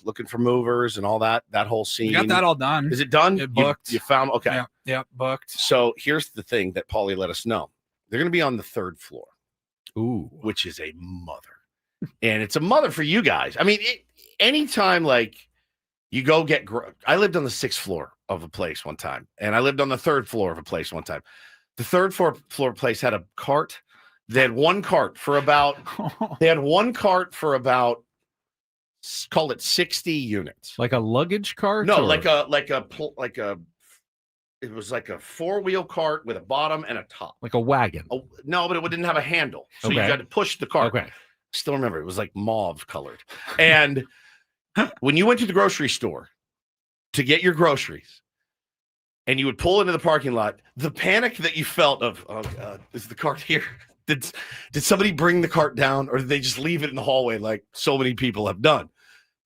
looking for movers and all that whole scene. You got that all done. Is it done? It booked. You found okay. Yeah, booked. So here's the thing that Paulie let us know. They're going to be on the 3rd floor. Ooh, which is a mother. And it's a mother for you guys. I mean, anytime like you go get, I lived on the 6th floor of a place one time, and I lived on the 3rd floor of a place one time. The 3rd floor place had a cart. They had one cart for about, call it 60 units. Like a luggage cart? No, or? like a, it was like a 4-wheel cart with a bottom and a top. Like a wagon. Oh, no, but it didn't have a handle. So you Okay. got to push the cart. Okay. Still remember, it was like mauve colored. And when you went to the grocery store to get your groceries and you would pull into the parking lot, the panic that you felt of, oh God, is the cart here? Did somebody bring the cart down, or did they just leave it in the hallway like so many people have done?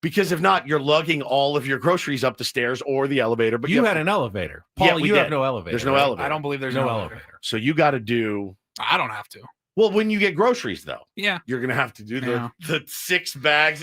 Because if not, you're lugging all of your groceries up the stairs or the elevator. But you had an elevator. Paul, you have no elevator. There's no right? elevator. I don't believe there's no elevator. So you got to do. I don't have to. Well, when you get groceries, though, Yeah. you're gonna have to do Yeah. the 6 bags.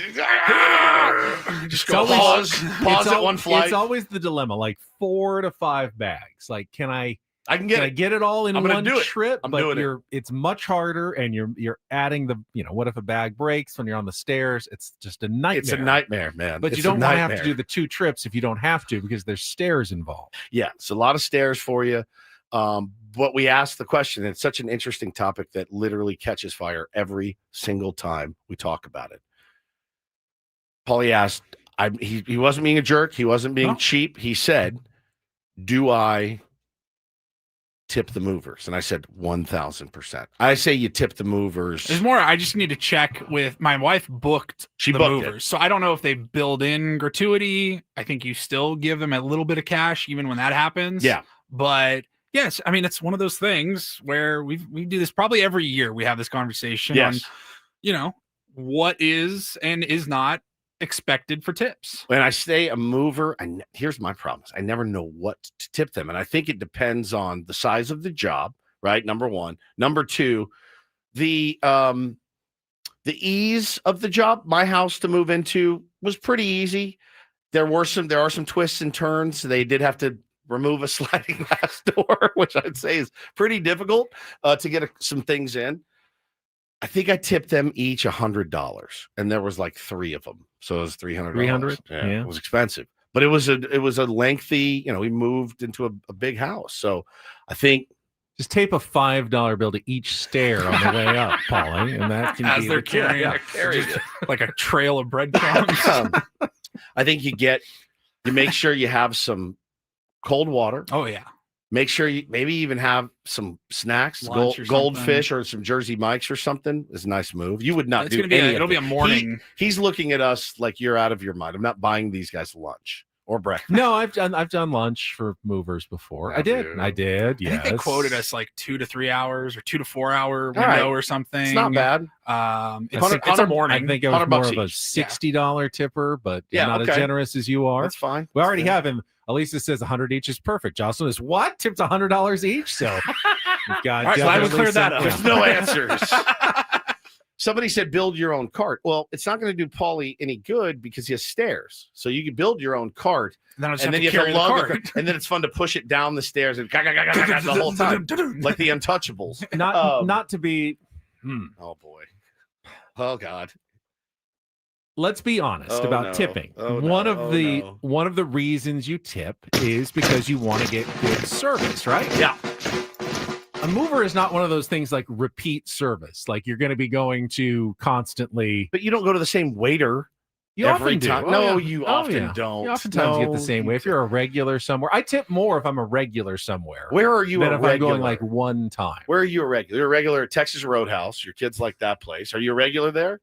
Just go It's always- pause at one flight. It's always the dilemma, like 4 to 5 bags. Like, can I get get it all in I'm gonna one do it. trip? I'm but doing it. it's much harder, and you're adding the, what if a bag breaks when you're on the stairs? It's just a nightmare. It's a nightmare, man. But It's you a don't want to have to nightmare. do the 2 trips if you don't have to, because there's stairs involved. Yeah, it's a lot of stairs for you. But we asked the question. It's such an interesting topic that literally catches fire every single time we talk about it. Paulie asked, he wasn't being a jerk. He wasn't being cheap. He said, do I tip the movers? And I said 1,000%. I say you tip the movers. There's more. I just need to check with my wife. Booked She the booked movers, so I don't know if they build in gratuity. I think you still give them a little bit of cash even when that happens. Yeah, but yes, I mean it's one of those things where we do this probably every year. We have this conversation on, what is and is not expected for tips. When I say a mover, here's my problem. I never know what to tip them. And I think it depends on the size of the job, right? Number one. Number two, the ease of the job. My house to move into was pretty easy. There are some twists and turns. They did have to remove a sliding glass door, which I'd say is pretty difficult to get some things in. I think I tipped them each $100, and there was like 3 of them, so it was $300. 300, yeah, yeah. It was expensive, but it was a lengthy. We moved into a big house, so I think just tape a $5 bill to each stair on the way up, Paulie, and that can As be they're carrying it. like a trail of breadcrumbs. I think you make sure you have some cold water. Oh yeah. Make sure you maybe even have some snacks, Lunch or goldfish or some Jersey Mikes or something. Is a nice move. You would not It's do gonna be any it'll of be it. a morning. He's looking at us like you're out of your mind. I'm not buying these guys lunch or breakfast. No, I've done lunch for movers before. I did. Yes. I think they quoted us like 2 to 3 hours or 2 to 4 hour window right. or something. It's not bad. It's a morning. I think it was $100 more of a each. $60 tipper, but Yeah, not okay. as generous as you are. That's fine. We already have him. Elisa says 100 each is perfect. Jocelyn is what? Tipped $100 each. So we've got All right, glad we definitely cleared that some- up. There's no answers. Somebody said build your own cart. Well, it's not going to do Paulie any good because he has stairs. So you can build your own cart. Then I just And have then to you have carry to the lug cart. and then it's fun to push it down the stairs and the whole time, like the Untouchables. Not to be. Oh boy. Oh God. Let's be honest Oh, about no. tipping. Oh, one no. of Oh, the no. one of the reasons you tip is because you want to get good service, right? Yeah. A mover is not one of those things like repeat service. Like you're going to be going to constantly. But you don't go to the same waiter. You every often do. time. Oh, no, yeah. you Oh, often yeah. don't. You oftentimes get the No, same way. If you're a regular somewhere, I tip more if I'm a regular somewhere. Where are you than a if regular? I'm going like one time. Where are you a regular? You're a regular at Texas Roadhouse. Your kids like that place. Are you a regular there?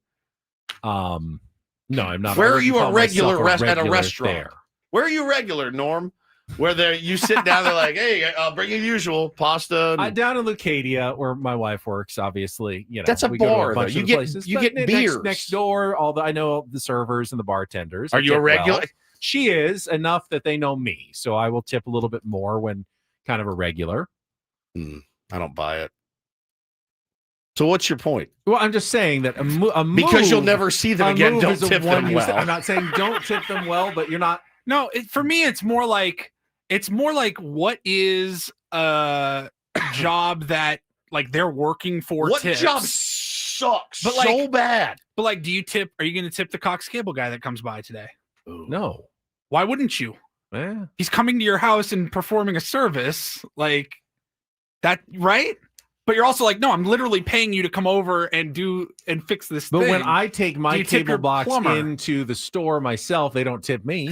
No, I'm not. Where I are wouldn't you a call regular myself at a regular restaurant? there. Where are you regular, Norm? Where you sit down, they're like, hey, I'll bring you usual pasta. Down in Lucadia, where my wife works, obviously, That's a we go to bar, though. bunch You of get- places, you but get beers. next door. I know the servers and the bartenders. Are I you a tip regular? well. She is enough that they know me, so I will tip a little bit more when kind of a regular. I don't buy it. So what's your point? Well, I'm just saying that a move, Because you'll never see them a again. move Don't is a tip them one-use- well. I'm not saying don't tip them well, but you're not. No, for me, it's more like what is a job that like they're working for? What tips? job sucks But so bad? But like, do you tip? Are you going to tip the Cox Cable guy that comes by today? No. Why wouldn't you? Yeah. He's coming to your house and performing a service like that, right? But you're also like, no, I'm literally paying you to come over and fix this But thing. when I take Do my you tip cable your box plumber? into the store myself, they don't tip me.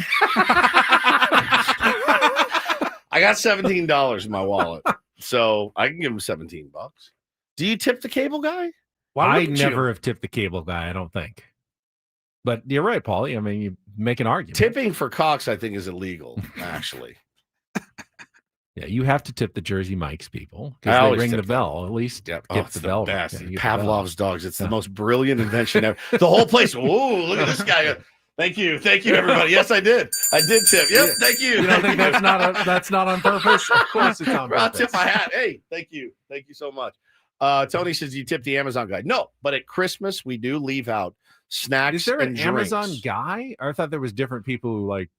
I got $17 in my wallet, so I can give him $17. Do you tip the cable guy? I never have tipped the cable guy, I don't think. But you're right, Paulie. I mean, you make an argument. Tipping for Cox, I think, is illegal, actually. Yeah, you have to tip the Jersey Mikes people I because they always ring the tip them. bell. At least Yep. get It's the the bell. best. Yeah, you get the bell. Pavlov's dogs. It's the most brilliant invention ever. The whole place. Whoa, look at this guy. Thank you, everybody. Yes, I did. I did tip. Yep, thank you. You don't think that's not on purpose? Of course, it's on I'll purpose. tip my hat. Hey, thank you so much. Tony says you tip the Amazon guy. No, but at Christmas we do leave out snacks. Is there an and Amazon drinks. guy? Or I thought there was different people who like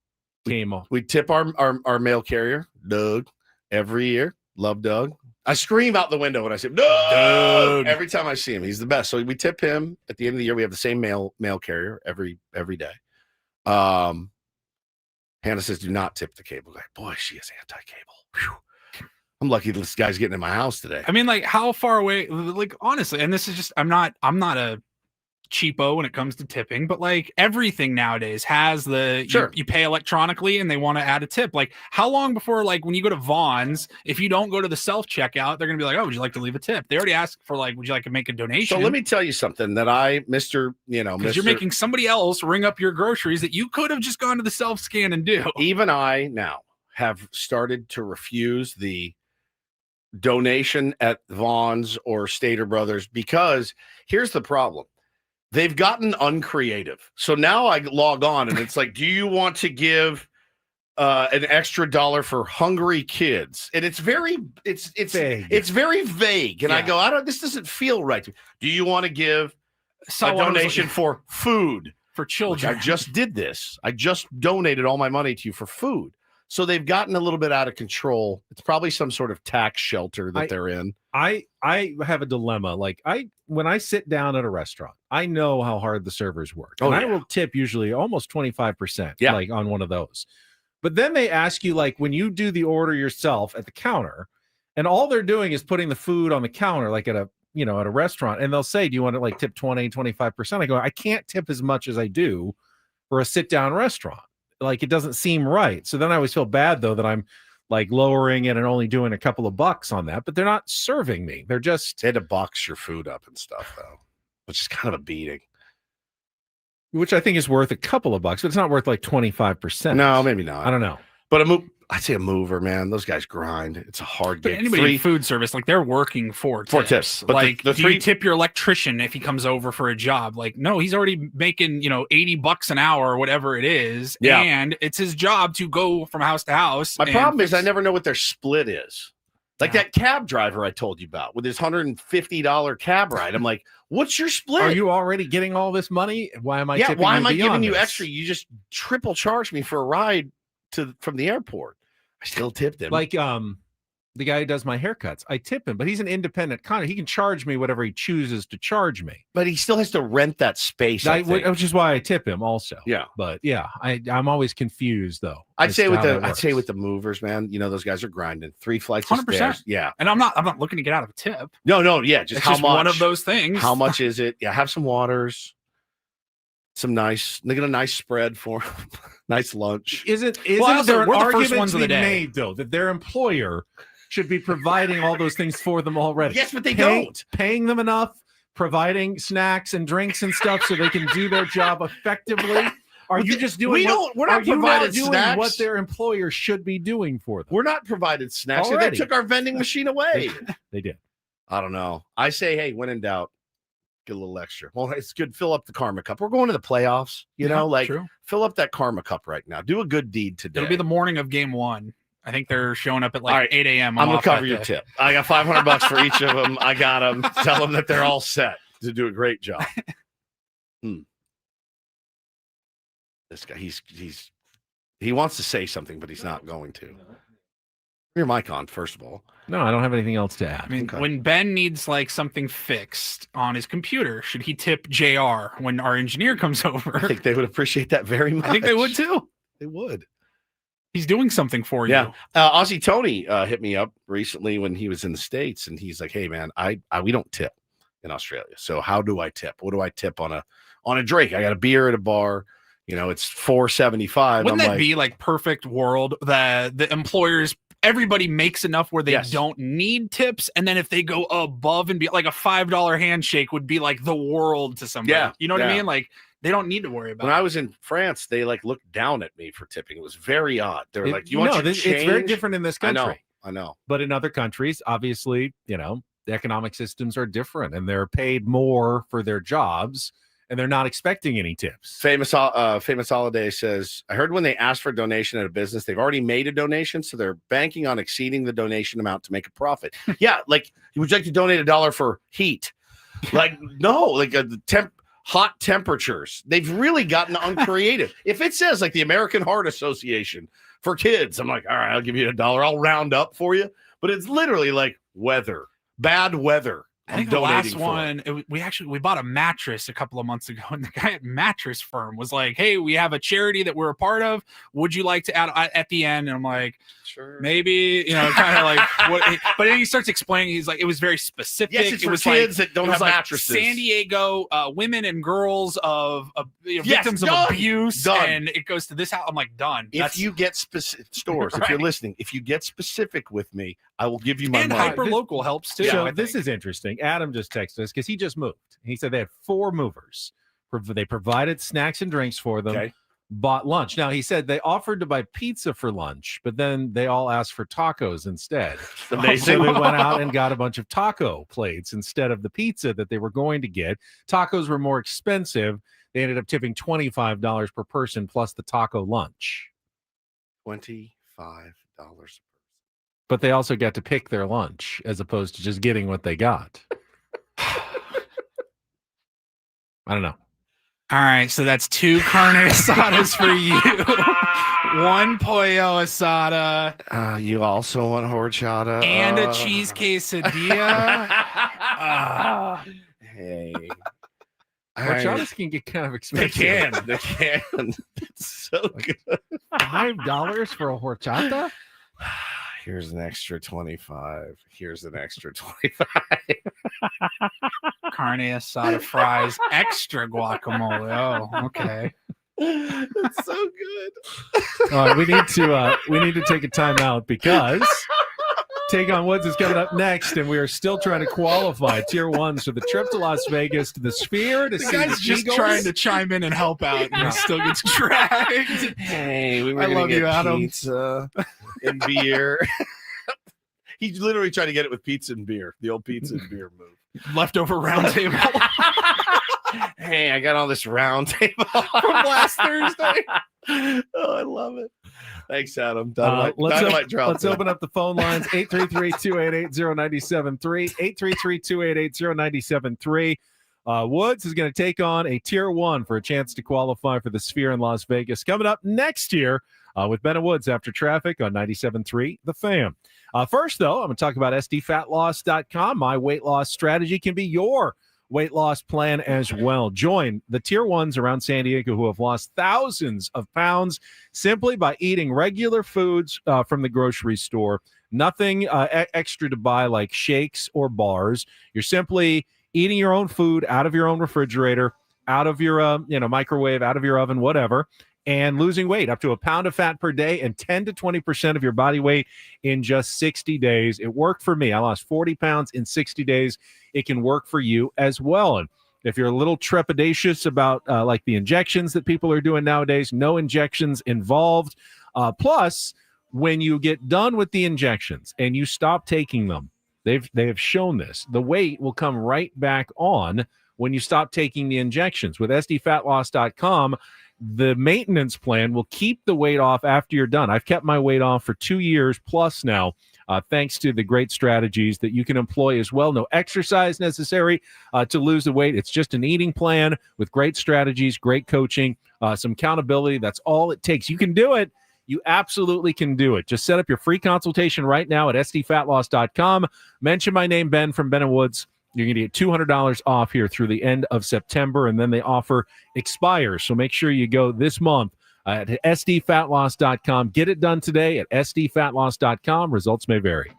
came off. We tip our mail carrier, Doug, every year. Love Doug. I scream out the window when I say Doug every time I see him. He's the best. So we tip him at the end of the year. We have the same mail carrier every day. Hannah says do not tip the cable guy. Boy, she is anti-cable. Whew. I'm lucky this guy's getting in my house today. I mean, like, how far away? Like, honestly, and this is just I'm not a cheapo when it comes to tipping, but like everything nowadays has you pay electronically and they want to add a tip. Like how long before, like when you go to Vaughn's, if you don't go to the self checkout, they're gonna be like, oh, would you like to leave a tip? They already asked for like, would you like to make a donation? So let me tell you something that you're making somebody else ring up your groceries that you could have just gone to the self scan and do. Even I now have started to refuse the donation at Vaughn's or Stater Brothers, because here's the problem. They've gotten uncreative. So now I log on and it's like, do you want to give an extra $1 for hungry kids? And it's very vague. It's very vague. And I go, this doesn't feel right. Do you want to give a donation for food for children? I just did this. I just donated all my money to you for food. So they've gotten a little bit out of control. It's probably some sort of tax shelter that they're in. I have a dilemma. Like when I sit down at a restaurant, I know how hard the servers work. And I will tip usually almost 25%, like on one of those. But then they ask you, like, when you do the order yourself at the counter, and all they're doing is putting the food on the counter, like at a restaurant, and they'll say, do you want to like tip 20, 25%? I go, I can't tip as much as I do for a sit down restaurant. Like, it doesn't seem right. So then I always feel bad, though, that I'm like lowering it and only doing a couple of bucks on that, but they're not serving me. They're just. They had to box your food up and stuff, though, which is kind of a beating. Which I think is worth a couple of bucks, but it's not worth like 25%. No, maybe not. I don't know. But I'd say a mover, man. Those guys grind. It's a hard gig. Anybody in food service, like they're working for tips. But like, do you tip your electrician if he comes over for a job? Like, no, he's already making, $80 an hour or whatever it is. Yeah. And it's his job to go from house to house. My problem is I never know what their split is. Like that cab driver I told you about with his $150 cab ride. I'm like, what's your split? Are you already getting all this money? Why am I tipping why you am I giving you this? extra? You just triple charge me for a ride from the airport. I still tipped him. Like the guy who does my haircuts, I tip him, but he's an independent contractor. He can charge me whatever he chooses to charge me. But he still has to rent that space, which is why I tip him also. Yeah. But yeah, I'm always confused though. I'd say with the movers, man, those guys are grinding 3 flights of 100%. stairs. Yeah. And I'm not looking to get out of a tip. No, yeah. Just it's how just much, one of those things. How much is it? Yeah, have some waters. They get a nice spread for nice lunch. Isn't there an argument to be made though that their employer should be providing all those things for them already? Yes, but they don't. Paying them enough, providing snacks and drinks and stuff so they can do their job effectively. Are you just doing? We're not providing snacks. What their employer should be doing for them. We're not provided snacks. Already. They took our vending machine away. They did. I don't know. I say, hey, when in doubt, get a little extra. Well, it's good. Fill up the karma cup. We're going to the playoffs. True. Fill up that karma cup right now. Do a good deed today. It'll be the morning of game 1. I think they're showing up at like 8 a.m. I'm gonna cover your tip. I got $500 for each of them. I got them. Tell them that they're all set to do a great job. This guy, he wants to say something, but he's not going to. Your mic on, first of all. No, I don't have anything else to add. I mean, when Ben needs like something fixed on his computer, should he tip JR when our engineer comes over? I think they would appreciate that very much. I think they would too. They would. He's doing something for you. Yeah. Aussie Tony hit me up recently when he was in the States, and he's like, hey, man, we don't tip in Australia. So how do I tip? What do I tip on a drink? I got a beer at a bar. It's $4.75. Wouldn't that be like perfect world that the employers, everybody makes enough where they don't need tips, and then if they go above and be like a $5 handshake would be like the world to somebody. Yeah. You know what I mean? Like they don't need to worry about When I was in France, they like looked down at me for tipping. It was very odd. They were like, it's very different in this country. I know. But in other countries, obviously, the economic systems are different and they're paid more for their jobs and they're not expecting any tips. Famous Holiday says, I heard when they ask for a donation at a business, they've already made a donation, so they're banking on exceeding the donation amount to make a profit. Yeah, like, would you like to donate $1 for heat? Like, no, like hot temperatures. They've really gotten uncreative. If it says like the American Heart Association for kids, I'm like, all right, I'll give you $1. I'll round up for you. But it's literally like weather, bad weather. I think the last one, we bought a mattress a couple of months ago, and the guy at Mattress Firm was like, "Hey, we have a charity that we're a part of. Would you like to add at the end?" And I'm like, "Sure, maybe." Kind of like what. But then he starts explaining. He's like, "It was very specific. Yes, it's it for was kids like, that don't have mattresses. San Diego women and girls of victims of abuse, and it goes to this house." I'm like, "Done." If you get specific stores, if you're listening, if you get specific with me, I will give you my and money. hyper local helps too. So this is interesting. Adam just texted us because he just moved. He said they had 4 movers. They provided snacks and drinks for them. Bought lunch. Now he said they offered to buy pizza for lunch, but then they all asked for tacos instead. So they went out and got a bunch of taco plates instead of the pizza that they were going to get. Tacos were more expensive. They ended up tipping $25 per person plus the taco lunch. $25. But they also got to pick their lunch as opposed to just getting what they got. I don't know. All right, so that's 2 carne asadas for you, 1 pollo asada. You also want horchata and a cheese quesadilla. Hey, horchatas can get kind of expensive. They can. It's so good. $5 for a horchata. Here's an extra 25. Here's an extra 25. Carne asada fries, extra guacamole. Oh, okay. That's so good. All right, we need to take a time out because Take on Woods is coming up next, and we are still trying to qualify Tier 1. So the trip to Las Vegas, to the Sphere, to see guy's the just Eagles. trying to chime in and help out, and he still gets dragged. Hey, we were I gonna love get you, Adam. pizza and beer. He's literally trying to get it with pizza and beer. The old pizza and beer move. Leftover round table. Hey, I got all this round table from last Thursday. Oh, I love it. Thanks, Adam. Let's Dynamite open up the phone lines. 833-288-0973. 833-288-0973. Woods is going to take on a Tier 1 for a chance to qualify for the Sphere in Las Vegas. Coming up next year with Ben and Woods after traffic on 97.3 The Fan. First, though, I'm going to talk about SDFatLoss.com. My weight loss strategy can be your weight loss plan as well. Join the Tier 1s around San Diego who have lost thousands of pounds simply by eating regular foods from the grocery store. Nothing extra to buy like shakes or bars. You're simply eating your own food out of your own refrigerator, out of your microwave, out of your oven, whatever, and losing weight up to a pound of fat per day and 10 to 20% of your body weight in just 60 days. It worked for me. I lost 40 pounds in 60 days. It can work for you as well. And if you're a little trepidatious about like the injections that people are doing nowadays, no injections involved. Plus, when you get done with the injections and you stop taking them, they have shown this, the weight will come right back on when you stop taking the injections. With SDFatLoss.com, the maintenance plan will keep the weight off after you're done. I've kept my weight off for 2 years plus now, thanks to the great strategies that you can employ as well. No exercise necessary to lose the weight. It's just an eating plan with great strategies, great coaching, some accountability. That's all it takes. You can do it. You absolutely can do it. Just set up your free consultation right now at SDFatLoss.com. Mention my name, Ben, from Ben & Woods. You're going to get $200 off here through the end of September, and then the offer expires. So make sure you go this month at SDFatLoss.com. Get it done today at SDFatLoss.com. Results may vary.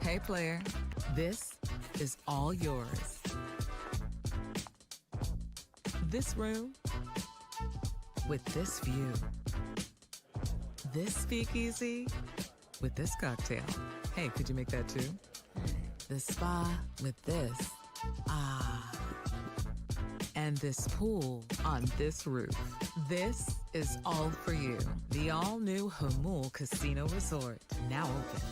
Hey, player, this is all yours. This room with this view. This speakeasy with this cocktail. Hey, could you make that too? The spa with this. Ah. And this pool on this roof. This is all for you. The all-new Hamul Casino Resort, now open.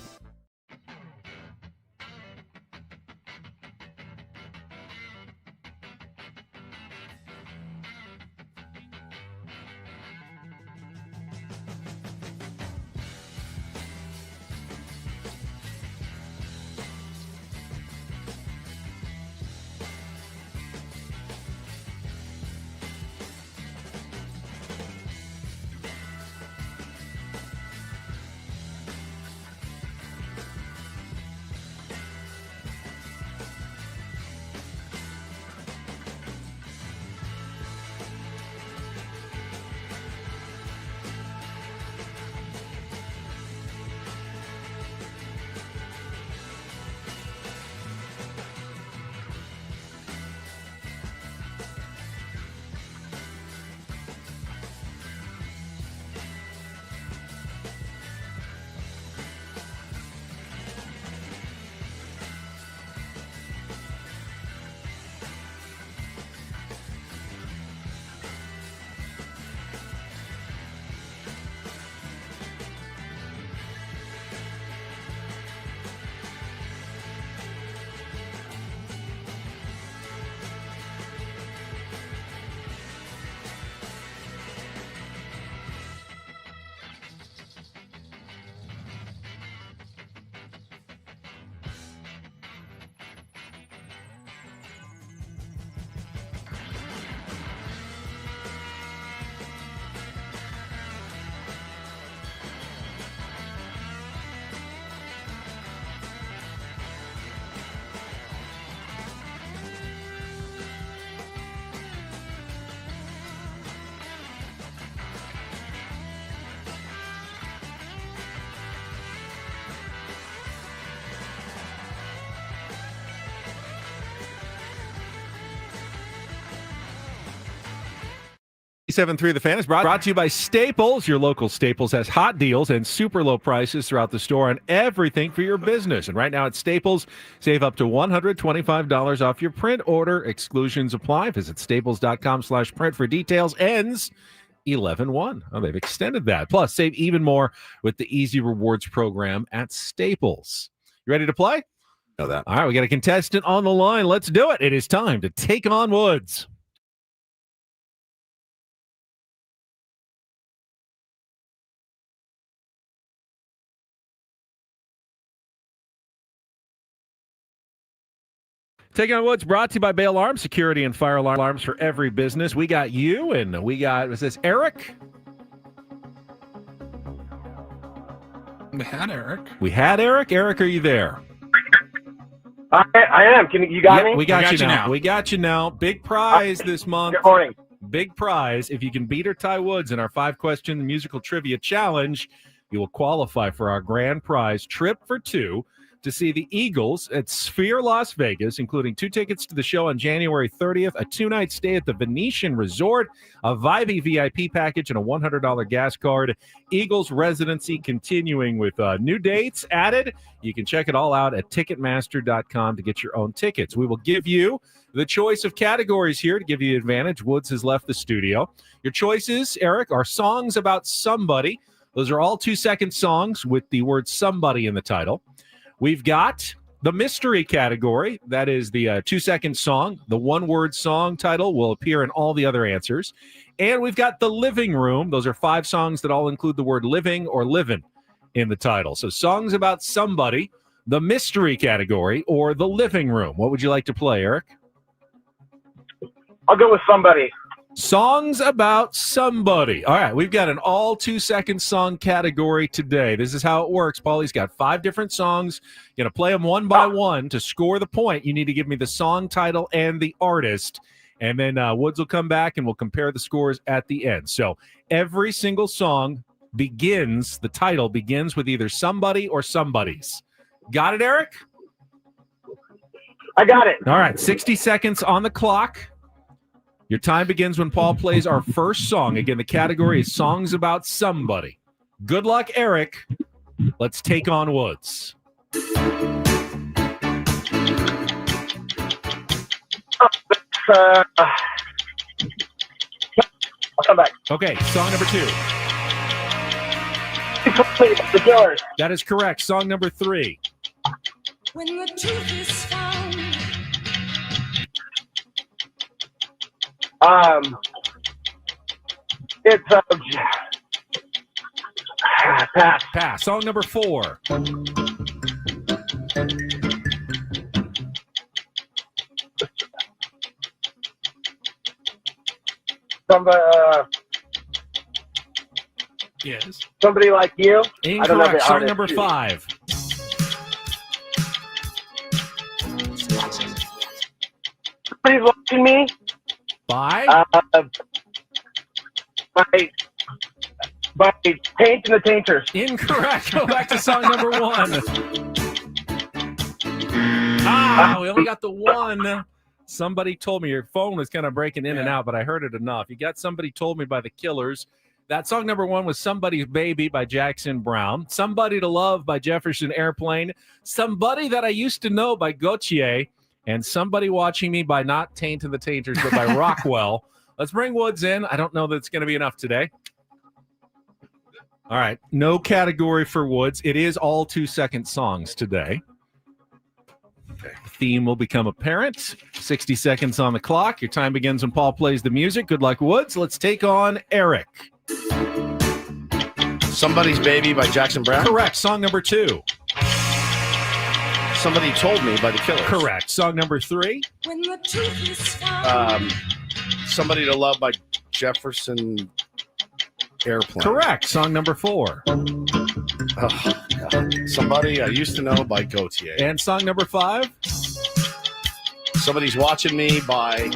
The Fan is brought to you by Staples. Your local Staples has hot deals and super low prices throughout the store on everything for your business. And right now at Staples, save up to $125 off your print order. Exclusions apply. Visit staples.com/print for details. Ends 11/1. Oh, they've extended that. Plus, save even more with the Easy Rewards program at Staples. You ready to play? Know that. All right, we got a contestant on the line. Let's do it. It is time to take on Woods. Taking on Woods, brought to you by Bay Alarm, security and fire alarms for every business. We got you, and we got, was this Eric? We had Eric. We had Eric. Eric, are you there? I am. You got me? We got you now. We got you now. Big prize this month. Good morning. Big prize. If you can beat or tie Woods in our 5-question musical trivia challenge, you will qualify for our grand prize trip for two to see the Eagles at Sphere Las Vegas, including 2 tickets to the show on January 30th, a 2-night stay at the Venetian Resort, a Vibey VIP package, and a $100 gas card. Eagles residency continuing with new dates added. You can check it all out at Ticketmaster.com to get your own tickets. We will give you the choice of categories here to give you advantage. Woods has left the studio. Your choices, Eric, are songs about somebody. Those are all 2-second songs with the word somebody in the title. We've got the mystery category. That is the 2-second song. The one-word song title will appear in all the other answers. And we've got the living room. Those are 5 songs that all include the word living or livin' in the title. So songs about somebody, the mystery category, or the living room. What would you like to play, Eric? I'll go with somebody. Songs about somebody. All right, we've got an all 2-second song category today. This is how it works. Paulie's got 5 different songs. You're going to play them one by one. To score the point, you need to give me the song title and the artist. And then Woods will come back and we'll compare the scores at the end. So every single song begins, the title begins with either somebody or somebody's. Got it, Eric? I got it. All right, 60 seconds on the clock. Your time begins when Paul plays our first song. Again, the category is songs about somebody. Good luck, Eric. Let's take on Woods. I'll come back. Okay, song number 2. The Killers. That is correct. Song number 3. When the truth is found. It's pass. Pass. Song number 4. Yes. Somebody like you. Incorrect. I don't know the Song artist. number 5. Somebody's watching me. By? By Paint and the Tainters. Incorrect. Go back to song number 1. We only got the 1. Somebody told me your phone was kind of breaking in and out, but I heard it enough. You got Somebody Told Me by the Killers. That song number 1 was Somebody's Baby by Jackson Brown. Somebody to Love by Jefferson Airplane. Somebody That I Used to Know by Gautier. And Somebody Watching Me by not Taint and the Tainters, but by Rockwell. Let's bring Woods in. I don't know that it's going to be enough today. All right. No category for Woods. It is all 2-second songs today. Okay. The theme will become apparent. 60 seconds on the clock. Your time begins when Paul plays the music. Good luck, Woods. Let's take on Eric. Somebody's Baby by Jackson Brown? Correct. Song number 2. Somebody Told Me by the Killers? Correct. Song number 3. When the truth is found. Somebody to Love by Jefferson Airplane? Correct. Song number 4. Oh, God. Somebody I Used to Know by Gautier. And song number 5. Somebody's Watching Me by F-word!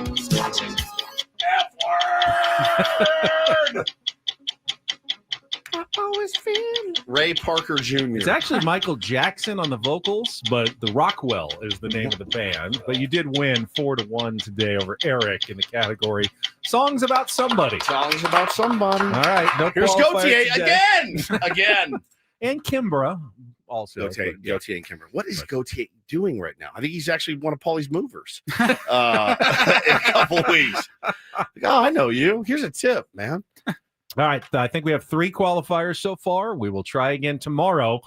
I always feel Ray Parker Jr. It's actually Michael Jackson on the vocals, but the Rockwell is the name of the band. But you did win 4-1 today over Eric in the category Songs About Somebody. Songs About Somebody. All right. No Here's Gautier qualifiers again. And Kimbra also. Gautier and Kimber. What is Gautier doing right now? I think he's actually one of Paulie's movers in a couple weeks. Like, oh, I know you. Here's a tip, man. All right. I think we have 3 qualifiers so far. We will try again tomorrow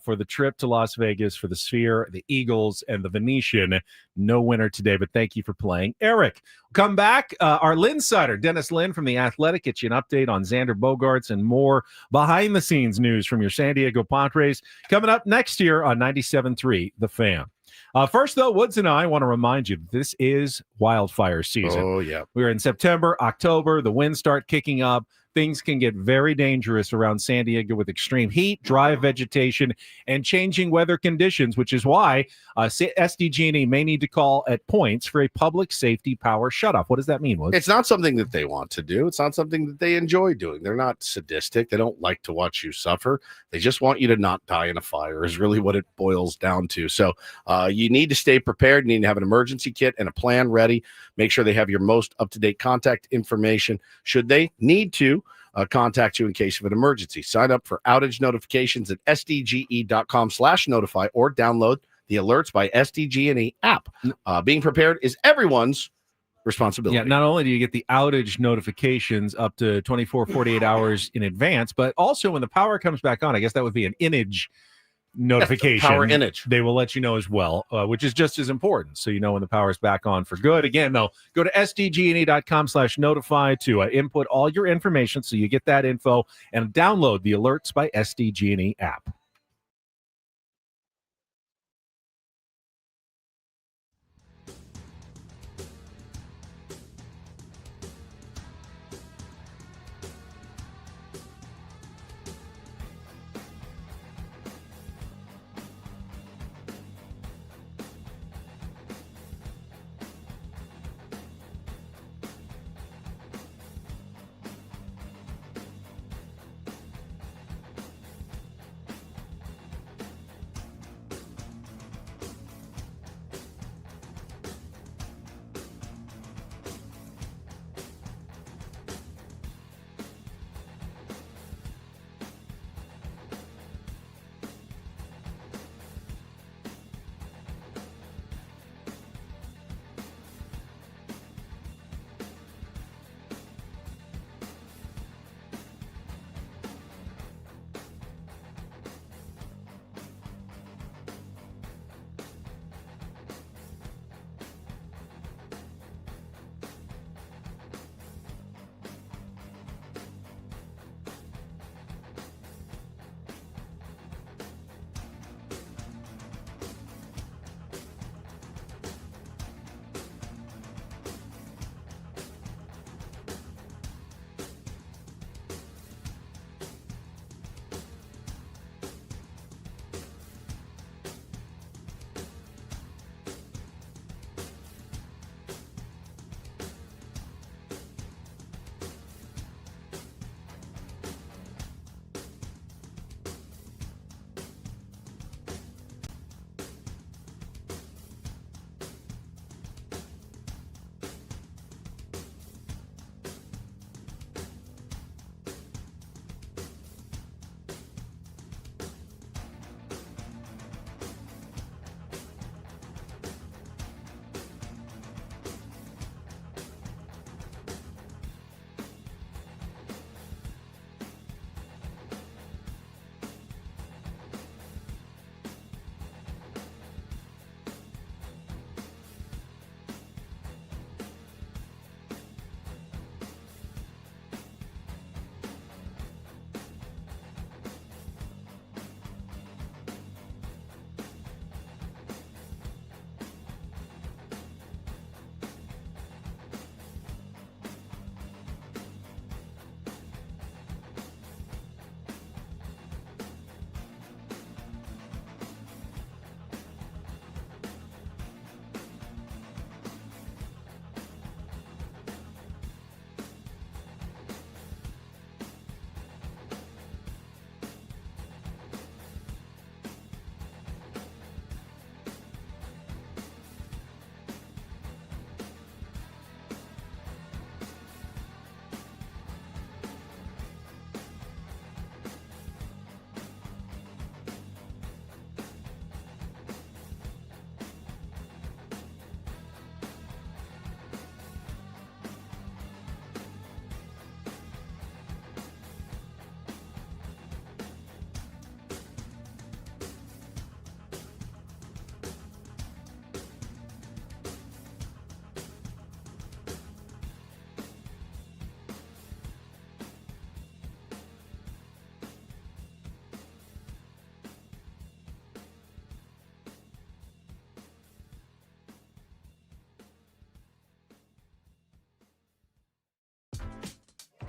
for the trip to Las Vegas for the Sphere, the Eagles, and the Venetian. No winner today, but thank you for playing. Eric, come back. Our Linsider, Dennis Lynn from The Athletic, gets you an update on Xander Bogaerts and more behind-the-scenes news from your San Diego Padres coming up next year on 97.3 The Fan. First, though, Woods and I want to remind you this is wildfire season. Oh, yeah. We're in September, October. The winds start kicking up. Things can get very dangerous around San Diego with extreme heat, dry vegetation, and changing weather conditions, which is why SDG&E may need to call at points for a public safety power shutoff. What does that mean, Woods? It's not something that they want to do. It's not something that they enjoy doing. They're not sadistic. They don't like to watch you suffer. They just want you to not die in a fire is really what it boils down to. So you need to stay prepared. You need to have an emergency kit and a plan ready. Make sure they have your most up-to-date contact information should they need to contact you in case of an emergency. Sign up for outage notifications at sdge.com/notify or download the Alerts by SDG&E app. Being prepared is everyone's responsibility. Yeah, not only do you get the outage notifications up to 24, 48 hours in advance, but also when the power comes back on, I guess that would be an inage notification. Power inage. They will let you know as well, which is just as important. So you know when the power's back on for good. Again, though, go to sdgne.com/notify to input all your information so you get that info and download the Alerts by SDG&E app.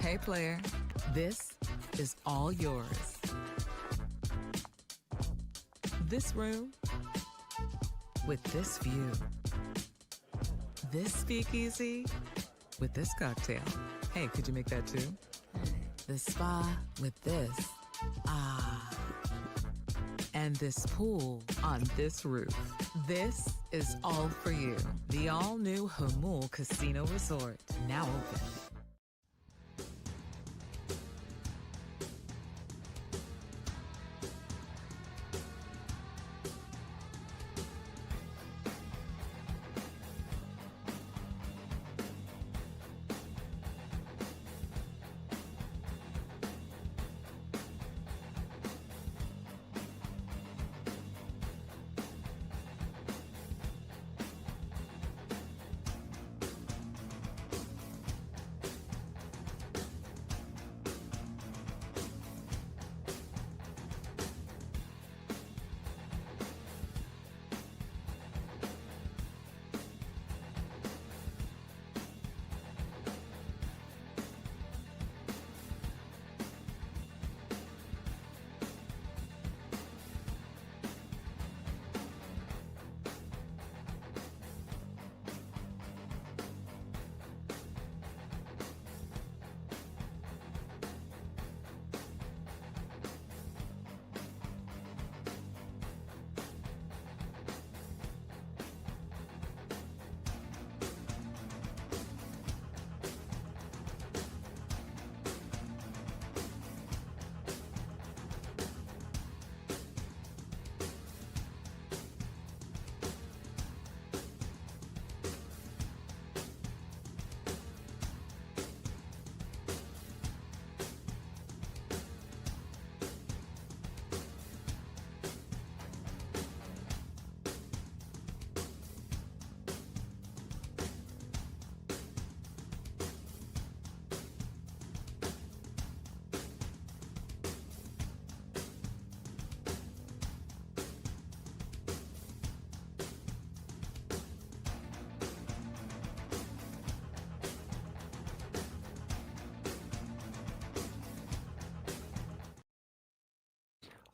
Hey, player, this is all yours. This room with this view. This speakeasy with this cocktail. Hey, could you make that too? The spa with this. Ah. And this pool on this roof. This is all for you. The all-new Hamul Casino Resort, now open.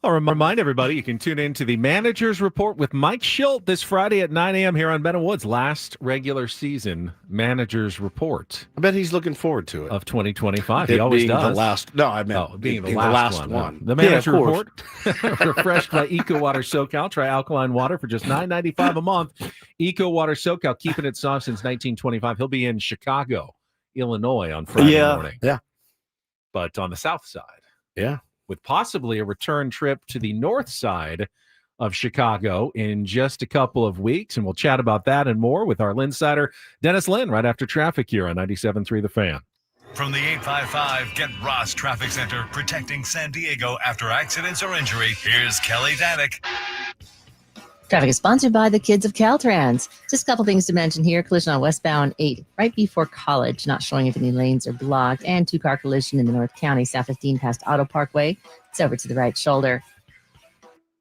I'll remind everybody you can tune in to the Manager's Report with Mike Schilt this Friday at 9 a.m. here on Ben and Wood's last regular season Manager's Report. I bet he's looking forward to it. Of 2025. It He always being does. the last. No, I meant being the last one. The Manager Report, refreshed by Eco Water SoCal. Try alkaline water for just $9.95 a month. Eco Water SoCal, keeping it soft since 1925. He'll be in Chicago, Illinois on Friday morning. Yeah. But on the south side. Yeah. With possibly a return trip to the north side of Chicago in just a couple of weeks. And we'll chat about that and more with our Linsider, Dennis Lynn, right after traffic here on 97.3 The Fan. From the 855 Get Ross Traffic Center, protecting San Diego after accidents or injury, here's Kelly Danek. Traffic is sponsored by the kids of Caltrans. Just a couple things to mention here. Collision on westbound 8 right before College, not showing if any lanes are blocked. And two-car collision in the North County, South 15 past Auto Parkway. It's over to the right shoulder.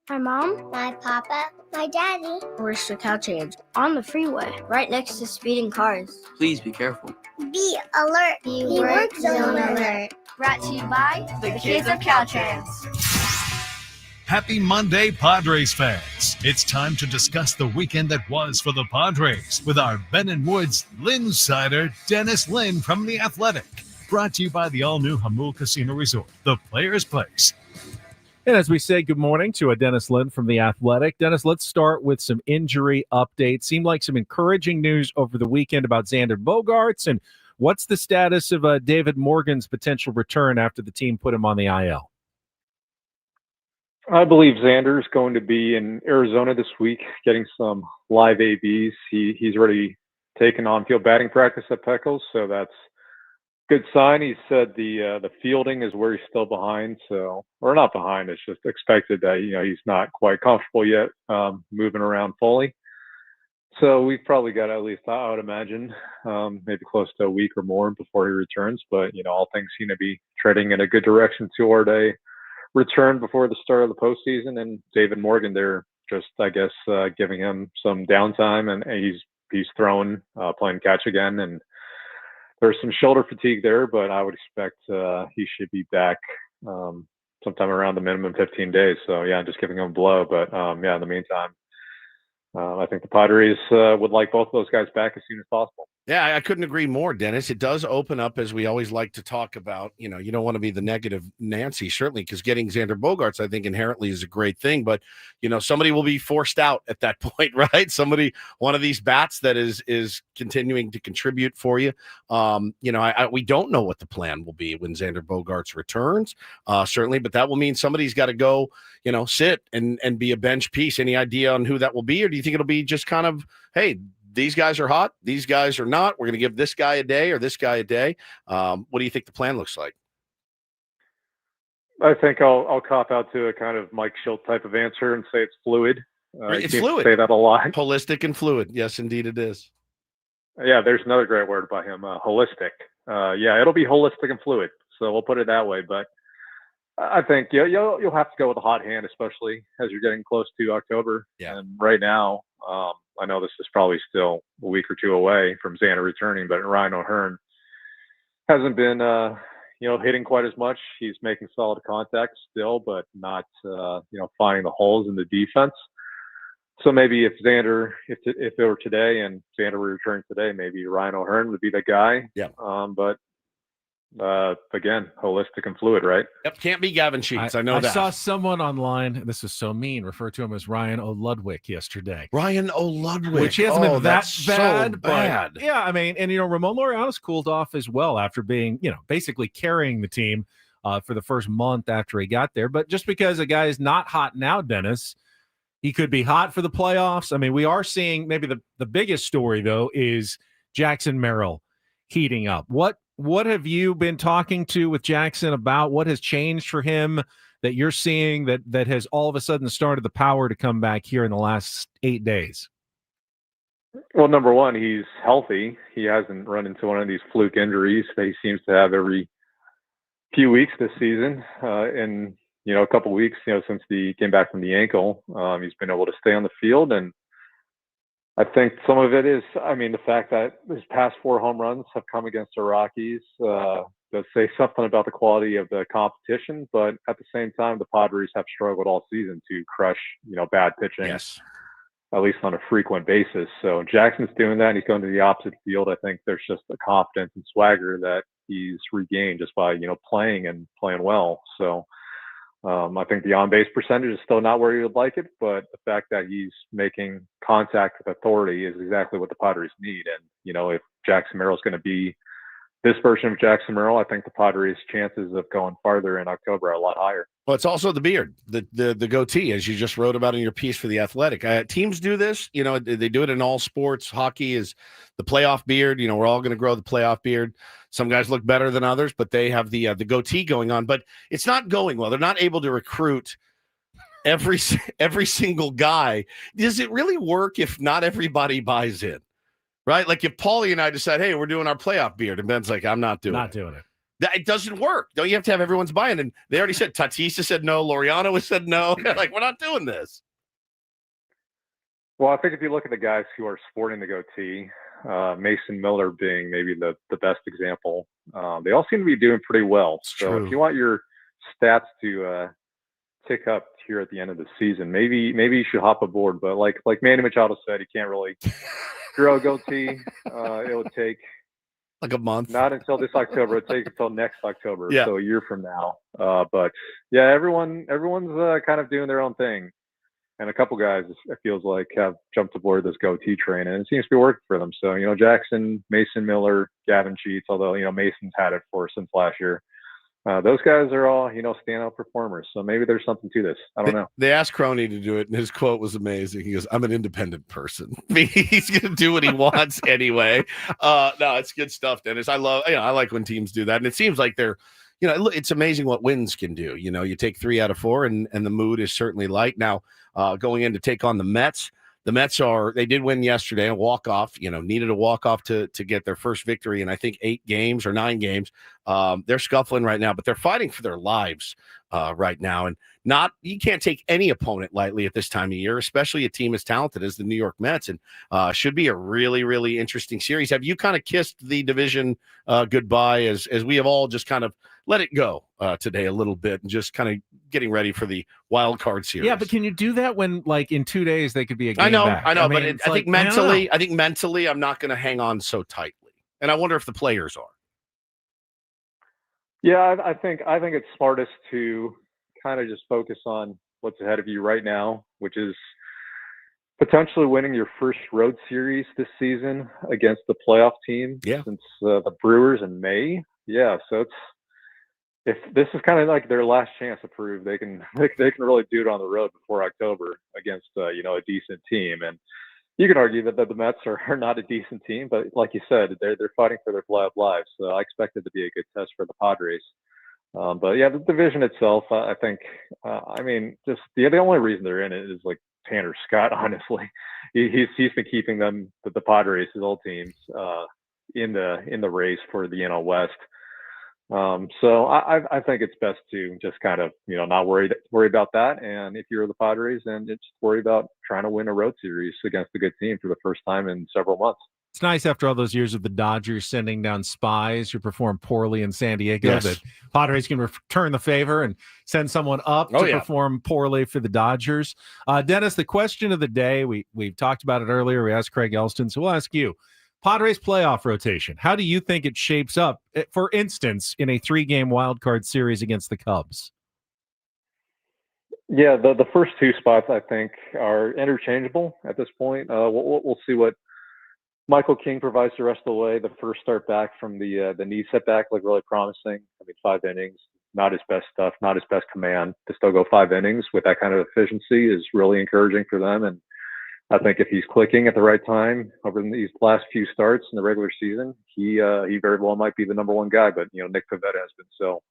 My mom, My papa, my daddy. works for Caltrans on the freeway, right next to speeding cars. Please be careful. Be alert. Be work zone alert. Brought to you by the kids of Caltrans. Happy Monday, Padres fans. It's time to discuss the weekend that was for the Padres with our Ben and Woods Linsider, Dennis Lynn from The Athletic. Brought to you by the all-new Hamul Casino Resort, the player's place. And as we say good morning to Dennis Lynn from The Athletic. Dennis, let's start with some injury updates. Seemed like some encouraging news over the weekend about Xander Bogaerts. And what's the status of David Morgan's potential return after the team put him on the IL? I believe Xander's going to be in Arizona this week getting some live ABs. He's already taken on-field batting practice at Peckles, so that's a good sign. He said the fielding is where he's still behind, or not behind. It's just expected that he's not quite comfortable yet moving around fully. So we've probably got, at least I would imagine, maybe close to a week or more before he returns. But all things seem to be treading in a good direction toward a return before the start of the postseason. And David Morgan, they're just, I guess, giving him some downtime, and he's throwing, playing catch again, and there's some shoulder fatigue there, but I would expect he should be back sometime around the minimum 15 days. So yeah, just giving him a blow. But yeah, in the meantime, I think the Padres would like both of those guys back as soon as possible. Yeah, I couldn't agree more, Dennis. It does open up, as we always like to talk about. You don't want to be the negative Nancy, certainly, because getting Xander Bogaerts, I think, inherently is a great thing. But, somebody will be forced out at that point, right? One of these bats that is continuing to contribute for you. We don't know what the plan will be when Xander Bogaerts returns, certainly, but that will mean somebody's got to go, sit and be a bench piece. Any idea on who that will be? Or do you think it'll be just kind of, hey, these guys are hot, these guys are not, we're going to give this guy a day or this guy a day? What do you think the plan looks like? I think I'll cop out to a kind of Mike Schilt type of answer and say it's fluid. It's fluid. Say that a lot. Holistic and fluid. Yes, indeed it is. Yeah, there's another great word by him, holistic. Yeah, it'll be holistic and fluid. So we'll put it that way. But I think you'll have to go with a hot hand, especially as you're getting close to October. Yeah. And right now, I know this is probably still a week or two away from Xander returning, but Ryan O'Hearn hasn't been, hitting quite as much. He's making solid contact still, but not, finding the holes in the defense. So maybe if it were today and Xander were returning today, maybe Ryan O'Hearn would be the guy. Yeah. But again, holistic and fluid, right? Yep, can't be Gavin Sheets. I know that. I saw someone online, and this is so mean, refer to him as Ryan O'Ludwick yesterday. Ryan O'Ludwick. Which hasn't been that bad. So bad. But, yeah, I mean, and, Ramon Laureano's cooled off as well after being, basically carrying the team for the first month after he got there. But just because a guy is not hot now, Dennis, he could be hot for the playoffs. I mean, we are seeing maybe the biggest story, though, is Jackson Merrill heating up. What have you been talking to with Jackson about? What has changed for him that you're seeing that has all of a sudden started the power to come back here in the last 8 days? Well, number one, he's healthy. He hasn't run into one of these fluke injuries that he seems to have every few weeks this season. And, a couple weeks, since he came back from the ankle, he's been able to stay on the field. And I think some of it is, the fact that his past 4 home runs have come against the Rockies does say something about the quality of the competition. But at the same time, the Padres have struggled all season to crush, bad pitching, yes, at least on a frequent basis. So Jackson's doing that, and he's going to the opposite field. I think there's just a confidence and swagger that he's regained just by, playing and playing well. So I think the on-base percentage is still not where you would like it, but the fact that he's making contact with authority is exactly what the Padres need. And, if Jackson Merrill is going to be this version of Jackson Merrill, I think the Padres' chances of going farther in October are a lot higher. Well, it's also the beard, the goatee, as you just wrote about in your piece for The Athletic. Teams do this, they do it in all sports. Hockey is the playoff beard. We're all going to grow the playoff beard. Some guys look better than others, but they have the goatee going on. But it's not going well. They're not able to recruit every single guy. Does it really work if not everybody buys in? Right? Like if Paulie and I decide, hey, we're doing our playoff beard, and Ben's like, I'm not doing it. It doesn't work. Don't you have to have everyone's buy-in? And they already said, Tatis said no, Laureano has said no. Like, we're not doing this. Well, I think if you look at the guys who are sporting the goatee, Mason Miller being maybe the best example, they all seem to be doing pretty well. So if you want your stats to tick up here at the end of the season, maybe you should hop aboard. But like Manny Machado said, he can't really grow a goatee. It would take like a month. Not until this October. It'll take until next October. Yeah. So a year from now. But yeah, everyone's kind of doing their own thing. And a couple guys, it feels like, have jumped aboard this goatee train, and it seems to be working for them. So, Jackson, Mason Miller, Gavin Sheets, although, Mason's had it since last year. Those guys are all, standout performers. So maybe there's something to this. I don't know. They asked Crony to do it, and his quote was amazing. He goes, I'm an independent person. He's going to do what he wants anyway. No, it's good stuff, Dennis. I like when teams do that. And it seems like they're, it's amazing what wins can do. You take 3 out of 4, and the mood is certainly light. Now, going in to take on the Mets. The Mets they did win yesterday, a walk-off, needed a walk-off to get their first victory in, I think, 8 games or 9 games. They're scuffling right now, but they're fighting for their lives right now. And you can't take any opponent lightly at this time of year, especially a team as talented as the New York Mets. And should be a really, really interesting series. Have you kind of kissed the division goodbye as we have all just kind of let it go today a little bit and just kind of getting ready for the wild card series? Yeah, but can you do that when, like, in 2 days they could be a game back? I know, mean, but I like, think mentally, I'm not going to hang on so tightly. And I wonder if the players are. Yeah, I think it's smartest to kind of just focus on what's ahead of you right now, which is potentially winning your first road series this season against the playoff team since the Brewers in May. Yeah, so if this is kind of like their last chance to prove they can really do it on the road before October against a decent team. And you can argue that the Mets are not a decent team, but like you said, they're fighting for their playoff lives. So I expect it to be a good test for the Padres. But yeah, the division itself, I think, I mean, just the only reason they're in it is like Tanner Scott. Honestly, he's been keeping the Padres, his old teams, in the race for the NL West. So I think it's best to just kind of, not worry about that. And if you're the Padres, then just worry about trying to win a road series against a good team for the first time in several months. It's nice after all those years of the Dodgers sending down spies who performed poorly in San Diego that Padres can return the favor and send someone up to perform poorly for the Dodgers. Dennis, the question of the day, we've talked about it earlier. We asked Craig Elsten, so we'll ask you. Padres playoff rotation. How do you think it shapes up, for instance, in a 3-game wild card series against the Cubs? Yeah, the first 2 spots, I think, are interchangeable at this point. We'll see what Michael King provides the rest of the way. The first start back from the knee setback looked really promising. I mean, 5 innings, not his best stuff, not his best command. To still go 5 innings with that kind of efficiency is really encouraging for them. And I think if he's clicking at the right time over these last few starts in the regular season, he very well might be the number 1 guy. But Nick Pivetta has been so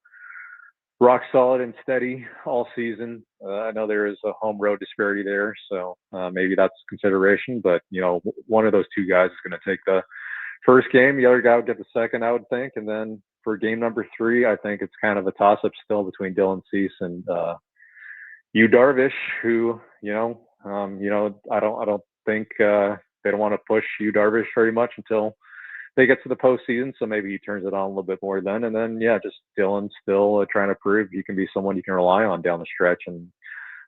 rock solid and steady all season. I know there is a home road disparity there, so maybe that's a consideration. But one of those 2 guys is going to take the first game. The other guy would get the second, I would think. And then for game number 3, I think it's kind of a toss-up still between Dylan Cease and Yu Darvish, who I don't think they don't want to push Yu Darvish very much until they get to the postseason. So maybe he turns it on a little bit more then. And then, just Dylan still trying to prove you can be someone you can rely on down the stretch. And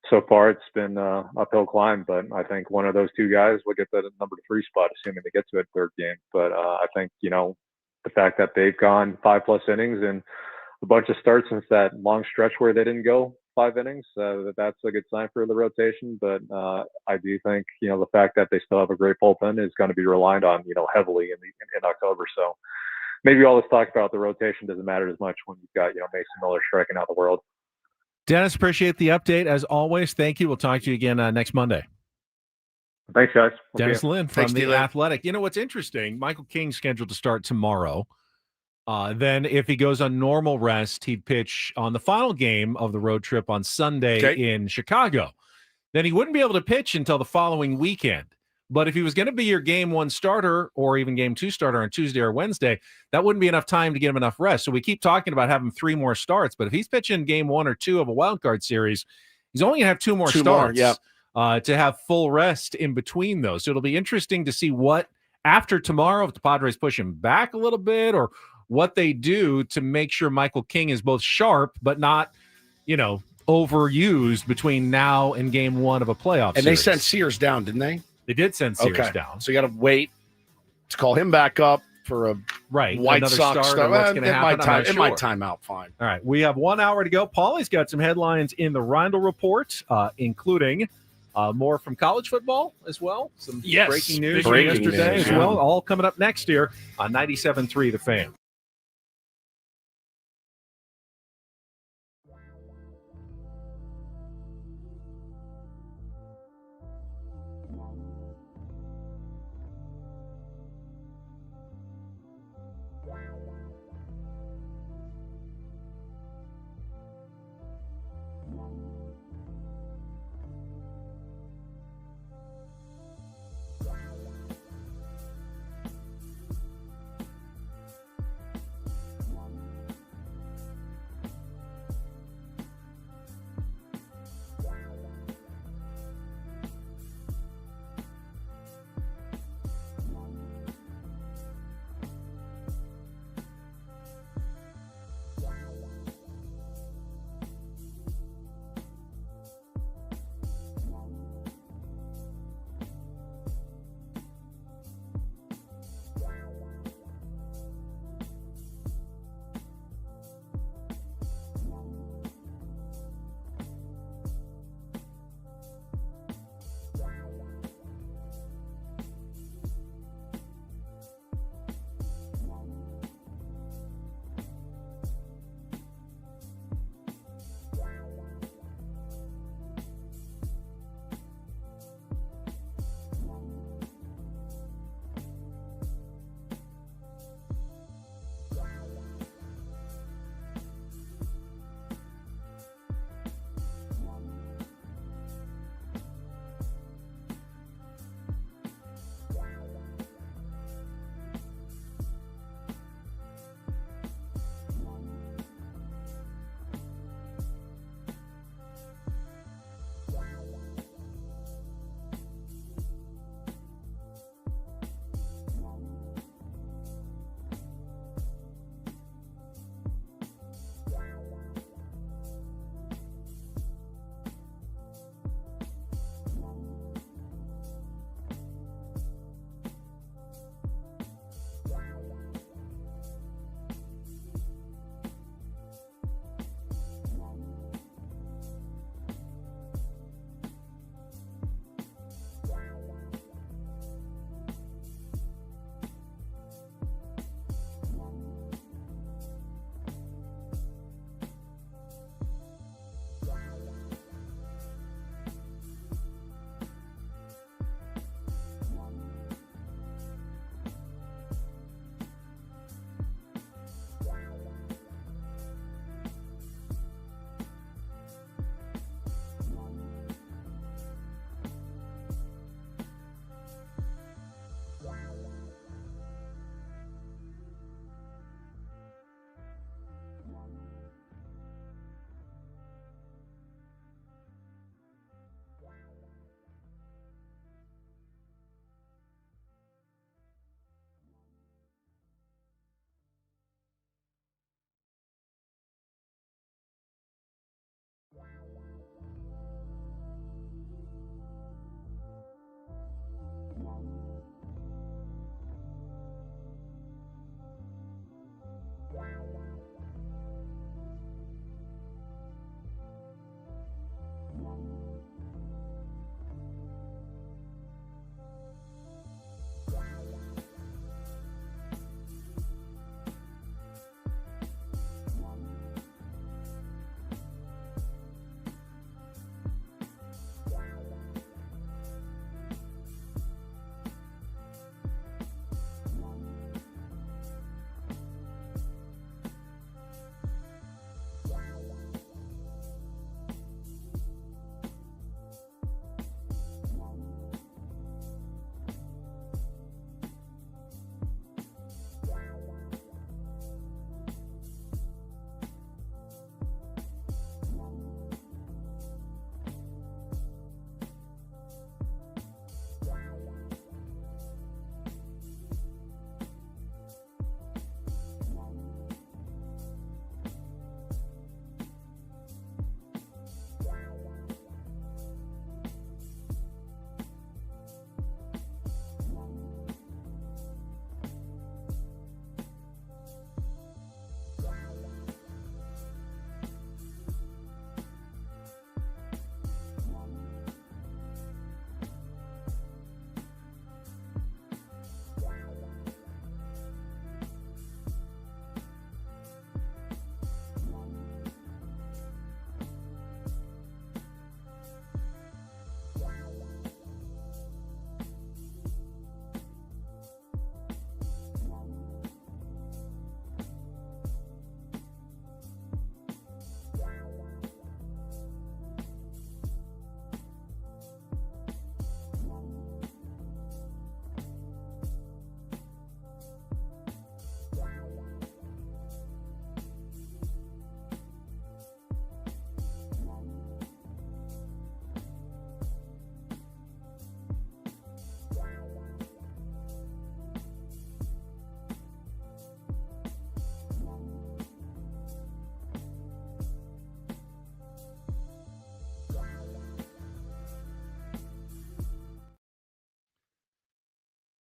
so far it's been an uphill climb, but I think one of those 2 guys will get the number 3 spot, assuming they get to a 3rd game. But I think, the fact that they've gone 5+ innings and a bunch of starts since that long stretch where they didn't go 5 innings, that's a good sign for the rotation. But I do think, the fact that they still have a great bullpen is going to be relied on, heavily in October. So maybe all this talk about the rotation doesn't matter as much when you've got, Mason Miller striking out the world. Dennis, appreciate the update as always. Thank you. We'll talk to you again next Monday. Thanks, guys. Dennis Lynn from The Athletic. What's interesting, Michael King's scheduled to start tomorrow. Then if he goes on normal rest, he'd pitch on the final game of the road trip on Sunday in Chicago. Then he wouldn't be able to pitch until the following weekend. But if he was going to be your game 1 starter or even game 2 starter on Tuesday or Wednesday, that wouldn't be enough time to get him enough rest. So we keep talking about having 3 more starts. But if he's pitching game 1 or 2 of a wild card series, he's only going to have 2 more starts to have full rest in between those. So it'll be interesting to see what, after tomorrow, if the Padres push him back a little bit or what they do to make sure Michael King is both sharp but not, overused between now and game 1 of a playoff series. They sent Sears down, didn't they? They did send Sears down. So you got to wait to call him back up for a White Sox start. It might time out fine. All right, we have 1 hour to go. Paulie's got some headlines in the Reindl Report, including more from college football as well. Some breaking news from yesterday as well. All coming up next year on 97.3 The Fan.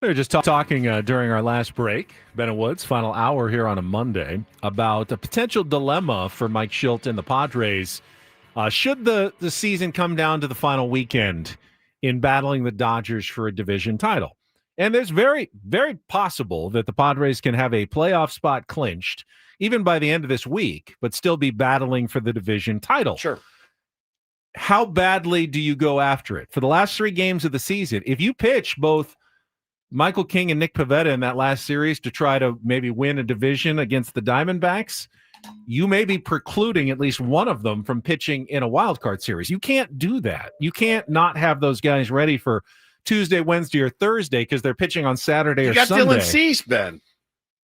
We were just talking during our last break, Ben and Woods, final hour here on a Monday, about a potential dilemma for Mike Schilt and the Padres. Should the season come down to the final weekend in battling the Dodgers for a division title? And there's very, very possible that the Padres can have a playoff spot clinched even by the end of this week, but still be battling for the division title. Sure. How badly do you go after it? For the last 3 games of the season, if you pitch both Michael King and Nick Pivetta in that last series to try to maybe win a division against the Diamondbacks, you may be precluding at least one of them from pitching in a wild card series. You can't do that. You can't not have those guys ready for Tuesday, Wednesday, or Thursday because they're pitching on Saturday or Sunday. You got Dylan Cease, Ben.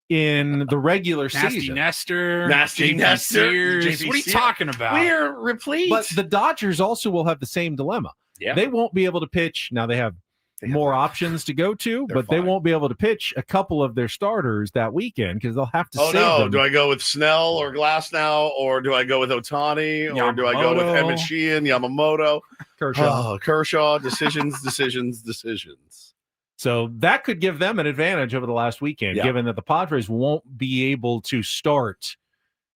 In the regular Nasty season. Nestor. Nasty JP Nestor. Sears. What are you talking about? We're replete. But the Dodgers also will have the same dilemma. Yeah. They won't be able to pitch. Now they have more options to go to, but they won't be able to pitch a couple of their starters that weekend because they'll have to save them. Do I go with Snell or Glasnow, or do I go with Otani, or do I go with Emmett Sheehan, Yamamoto, Kershaw? Decisions. So that could give them an advantage over the last weekend, given that the Padres won't be able to start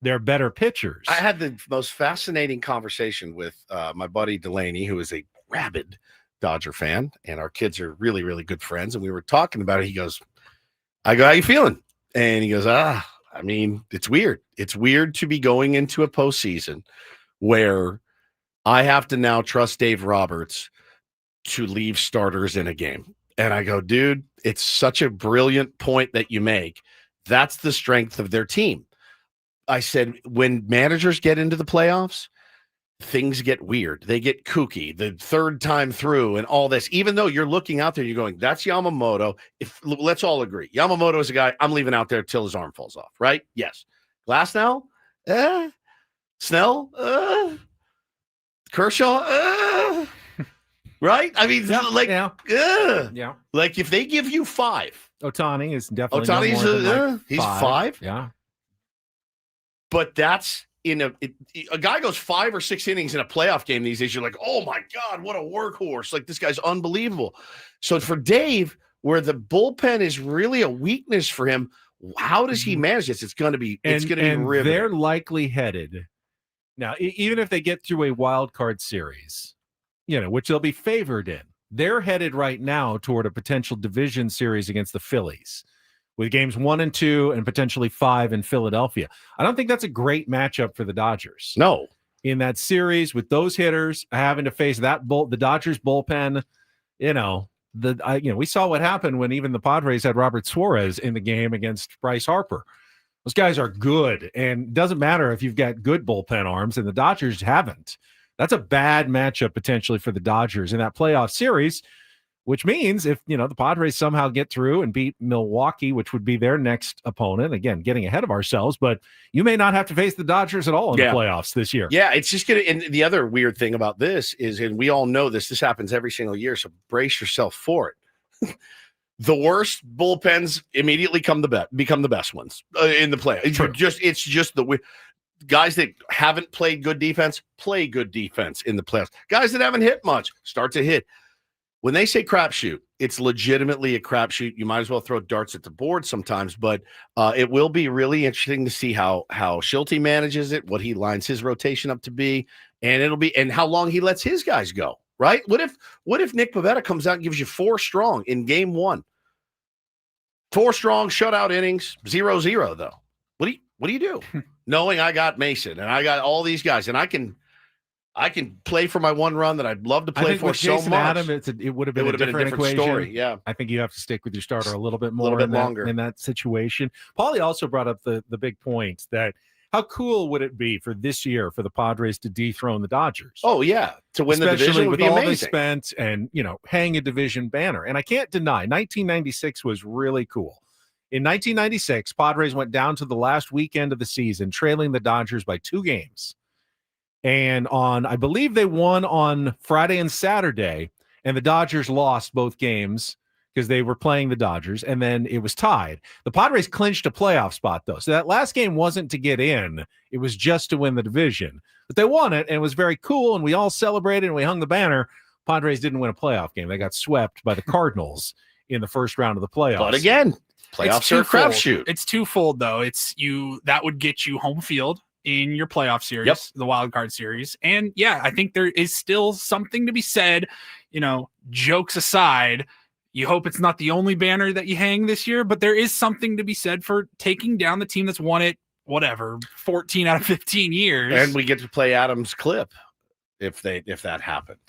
their better pitchers. I had the most fascinating conversation with my buddy Delaney, who is a rabid Dodger fan, and our kids are really, really good friends. And we were talking about it. He goes, I go, how you feeling? And he goes, I mean, it's weird. It's weird to be going into a postseason where I have to now trust Dave Roberts to leave starters in a game. And I go, dude, it's such a brilliant point that you make. That's the strength of their team. I said, when managers get into the playoffs, things get weird. They get kooky the third time through and all this, even though you're looking out there, you're going, that's Yamamoto. Let's all agree. Yamamoto is a guy I'm leaving out there till his arm falls off, right? Yes. Glasnow? Snell? Kershaw? Right? I mean, like if they give you 5. Otani is definitely he's 5. Yeah. But that's a guy goes 5 or 6 innings in a playoff game these days. You're like, oh my God, what a workhorse. Like, this guy's unbelievable. So for Dave, where the bullpen is really a weakness for him, how does he manage this? It's going to be riveting. They're likely headed. Now, even if they get through a wild card series, which they'll be favored in, they're headed right now toward a potential division series against the Phillies, with games 1 and 2 and potentially 5 in Philadelphia. I don't think that's a great matchup for the Dodgers. No. In that series with those hitters having to face the Dodgers bullpen, we saw what happened when even the Padres had Robert Suarez in the game against Bryce Harper. Those guys are good, and it doesn't matter if you've got good bullpen arms, and the Dodgers haven't. That's a bad matchup potentially for the Dodgers in that playoff series, which means if, the Padres somehow get through and beat Milwaukee, which would be their next opponent, again, getting ahead of ourselves, but you may not have to face the Dodgers at all in the playoffs this year. Yeah, it's just going to, and the other weird thing about this is, and we all know this happens every single year, so brace yourself for it. The worst bullpens immediately become the best ones in the play. It's just the guys that haven't played good defense play good defense in the playoffs. Guys that haven't hit much start to hit. When they say crapshoot, it's legitimately a crapshoot. You might as well throw darts at the board sometimes, but it will be really interesting to see how Schilt manages it, what he lines his rotation up to be, and how long he lets his guys go. Right? What if Nick Pivetta comes out and gives you 4 strong in game 1? 4 strong shutout innings, 0-0 though. What do you do? Knowing I got Mason and I got all these guys, and I can play for my one run that I'd love to play for so Jason much. Adam, it would have been a different equation. Story. Yeah, I think you have to stick with your starter a little bit more, a little bit longer in that situation. Paulie also brought up the big point that how cool would it be for this year for the Padres to dethrone the Dodgers? Oh yeah, to win the division would with be all amazing. they spent and hang a division banner. And I can't deny 1996 was really cool. In 1996, Padres went down to the last weekend of the season, trailing the Dodgers by 2 games. And I believe they won on Friday and Saturday, and the Dodgers lost both games because they were playing the Dodgers, and then it was tied. The Padres clinched a playoff spot, though. So that last game wasn't to get in. It was just to win the division. But they won it, and it was very cool, and we all celebrated, and we hung the banner. Padres didn't win a playoff game. They got swept by the Cardinals in the first round of the playoffs. But again, playoffs are a crapshoot. It's twofold though. That would get you home field in your playoff series, the wild card series. And yeah, I think there is still something to be said, jokes aside. You hope it's not the only banner that you hang this year, but there is something to be said for taking down the team that's won it, 14 out of 15 years. And we get to play Adam's clip if that happened.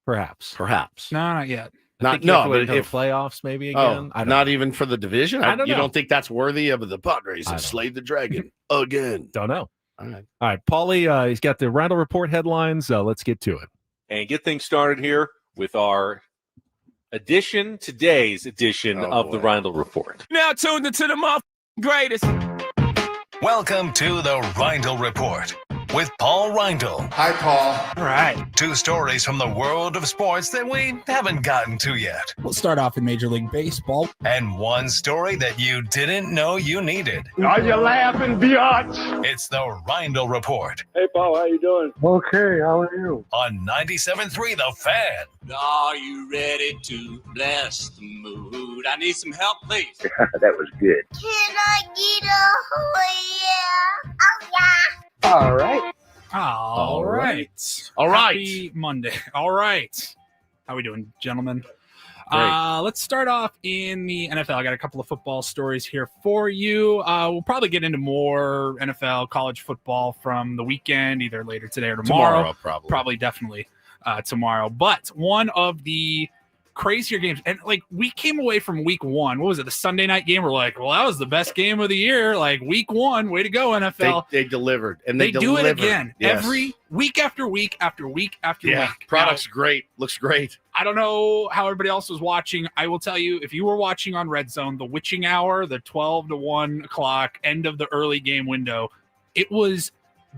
Perhaps. No, not yet. But if playoffs maybe again. Not even for the division. I don't know. You don't think that's worthy of the Padres and slayed the dragon again? Don't know. All right, Paulie, he's got the Reindl Report headlines. Let's get to it. And get things started here with our today's edition of the Reindl Report. Now tuned into the greatest. Welcome to the Reindl Report with Paul Reindl. Hi, Paul. All right. 2 stories from the world of sports that we haven't gotten to yet. We'll start off in Major League Baseball. And 1 story that you didn't know you needed. Are you laughing, biatch? It's the Reindl Report Hey, Paul, how you doing? Okay, how are you? on 97.3 The Fan. Are you ready to bless the mood? I need some help, please. That was good. Can I get a oh yeah? Oh yeah. All right. All right. Happy Monday. All right. How we doing, gentlemen? Let's start off in the NFL. I got a couple of football stories here for you. We'll probably get into more NFL, college football from the weekend, either later today or tomorrow. Probably definitely tomorrow. But one of the crazier games, and we came away from week 1. What was it? The Sunday night game. We're like, well, that was the best game of the year. Week 1, way to go, NFL. They delivered, and they do delivered. it again every week after week after week after week. Product's great. Looks great. I don't know how everybody else was watching. I will tell you, if you were watching on Red Zone, the witching hour, the 12 to 1 o'clock end of the early game window, it was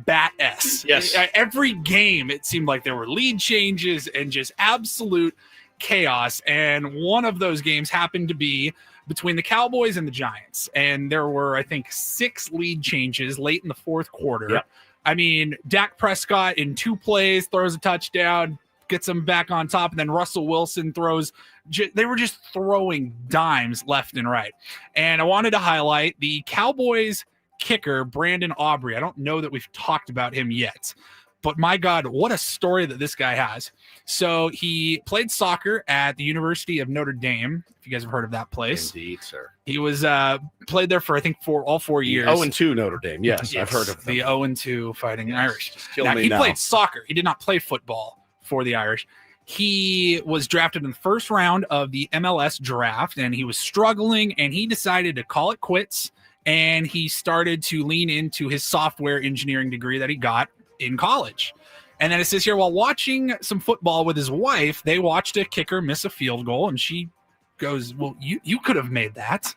bat-esque. Yes. Every game, it seemed like there were lead changes and just absolute chaos. And one of those games happened to be between the Cowboys and the Giants. And there were, I think, 6 lead changes late in the fourth quarter. Yep. I mean, Dak Prescott in 2 plays throws a touchdown, gets them back on top, and then Russell Wilson throws. They were just throwing dimes left and right. And I wanted to highlight the Cowboys kicker, Brandon Aubrey. I don't know that we've talked about him yet, but my God, what a story that this guy has. So he played soccer at the University of Notre Dame, if you guys have heard of that place. Indeed, sir. He was played there for, I think, all 4 years. 0-2 Notre Dame. Yes, I've heard of them. The 0-2 Fighting Irish. Now, He played soccer. He did not play football for the Irish. He was drafted in the first round of the MLS draft, and he was struggling, and he decided to call it quits, and he started to lean into his software engineering degree that he got in college. And then it says here, while watching some football with his wife, they watched a kicker miss a field goal, and she goes, well, you could have made that.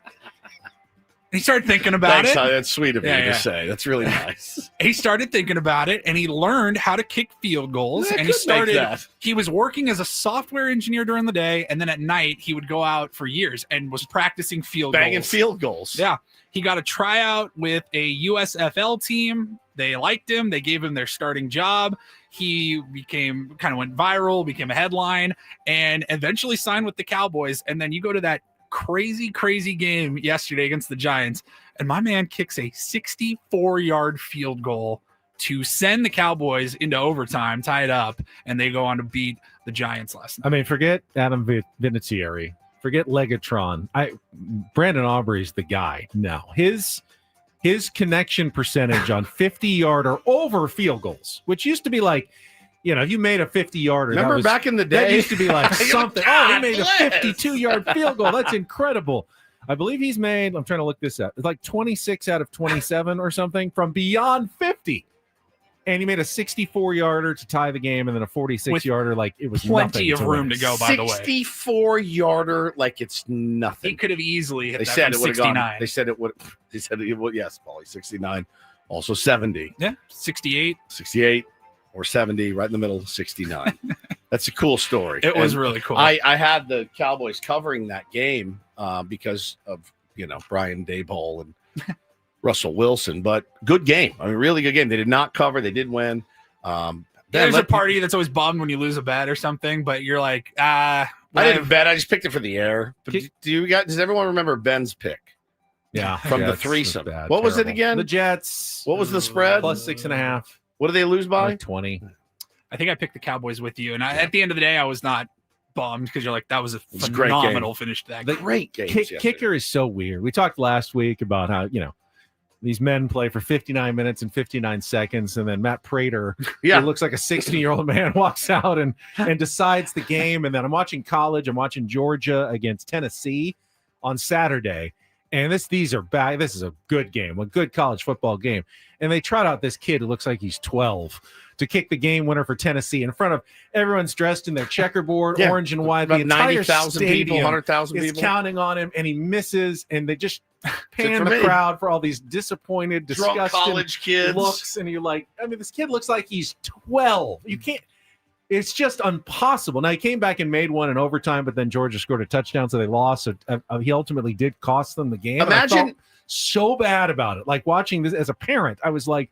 And he started thinking about it. That's sweet of you to say. That's really nice. He started thinking about it, and he learned how to kick field goals. Yeah, and he was working as a software engineer during the day, and then at night he would go out for years and was practicing banging field goals. Yeah. He got a tryout with a USFL team. They liked him. They gave him their starting job. He went viral, became a headline, and eventually signed with the Cowboys. And then you go to that crazy game yesterday against the Giants, and my man kicks a 64-yard field goal to send the Cowboys into overtime, tie it up, and they go on to beat the Giants last night. I mean, forget Adam Vinatieri. Forget Legatron. Brandon Aubrey's the guy now. His connection percentage on 50-yard or over field goals, which used to be like, if you made a 50-yarder. Remember back in the day? That used to be like something. He made a 52-yard field goal. That's incredible. I believe he's made, I'm trying to look this up, it's like 26 out of 27 or something from beyond 50. And he made a 64-yarder to tie the game, and then a 46-yarder like it was plenty of room to go, by the way. 64-yarder like it's nothing. He could have easily hit They that said from it would have 69. gone. They said it would. Yes, Paulie, 69. Also 70. Yeah, 68. 68 or 70, right in the middle, 69. That's a cool story. It was really cool. I had the Cowboys covering that game because of, Brian Daboll and Russell Wilson, but good game. I mean, really good game. They did not cover. They did win. There's a party that's always bummed when you lose a bet or something, but you're like, I didn't bet. I just picked it for the air. But does everyone remember Ben's pick? Yeah, from the Jets was threesome. bad, What was it terrible. again? The Jets. What was the spread? Plus 6.5. What did they lose by? Like 20. I think I picked the Cowboys with you, and at the end of the day, I was not bummed because you're like, that was a was a great phenomenal game. finish to that. The Great game. Kicker is so weird. We talked last week about how, these men play for 59 minutes and 59 seconds, and then Matt Prater, who looks like a 60-year-old man, walks out and decides the game. And then I'm watching college. I'm watching Georgia against Tennessee on Saturday. And these are bad. This is a good game, a good college football game. And they trot out this kid who looks like he's 12 to kick the game winner for Tennessee in front of everyone's dressed in their checkerboard, orange and white. The entire 90,000 people, stadium 100,000 is people counting on him, and he misses. And they just pan the me. crowd for all these disappointed, Drunk disgusted college kids. looks. And you're like, this kid looks like he's 12. You can't. It's just impossible. Now, he came back and made one in overtime, but then Georgia scored a touchdown, so they lost. So he ultimately did cost them the game. Imagine I felt so bad about it. Like watching this as a parent, I was like,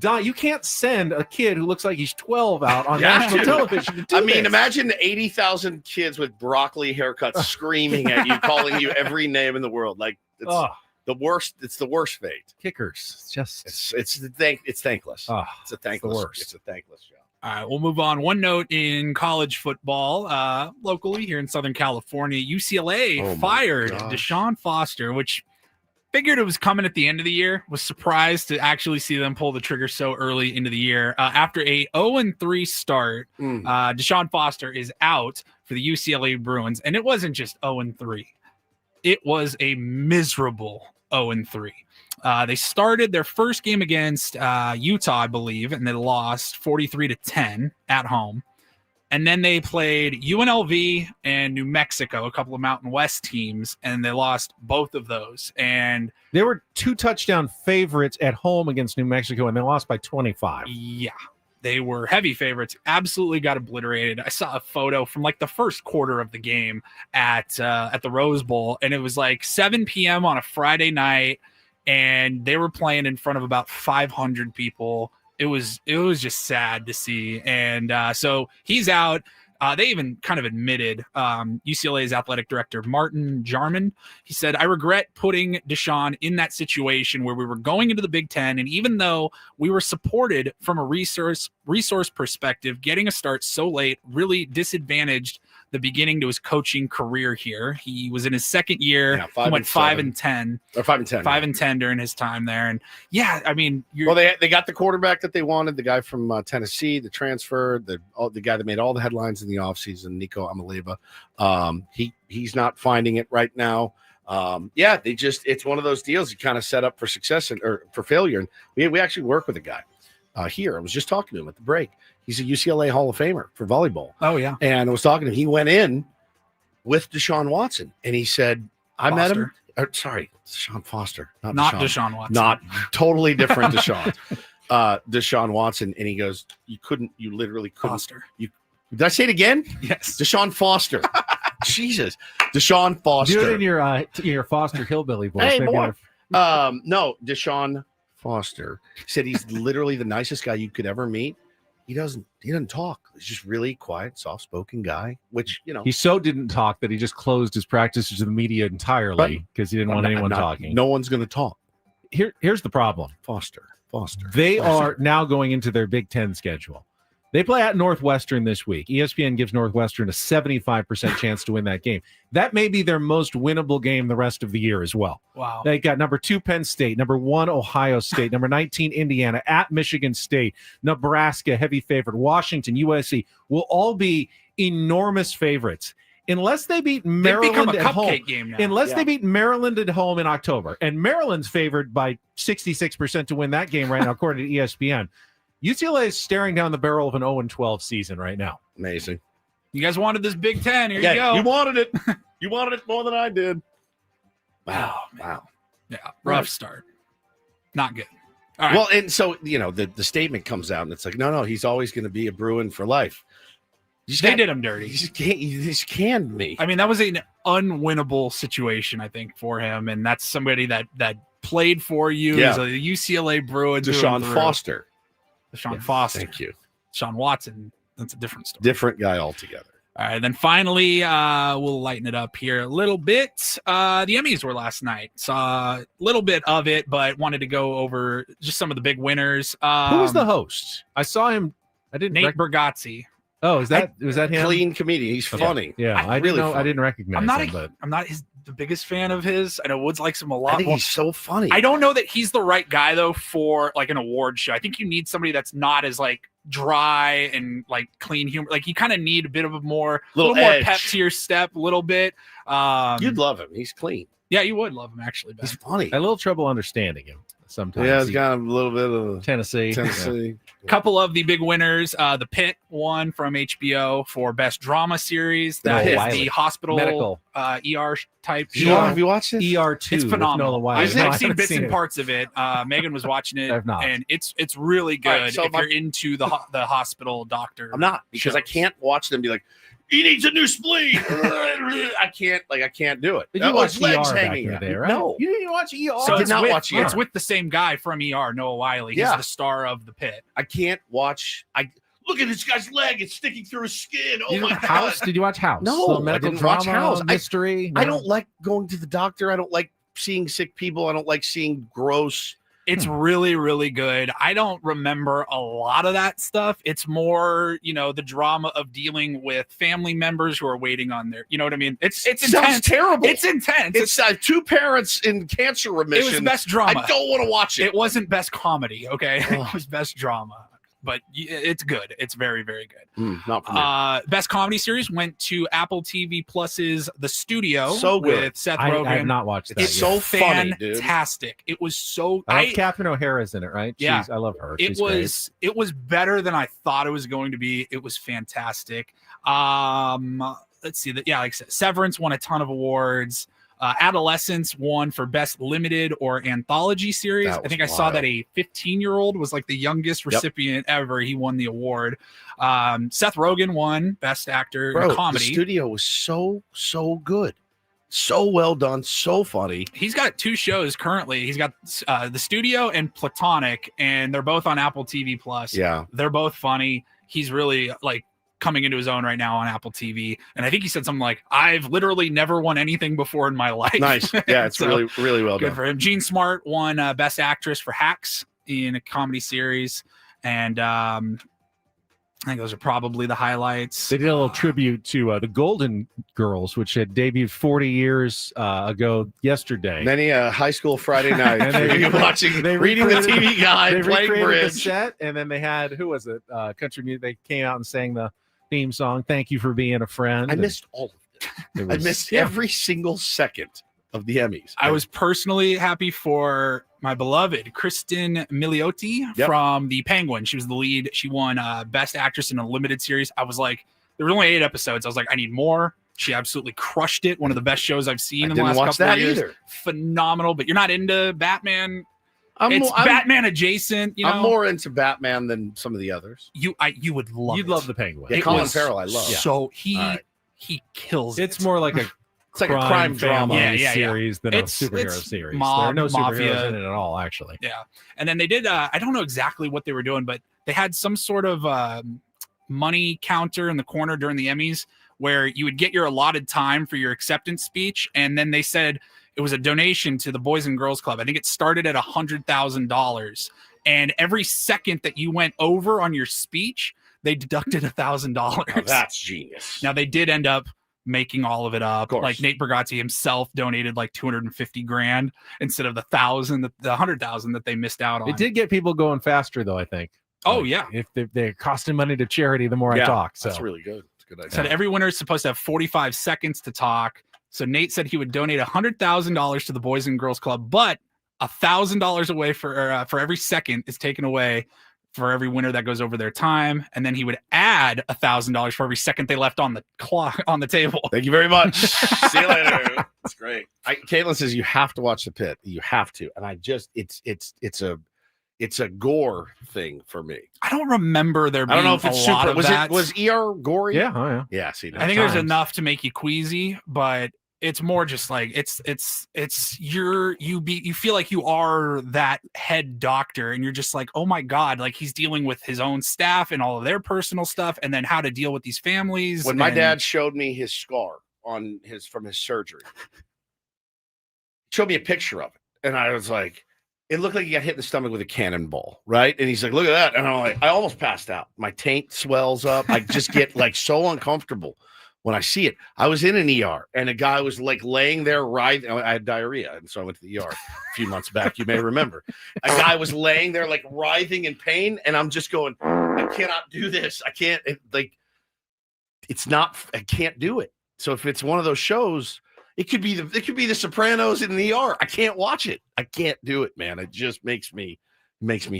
Don, you can't send a kid who looks like he's 12 out on national television to do this. Imagine 80,000 kids with broccoli haircuts screaming at you, calling you every name in the world. Like, it's the worst. It's the worst fate. Kickers, just it's thankless. It's a thankless. worst. It's a thankless job. All right, we'll move on. One note in college football, locally here in Southern California, UCLA fired Deshaun Foster, which figured it was coming at the end of the year. Was surprised to actually see them pull the trigger so early into the year. After a 0-3 start, Deshaun Foster is out for the UCLA Bruins, and it wasn't just 0-3. It was a miserable 0-3. They started their first game against Utah, I believe, and they lost 43-10 at home. And then they played UNLV and New Mexico, a couple of Mountain West teams, and they lost both of those. And they were 2-touchdown favorites at home against New Mexico, and they lost by 25. Yeah, they were heavy favorites. Absolutely got obliterated. I saw a photo from like the first quarter of the game at the Rose Bowl, and it was like 7 p.m. on a Friday night. And they were playing in front of about 500 people. It was just sad to see. And so he's out. They even kind of admitted, UCLA's athletic director, Martin Jarman, he said, I regret putting Deshaun in that situation where we were going into the Big Ten. And even though we were supported from a resource perspective, getting a start so late really disadvantaged the beginning to his coaching career here. He was in his second year. He went 5-10. Or 5-10. 5-10 during his time there. And yeah, I mean, they got the quarterback that they wanted, the guy from Tennessee, the transfer, the guy that made all the headlines in the offseason, Nico Amaleva. He's not finding it right now. It's one of those deals you kind of set up for success or for failure. And we actually work with a guy here. I was just talking to him at the break. He's a UCLA Hall of Famer for volleyball. Oh, yeah. And I was talking to him. He went in with Deshaun Watson, and he said, I met him. Deshaun Foster. Not Deshaun Watson. Not totally different Deshaun. Deshaun Watson. And he goes, you literally couldn't. Foster. Did I say it again? Yes. Deshaun Foster. Jesus. Deshaun Foster. Do it in your Foster hillbilly voice. Hey, Maybe boy. No, Deshaun Foster said he's literally the nicest guy you could ever meet. He doesn't talk. He's just really quiet, soft-spoken guy, which, he so didn't talk that he just closed his practices to the media entirely because he didn't want anyone talking. No one's going to talk. Here's the problem. Foster. They are now going into their Big Ten schedule. They play at Northwestern this week. ESPN gives Northwestern a 75% chance to win that game. That may be their most winnable game the rest of the year as well. Wow. They got number 2 Penn State, number 1 Ohio State, number 19 Indiana, at Michigan State, Nebraska, heavy favorite, Washington, USC will all be enormous favorites. Unless they beat Maryland at home. Game now. Unless they beat Maryland at home in October. And Maryland's favored by 66% to win that game right now, according to ESPN. UCLA is staring down the barrel of an 0-12 season right now. Amazing. You guys wanted this Big Ten. Here you go. You wanted it. You wanted it more than I did. Wow. Yeah, rough start. Not good. All right. Well, and so, the statement comes out, and it's like, no, he's always going to be a Bruin for life. They did him dirty. He just canned me. I mean, that was an unwinnable situation, I think, for him. And that's somebody that played for you. Yeah. He's a UCLA Bruin. Deshaun Foster. Deshaun Foster. Thank you. Deshaun Watson. That's a different story. Different guy altogether. All right, then finally, we'll lighten it up here a little bit. The Emmys were last night. Saw a little bit of it, but wanted to go over just some of the big winners. Who was the host? I saw him. I didn't. Nate Bargatze. Oh, was that him? Clean comedian. He's funny. Yeah, I really didn't know. funny. I didn't recognize him, but I'm not the biggest fan of his. I know Woods likes him a lot. I think he's so funny. I don't know that he's the right guy though for like an award show. I think you need somebody that's not as like dry and like clean humor. Like you kind of need a bit of a little more edge. pep to your step, a little bit. You'd love him. He's clean. Yeah, you would love him actually. Ben. He's funny. I had a little trouble understanding him sometimes. Yeah, it's got a little bit of Tennessee. Tennessee. Couple of the big winners. The Pit won from HBO for best drama series. That is the hospital medical ER type You show. have you watched this? ER2. It's phenomenal. I've No, I seen haven't bits seen and it. parts of it. Megan was watching it, I've not. and it's really good All right, so if you're into the hospital doctor. I'm not because I can't watch them be like, he needs a new spleen. I can't do it. Did you Oh, watch his legs ER back hanging in the out. day, right? No. You didn't watch ER. So I did it's not with, watch ER. It's with the same guy from ER, Noah Wiley. He's Yeah. the star of The Pit. I can't watch. Look at this guy's leg. It's sticking through his skin. Oh my House? god. Did you watch House? No, Little medical I didn't watch drama, House. Mystery. I No? don't like going to the doctor. I don't like seeing sick people. I don't like seeing gross. It's really, really good. I don't remember a lot of that stuff. It's more, the drama of dealing with family members who are waiting on their, you know what I mean? It's Sounds intense. terrible. It's intense. It's two parents in cancer remission. It was best drama. I don't want to watch it. It wasn't best comedy, okay? It was best drama. But it's good. It's very, very good. Not for me. Best comedy series went to Apple TV Plus's The Studio So good. with Seth I Rogen. have not watched that. It's yet. so funny, dude. Fantastic. It was so. I love Catherine O'Hara's in it, right? Yeah. I love her. It She's was great. it was better than I thought it was going to be. It was fantastic. Let's see that. Yeah, like I said, Severance won a ton of awards. Adolescence won for best limited or anthology series. That I think was I saw that wild. a 15-year-old was like the youngest recipient ever. He won the award. Seth Rogen won best actor in Bro, a comedy. The Studio was so good, so well done, so funny. He's got two shows currently. He's got The Studio and Platonic, and they're both on Apple TV Plus. Yeah. They're both funny. He's really like coming into his own right now on Apple TV. And I think he said something like, I've literally never won anything before in my life. Nice. Yeah, it's So, really, really well good done. for him. Jean Smart won Best Actress for Hacks in a comedy series. And I think those are probably the highlights. They did a little tribute to the Golden Girls, which had debuted 40 years ago yesterday. Many a high school Friday night. And they You're reading the TV guide, they playing recreated the bridge. set, and then they had, who was it? Country music. They came out and sang the theme song, Thank You for Being a Friend. I missed all of it. I missed every single second of the Emmys. I was personally happy for my beloved Kristen Milioti from The Penguin. She was the lead. She won Best Actress in a Limited Series. I was like, there were only 8 episodes. I was like, I need more. She absolutely crushed it. One of the best shows I've seen in the last couple of years. Either. Phenomenal. But you're not into Batman. I'm Batman adjacent. I'm more into Batman than some of the others. You would love. You'd love The Penguin. Yeah, It Colin was Farrell, I love. So he All right. kills. It's more like a It's like a crime drama series than It's a superhero series. mob, there are no superheroes mafia. in it at all, actually. Yeah. And then they did, I don't know exactly what they were doing, but they had some sort of money counter in the corner during the Emmys where you would get your allotted time for your acceptance speech. And then they said it was a donation to the Boys and Girls Club. I think it started at $100,000. And every second that you went over on your speech, they deducted $1,000. Now that's genius. Now they did end up making all of it up. course. Like Nate Bargatze himself donated like $250,000 instead of the 100,000 that they missed out on. It did get people going faster, though, I think. Oh, Like, yeah. If they're costing money to charity, the more I talk. So That's really good. It's a good idea. Said every winner is supposed to have 45 seconds to talk. So Nate said he would donate $100,000 to the Boys and Girls Club, but $1,000 away for every second is taken away for every winner that goes over their time, and then he would add $1,000 for every second they left on the clock on the table. Thank you very much. See you later. It's great. Caitlin says you have to watch The Pit. You have to, and I just it's a gore thing for me. I don't remember there being I don't know if it's a lot super. of Was that. was ER gory? yeah, oh yeah. Yeah. See, I think there's enough to make you queasy, but it's more just like you feel like you are that head doctor, and you're just like, oh my God, like he's dealing with his own staff and all of their personal stuff, and then how to deal with these families. When my dad showed me his scar from his surgery, showed me a picture of it, and I was like, it looked like he got hit in the stomach with a cannonball, right? And he's like, look at that. And I'm like, I almost passed out. My taint swells up. I just get like so uncomfortable when I see it. I was in an ER, and a guy was like laying there writhing. I had diarrhea, and so I went to the ER a few months back. You may remember. A guy was laying there like writhing in pain, and I'm just going, I cannot do this. I can't. I can't do it. So if it's one of those shows, it could be the Sopranos in the ER. I can't watch it. I can't do it, man. It just makes me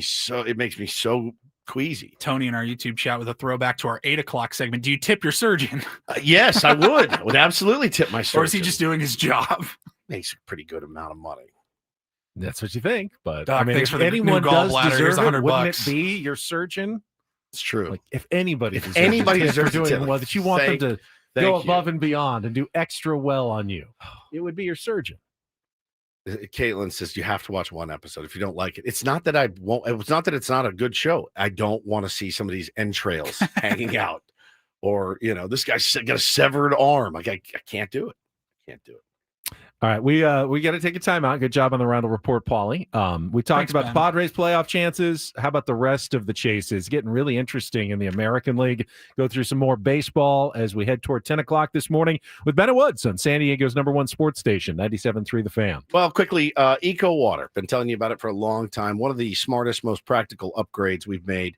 so queasy. Tony in our YouTube chat with a throwback to our 8 o'clock segment. Do you tip your surgeon? Yes, I would. I would absolutely tip my surgeon. Or is he just doing his job? Makes a pretty good amount of money. That's what you think, but Doc, I mean, thanks if for the anyone new does gallbladder. Here's deserve it, wouldn't $100. it be your surgeon? It's true. Like if anybody deserves deserves for a doing tip. well, that you want them to Thank go you. above and beyond and do extra well on you, it would be your surgeon. Caitlin says you have to watch one episode. If you don't like it, it's not that I won't. It's not that it's not a good show. I don't want to see some of these entrails hanging out, or this guy's got a severed arm. Like I can't do it. Can't do it. All right, we got to take a timeout. Good job on the Reindl Report, Paulie. We talked about Ben. the Padres playoff chances. How about the rest of the chases? Getting really interesting in the American League. Go through some more baseball as we head toward 10 o'clock this morning with Ben and Woods on San Diego's #1 sports station, 97.3 The Fan. Well, quickly, Eco Water. Been telling you about it for a long time. One of the smartest, most practical upgrades we've made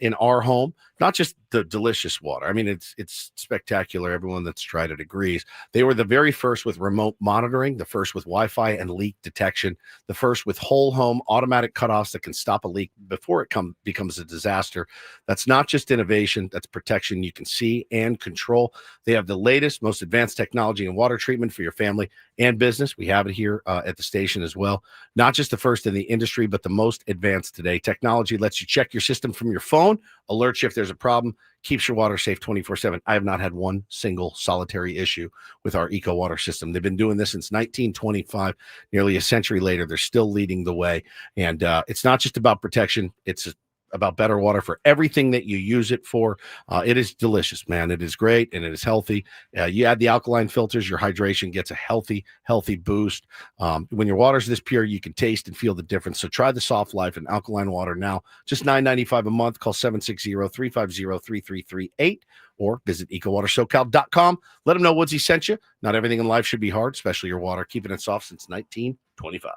in our home. Not just the delicious water. I mean, it's spectacular. Everyone that's tried it agrees. They were the very first with remote monitoring, the first with Wi-Fi and leak detection, the first with whole home automatic cutoffs that can stop a leak before it becomes a disaster. That's not just innovation. That's protection you can see and control. They have the latest, most advanced technology in water treatment for your family and business. We have it here at the station as well. Not just the first in the industry, but the most advanced today. Technology lets you check your system from your phone, alert you if there's a problem, keeps your water safe 24/7. I have not had one single solitary issue with our Eco Water system. They've been doing this since 1925, nearly a century later. They're still leading the way. And it's not just about protection. It's about better water for everything that you use it for. It is delicious, man. It is great, and it is healthy. You add the alkaline filters, your hydration gets a healthy boost. When your water's this pure, you can taste and feel the difference. So try the Soft Life and alkaline water now. Just $9.95 a month. Call 760-350-3338 or visit ecowatersocal.com. Let them know Woodsy sent you. Not everything in life should be hard, especially your water. Keeping it soft since 1925.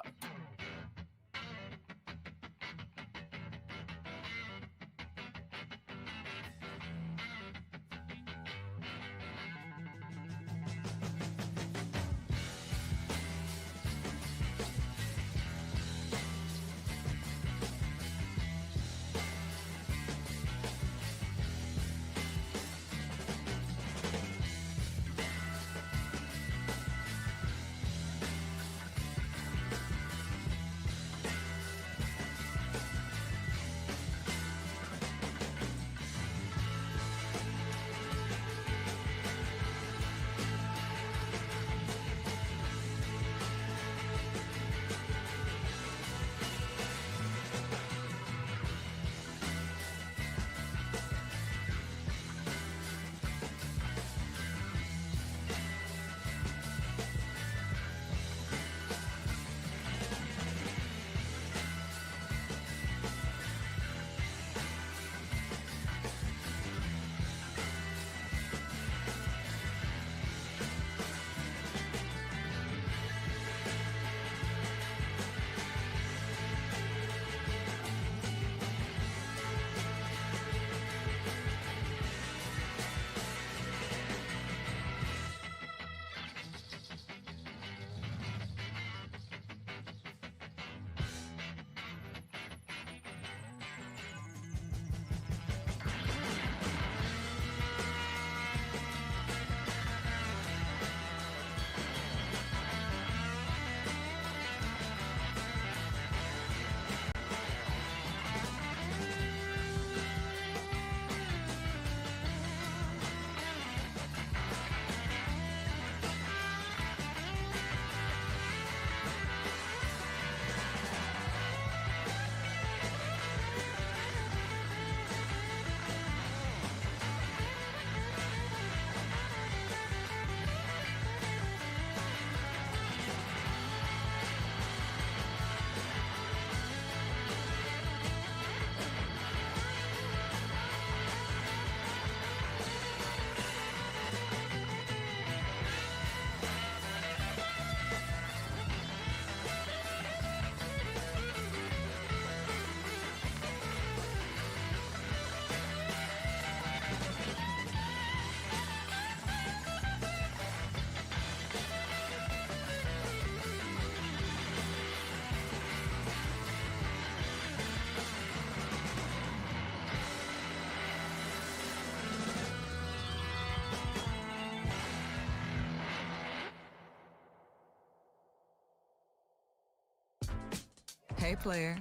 Hey, player,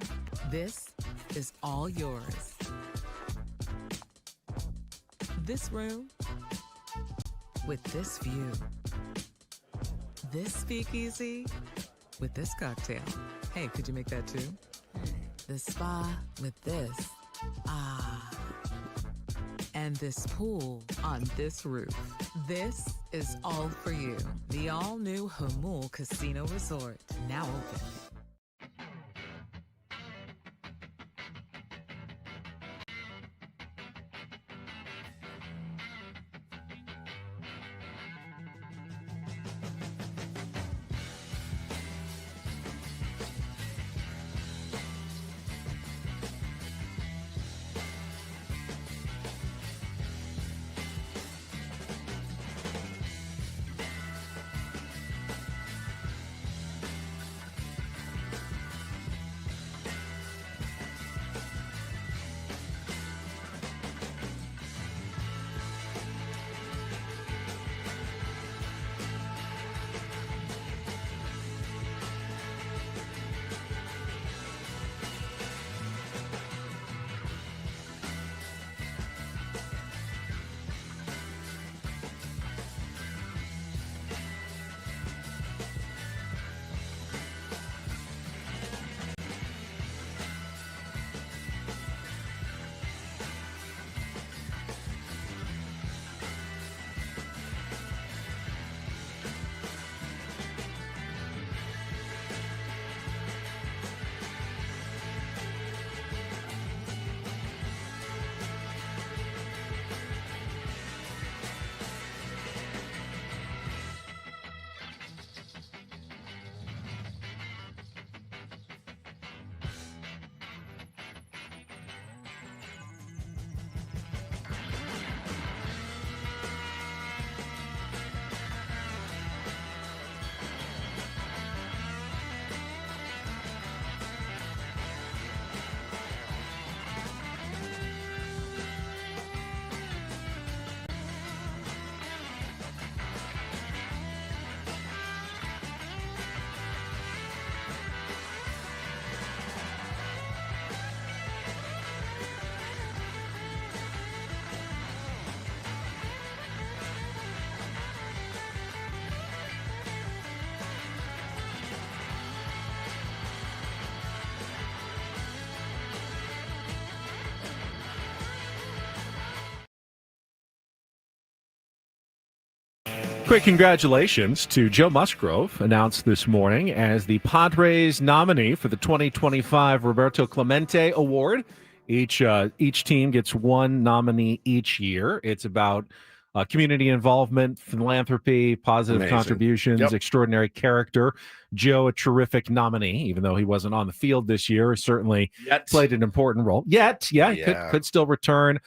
this is all yours. This room with this view. This speakeasy with this cocktail. Hey, could you make that too? The spa with this. Ah. And this pool on this roof. This is all for you. The all-new Hamul Casino Resort, now open. Quick congratulations to Joe Musgrove, announced this morning as the Padres nominee for the 2025 Roberto Clemente Award. Each team gets one nominee each year. It's about community involvement, philanthropy, positive Amazing. contributions, extraordinary character. Joe, a terrific nominee, even though he wasn't on the field this year, certainly played an important role. Could still return.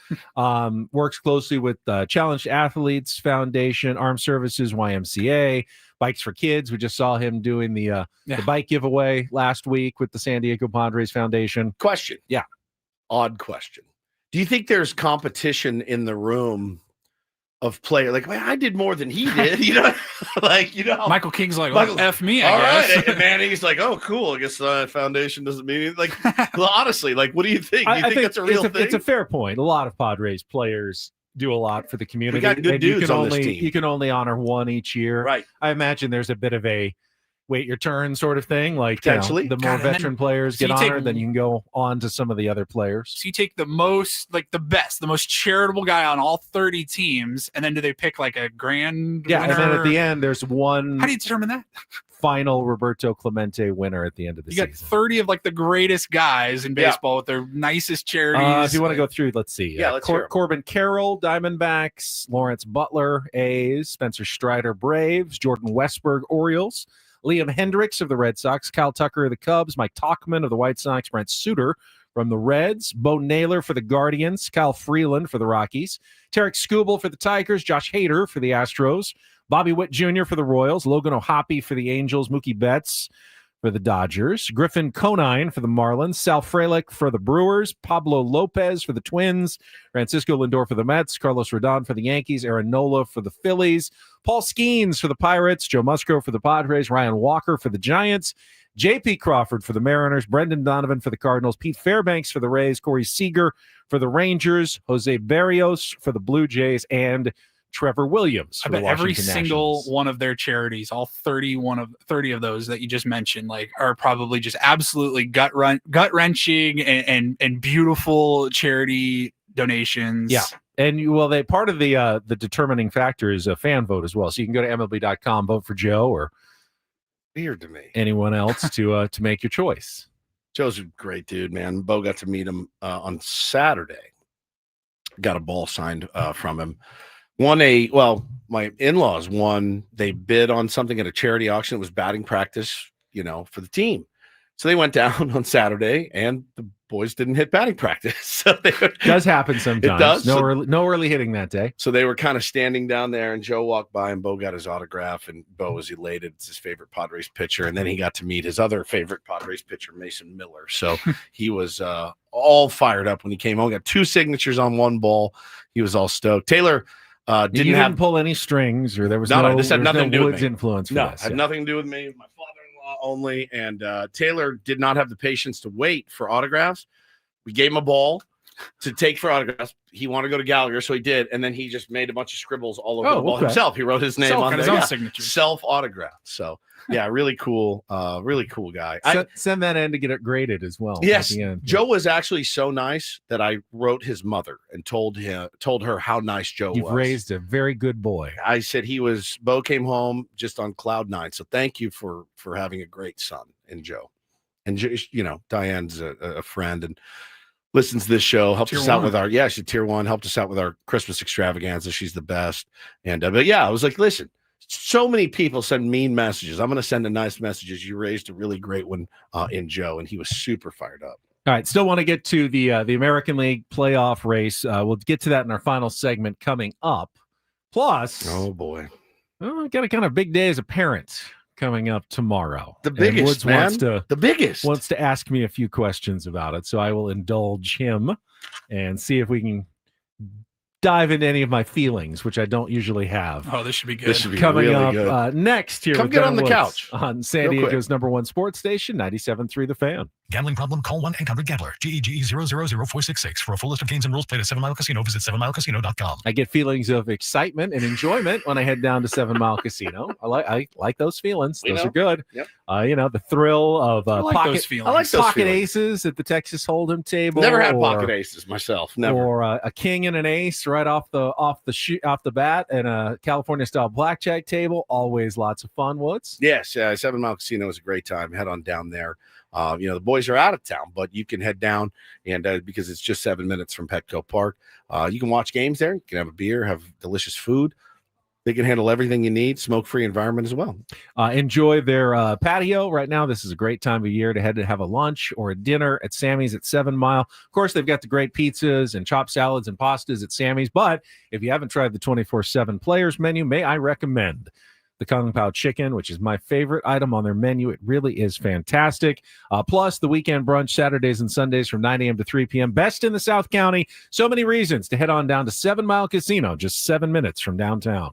Works closely with Challenged Athletes Foundation, Armed Services, YMCA, Bikes for Kids. We just saw him doing the bike giveaway last week with the San Diego Padres Foundation. Question. Yeah. Odd question. Do you think there's competition in the room of player? Like, man, I did more than he did. Michael King's like, Michael, F me, all I guess. right. And Manny's like, oh, cool. I guess the foundation doesn't mean anything. Like, well, honestly, like, what do you think? Do you think that's a real thing? It's a fair point. A lot of Padres players do a lot for the community. We got good dudes on this team. You can only honor one each year. Right. I imagine there's a bit of a wait your turn sort of thing. Like, potentially, the more veteran players get honored, then you can go on to some of the other players. So you take the most, like the best, the most charitable guy on all 30 teams, and then do they pick like a grand winner? And then at the end, there's one. How do you determine that? Final Roberto Clemente winner at the end of the season. You got 30 of like the greatest guys in baseball with their nicest charities. If you want to go through, let's see. Let's hear 'em. Corbin Carroll, Diamondbacks. Lawrence Butler, A's. Spencer Strider, Braves. Jordan Westberg, Orioles. Liam Hendricks of the Red Sox. Kyle Tucker of the Cubs. Mike Tauchman of the White Sox. Brent Suter from the Reds. Bo Naylor for the Guardians. Kyle Freeland for the Rockies. Tarek Skubal for the Tigers. Josh Hader for the Astros. Bobby Witt Jr. for the Royals. Logan O'Hoppe for the Angels. Mookie Betts for the Dodgers. Griffin Conine for the Marlins. Sal Frelick for the Brewers. Pablo Lopez for the Twins. Francisco Lindor for the Mets. Carlos Rodon for the Yankees. Aaron Nola for the Phillies. Paul Skeens for the Pirates. Joe Musgrove for the Padres. Ryan Walker for the Giants. J.P. Crawford for the Mariners, Brendan Donovan for the Cardinals, Pete Fairbanks for the Rays, Corey Seager for the Rangers, Jose Barrios for the Blue Jays, and Trevor Williams. I bet every single one of their charities, all 30 of those that you just mentioned, like, are probably just absolutely gut wrenching and beautiful charity donations. Yeah. And they part of the determining factor is a fan vote as well. So you can go to MLB.com, vote for Joe or weird to me anyone else to make your choice. Joe's a great dude, man. Bo got to meet him on Saturday. Got a ball signed from him. My in-laws won. They bid on something at a charity auction. It was batting practice, for the team. So they went down on Saturday, and the boys didn't hit batting practice. So does happen sometimes. It does. No early hitting that day. So they were kind of standing down there, and Joe walked by, and Bo got his autograph, and Bo was elated. It's his favorite Padres pitcher. And then he got to meet his other favorite Padres pitcher, Mason Miller. So he was all fired up when he came home. Got 2 signatures on 1 ball. He was all stoked. Taylor didn't pull any strings, or there was this had nothing to do with Woods me. influence for No, this. had nothing to do with me. My father-in-law only. And Taylor did not have the patience to wait for autographs. We gave him a ball to take for autographs. He wanted to go to Gallagher, so he did. And then he just made a bunch of scribbles all over the ball himself. He wrote his name on his there. own signature. Self-autograph. So, yeah, really cool guy. Send that in to get it graded as well. Yes, at the end. Joe was actually so nice that I wrote his mother and told her how nice Joe You've was. raised a very good boy. I said Bo came home just on cloud 9. So thank you for having a great son in Joe. And Diane's a friend and listens to this show, helps us out with she's tier 1, helped us out with our Christmas extravaganza. She's the best. And but yeah, I was like, listen, so many people send mean messages. I'm going to send a nice messages. You raised a really great one in Joe, and he was super fired up. All right, still want to get to the American League playoff race. We'll get to that in our final segment coming up. Plus, oh boy, got a kind of big day as a parent coming up tomorrow. The biggest, Woods wants to ask me a few questions about it, so I will indulge him and see if we can dive into any of my feelings, which I don't usually have. Oh, this should be good. This should be coming really up good. Next here. Come with get John on the Woods couch on San real Diego's #1 sports station, 97.3 The Fan. Gambling problem? Call 1-800-GAMBLER. GEGE 0000466. For a full list of games and rules, play at 7 Mile Casino. Visit 7milecasino.com. I get feelings of excitement and enjoyment when I head down to 7 Mile Casino. I like those feelings. Those are good. Yep. The thrill of those feelings. pocket aces at the Texas Hold'em table. Never had pocket aces myself. Never. Or a king and an ace right off the bat, and a California style blackjack table. Always lots of fun. Woods. Yes, 7 Mile Casino is a great time. Head on down there. The boys are out of town, but you can head down and because it's just 7 minutes from Petco Park. You can watch games there. You can have a beer, have delicious food. They can handle everything you need, smoke-free environment as well. Enjoy their patio. Right now, this is a great time of year to head to have a lunch or a dinner at Sammy's at 7 Mile. Of course, they've got the great pizzas and chopped salads and pastas at Sammy's, but if you haven't tried the 24/7 Players menu, may I recommend the Kung Pao chicken, which is my favorite item on their menu. It really is fantastic. Plus, the weekend brunch Saturdays and Sundays from 9 a.m. to 3 p.m. Best in the South County. So many reasons to head on down to 7 Mile Casino, just 7 minutes from downtown.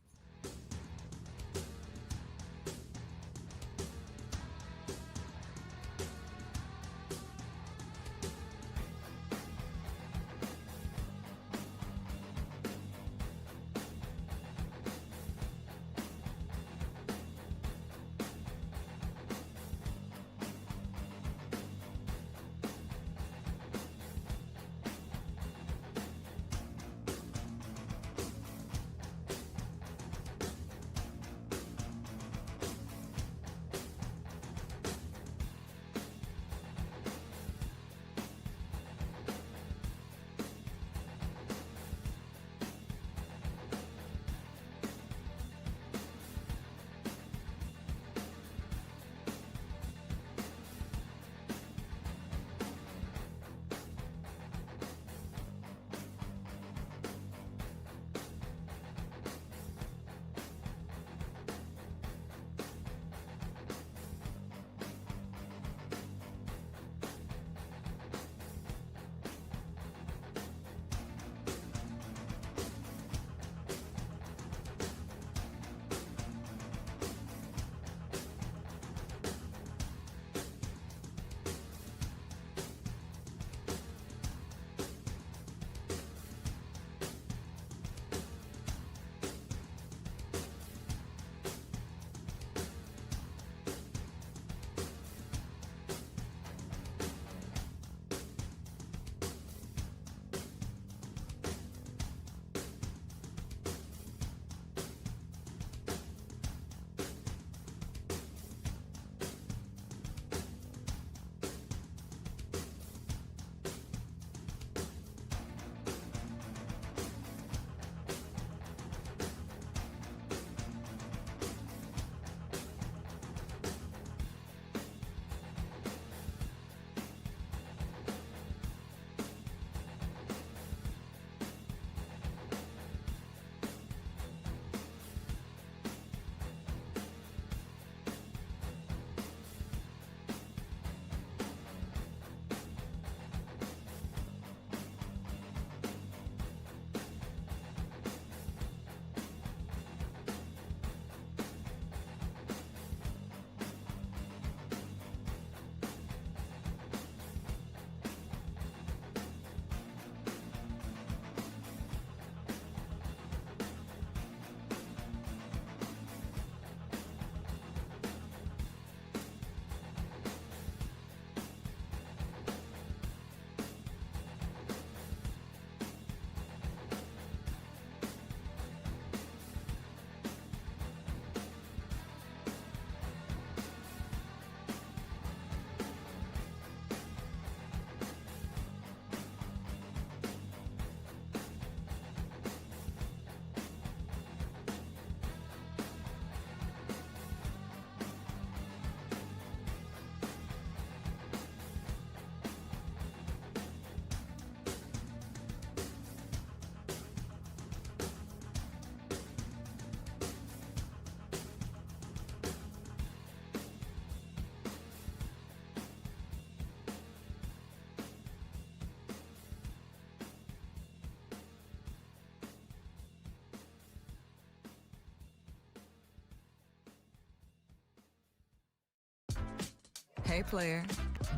Hey, player,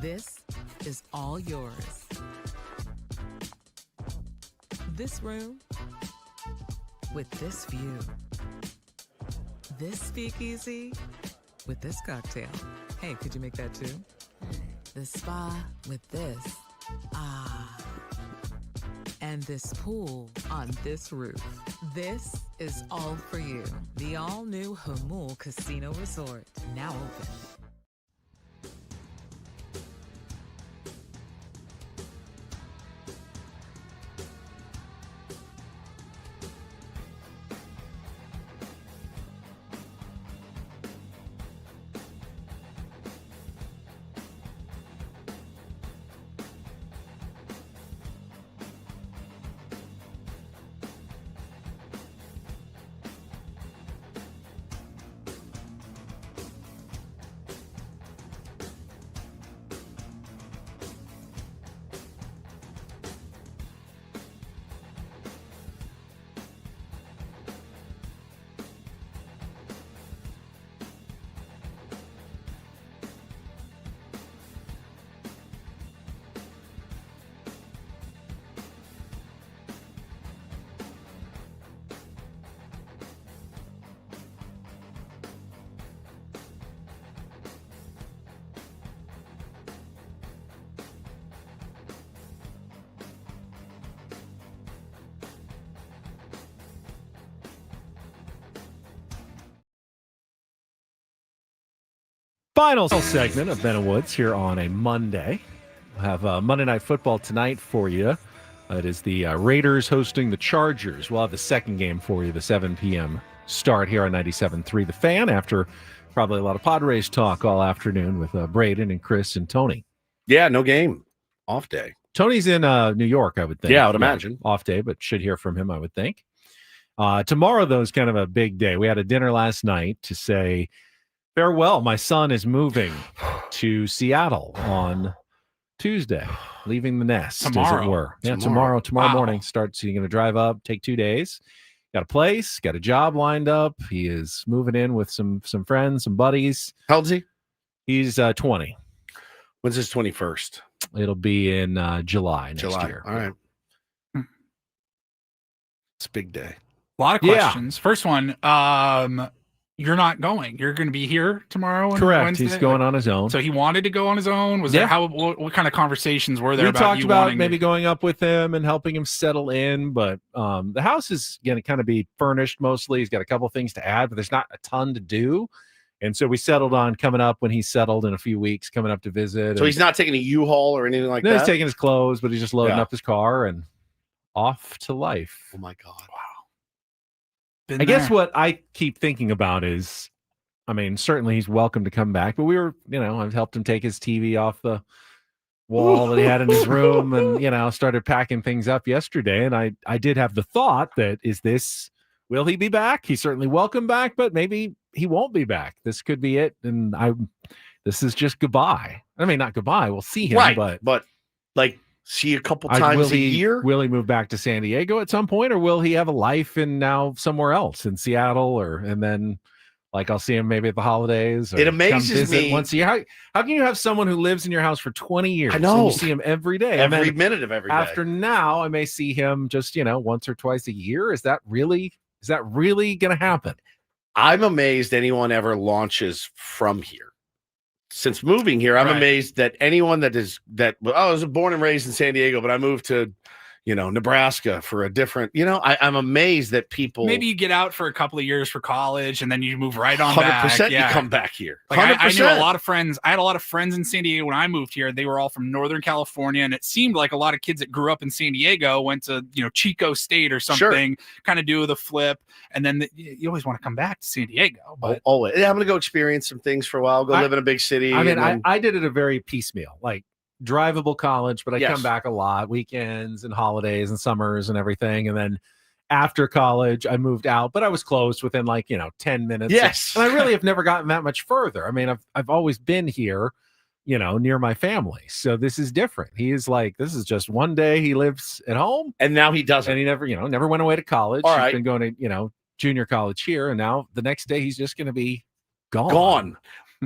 this is all yours. This room with this view. This speakeasy with this cocktail. Hey, could you make that too? The spa with this. Ah. And this pool on this roof. This is all for you. The all-new Hamul Casino Resort, now open. Final segment of Ben and Woods here on a Monday. We'll have Monday Night Football tonight for you. It is the Raiders hosting the Chargers. We'll have the second game for you, the 7 p.m. start here on 97.3 The Fan, after probably a lot of Padres talk all afternoon with Braden and Chris and Tony. Yeah, no game. Off day. Tony's in New York, I would think. Yeah, I would imagine. Off day, but should hear from him, I would think. Tomorrow, though, is kind of a big day. We had a dinner last night to say farewell. My son is moving to Seattle on Tuesday, leaving the nest, as it were. Yeah, tomorrow morning starts. You're going to drive up, take 2 days. Got a place, got a job lined up. He is moving in with some friends, some buddies. How old is he? He's 20. When's his 21st? It'll be in July next year. All right. It's a big day. A lot of questions. First one, you're not going. You're going to be here tomorrow. Correct. Wednesday? He's going on his own. So he wanted to go on his own. Was there what kind of conversations were there? We about talked you about wanting maybe going up with him and helping him settle in, but the house is going to kind of be furnished mostly. He's got a couple things to add, but there's not a ton to do. And so we settled on coming up when he's settled in a few weeks, coming up to visit. So he's not taking a U-Haul or anything like that? He's taking his clothes, but he's just loading up his car and off to life. Oh, my God. Wow. I guess what I keep thinking about is, I mean, certainly he's welcome to come back, but we were, I've helped him take his TV off the wall that he had in his room and, started packing things up yesterday. And I did have the thought that, will he be back? He's certainly welcome back, but maybe he won't be back. This could be it. And this is just goodbye. I mean, not goodbye. We'll see him, right, but like see a couple times a year. Will he move back to San Diego at some point, or will he have a life now somewhere else in Seattle, and then like I'll see him maybe at the holidays? Or it amazes me once a year. How can you have someone who lives in your house for 20 years? I know. And you see him every day, every minute of every day. After now, I may see him just once or twice a year. Is that really going to happen? I'm amazed anyone ever launches from here. Since moving here, I'm amazed that anyone I was born and raised in San Diego, but I moved to, Nebraska for a different, I'm amazed that people. Maybe you get out for a couple of years for college and then you move right on 100% back. You come back here. Like I knew a lot of friends. I had a lot of friends in San Diego when I moved here. They were all from Northern California. And it seemed like a lot of kids that grew up in San Diego went to, Chico State or something, kind of do the flip. And then you always want to come back to San Diego. But always. Yeah, I'm going to go experience some things for a while, live in a big city. I mean, I did it a very piecemeal, like drivable college, but I come back a lot, weekends and holidays and summers and everything. And then after college, I moved out, but I was close within 10 minutes. Yes. And I really have never gotten that much further. I mean, I've always been here, near my family. So this is different. He is this is just one day he lives at home. And now he doesn't. And he never went away to college. All He's been going to, junior college here. And now the next day he's just going to be gone.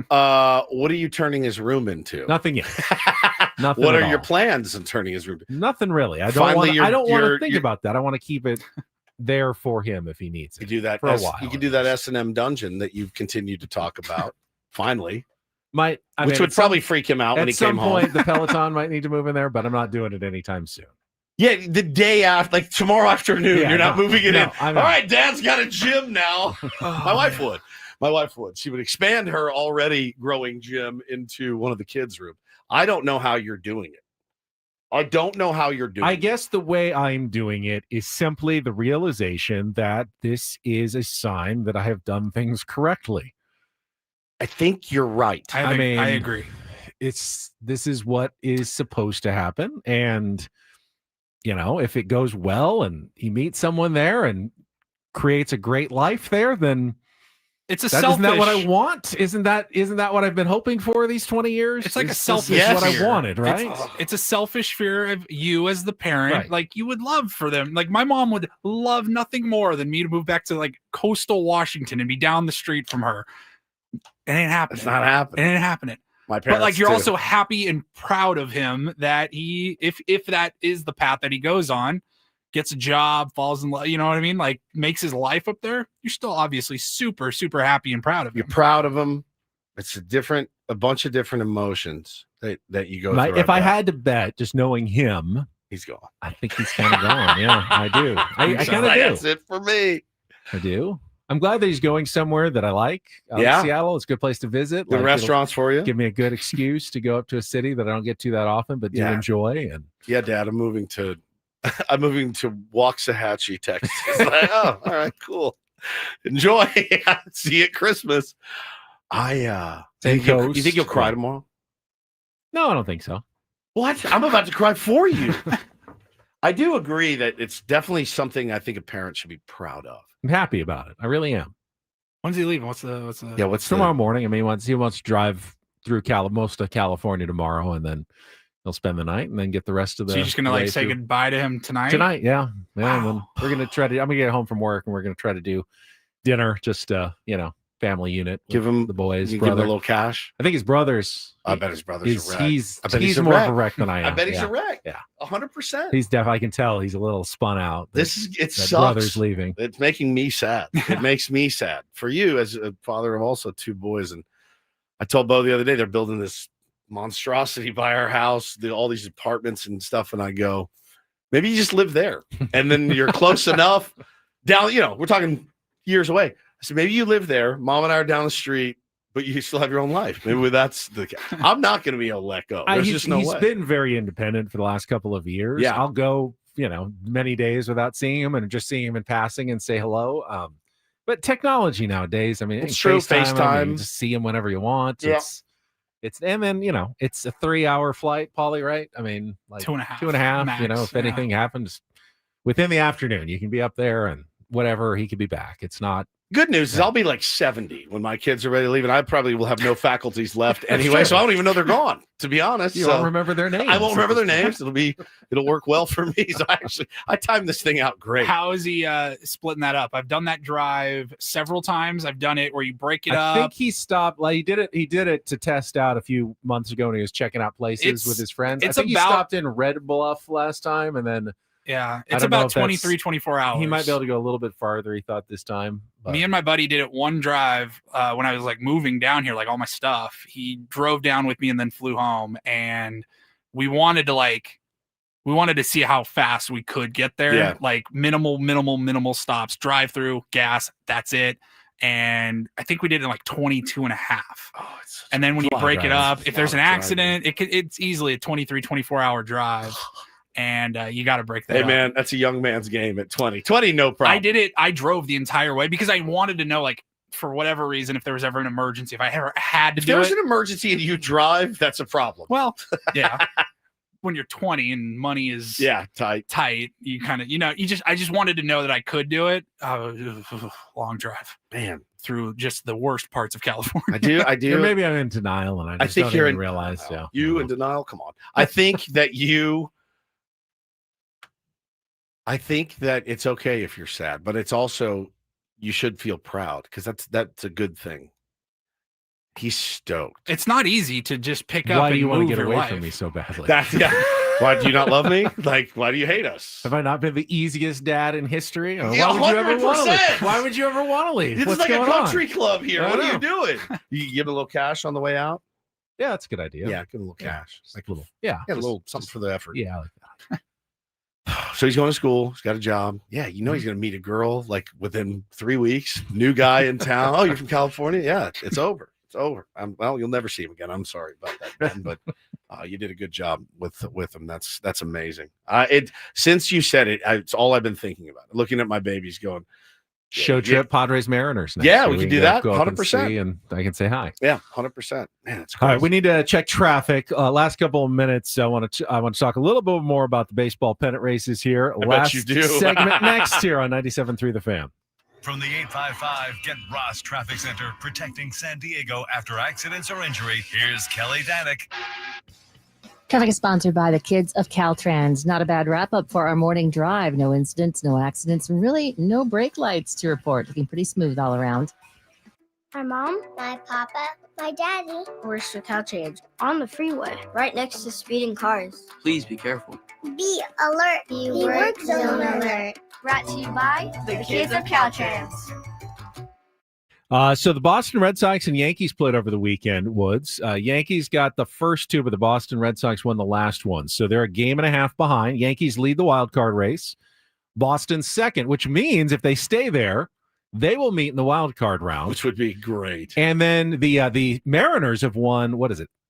What are you turning his room into? Nothing yet. Nothing. What at are your all. plans in turning his room? Nothing really. I don't Finally, want. I don't want to you're- think you're- about that. I want to keep it there for him if he needs You it. do that for a while. You can do that S&M dungeon that you've continued to talk about. Finally, Which would at probably freak him out when at he some came home. point, the Peloton might need to move in there, but I'm not doing it anytime soon. Yeah, the day after, like tomorrow afternoon, Yeah, you're not no, moving it no, in. I'm All not. right, Dad's got a gym now. My wife would. My wife would. She would expand her already growing gym into one of the kids' rooms. I don't know how you're doing it. I don't know how you're doing I guess the way I'm doing it is simply the realization that this is a sign that I have done things correctly. I think you're right. I agree. This is what is supposed to happen. And, if it goes well and he meets someone there and creates a great life there, then It's a isn't that what I selfish- want? Isn't that what I've been hoping for these 20 years? It's like a This selfish is what I fear. wanted, right? It's a selfish fear of you as the parent. Right. Like you would love for them. Like my mom would love nothing more than me to move back to like coastal Washington and be down the street from her. It ain't happening. It's not happening. It ain't happening. My But like parents you're too. also happy and proud of him that he, if that is the path that he goes on, gets a job, falls in love, you know what I mean? Like makes his life up there. You're still obviously super, super happy and proud of him. You're proud of him. It's a bunch of different emotions that you go through. If I had to bet, just knowing him, he's gone. I think he's kind of gone. Yeah, I do. I kind of do. That's it for me. I do. I'm glad that he's going somewhere that I like. Yeah. Seattle, it's a good place to visit. Good Like, restaurants it'll for you. Give me a good excuse to go up to a city that I don't get to that often, but do Yeah. enjoy. And Yeah, Dad, I'm moving to Waxahachie, Texas. Like, oh, all right, cool. Enjoy. See you at Christmas. You think you'll cry tomorrow? No, I don't think so. What? I'm about to cry for you. I do agree that it's definitely something I think a parent should be proud of. I'm happy about it. I really am. When's he leaving? What's the Yeah, what's Tomorrow morning. I mean, he wants to drive through most of California tomorrow, and then he'll spend the night and then get the rest of the. So you're just gonna way like say through. goodbye to him tonight? Tonight, yeah. Wow. And then we're gonna try to. I'm gonna get home from work, and we're gonna try to do dinner. Just family unit. Give him the boys. You give him brother. a little cash. I think his brother's. I bet his brother's a wreck. He's I bet he's a more wreck. of a wreck than I am. I bet he's yeah. a wreck. Yeah, 100%. he's definitely. I can tell he's a little spun out. It that sucks. brother's leaving. It's making me sad. It makes me sad for you as a father of also two boys. And I told Bo the other day they're building this monstrosity by our house, all these apartments and stuff. And I go, maybe you just live there, and then you're close enough down. We're talking years away. I said maybe you live there. Mom and I are down the street, but you still have your own life. Maybe that's the. I'm not going to be able to let go. There's just no he's way. been very independent for the last couple of years. Yeah. I'll go, many days without seeing him and just seeing him in passing and say hello. But technology nowadays, I mean, It's true. FaceTime. you just see him whenever you want. Yeah. It's and then it's a 3-hour flight, Paulie, right? I mean, like 2.5. 2.5. max, If anything happens within the afternoon, you can be up there and whatever, he could be back. It's not. Good news is I'll be like 70 when my kids are ready to leave, and I probably will have no faculties left anyway. So I don't even know they're gone, to be honest. You So won't remember their names. I won't remember their names. It'll work well for me. So I timed this thing out great. How is he splitting that up? I've done that drive several times. I've done it where you break it I up. think he stopped. Like he did it to test out a few months ago when he was checking out places with his friends. I think he stopped in Red Bluff last time, and then Yeah, I it's don't know about if that's- 23, 24 hours. he might be able to go a little bit farther. He thought this time. But Me and my buddy did it one drive when I was like moving down here, like all my stuff. He drove down with me and then flew home, and we wanted to see how fast we could get there. Yeah. Like minimal stops, drive through, gas, that's it. And I think we did it in like 22 and a half. And then when you lot of break it driving. up, It's a if there's an lot of accident, it's easily a 23, 24 hour drive. And you got to break that Hey, up. man, that's a young man's game at 20. 20, no problem. I did it. I drove the entire way because I wanted to know, like, for whatever reason, if there was ever an emergency, if I ever had to If do there's it. an emergency and you drive, that's a problem. Well, yeah. When you're 20 and money is tight, you kind of, I just wanted to know that I could do it. Long drive, man, through just the worst parts of California. I do. Or maybe I'm in denial and I just think don't you're even in realize. denial. Yeah. You in denial? Come on. I think that it's okay if you're sad, but it's also you should feel proud because that's a good thing. He's stoked. It's not easy to just pick up. Why do you want to get away from me so badly? Why do you not love me? Like, why do you hate us? Have I not been the easiest dad in history? Or Yeah, why would you ever want to 100%. leave? Why would you ever want to leave? It's What's like a going on? country club here. I What are you know. doing? You give him a little cash on the way out? Yeah, that's a good idea. Yeah, give him a little cash. Like a little, yeah, a little something for the effort. Yeah, I like that. So he's going to school. He's got a job. Yeah, you know he's going to meet a girl like within 3 weeks. New guy in town. Oh, you're from California? Yeah, it's over. It's over. Well, you'll never see him again. I'm sorry about that, Ben, but you did a good job with him. That's amazing. Since you said it, it's all I've been thinking about. Looking at my babies, going Show trip Padres Mariners. Next Yeah, year. we can can do that. go up and 100%. see, and I can say hi. Yeah, 100%. Man, it's All crazy. right, we need to check traffic. Last couple of minutes, I want to talk a little bit more about the baseball pennant races here. I Last bet you do. segment next here on 97.3 The Fan. From the 855 Get Ross Traffic Center, protecting San Diego after accidents or injury, here's Kelly Danick. Traffic is sponsored by the kids of Caltrans. Not a bad wrap-up for our morning drive. No incidents, no accidents, and really no brake lights to report. Looking pretty smooth all around. My mom, My papa, my daddy. works for Caltrans on the freeway, right next to speeding cars. Please be careful. Be alert. Be work zone alert. Brought to you by the kids of Caltrans. So the Boston Red Sox and Yankees played over the weekend, Woods. Yankees got the first two, but the Boston Red Sox won the last one. So they're a game and a half behind. Yankees lead the wild card race. Boston second, which means if they stay there, they will meet in the wild card round. Which would be great. And then the Mariners have won,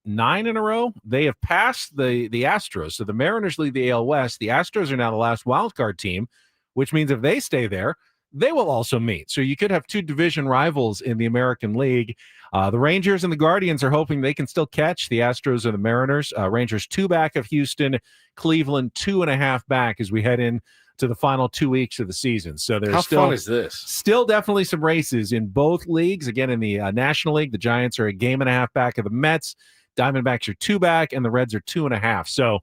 9 in a row? They have passed the Astros. So the Mariners lead the AL West. The Astros are now the last wild card team, which means if they stay there, they will also meet. So you could have two division rivals in the American League. The Rangers and the Guardians are hoping they can still catch the Astros or the Mariners. Rangers 2 back of Houston, Cleveland 2.5 back as we head in to the final 2 weeks of the season. So there's How still fun is this? Still definitely some races in both leagues. Again, in the National League, the Giants are a game and a half back of the Mets. Diamondbacks are 2 back, and the Reds are 2.5. So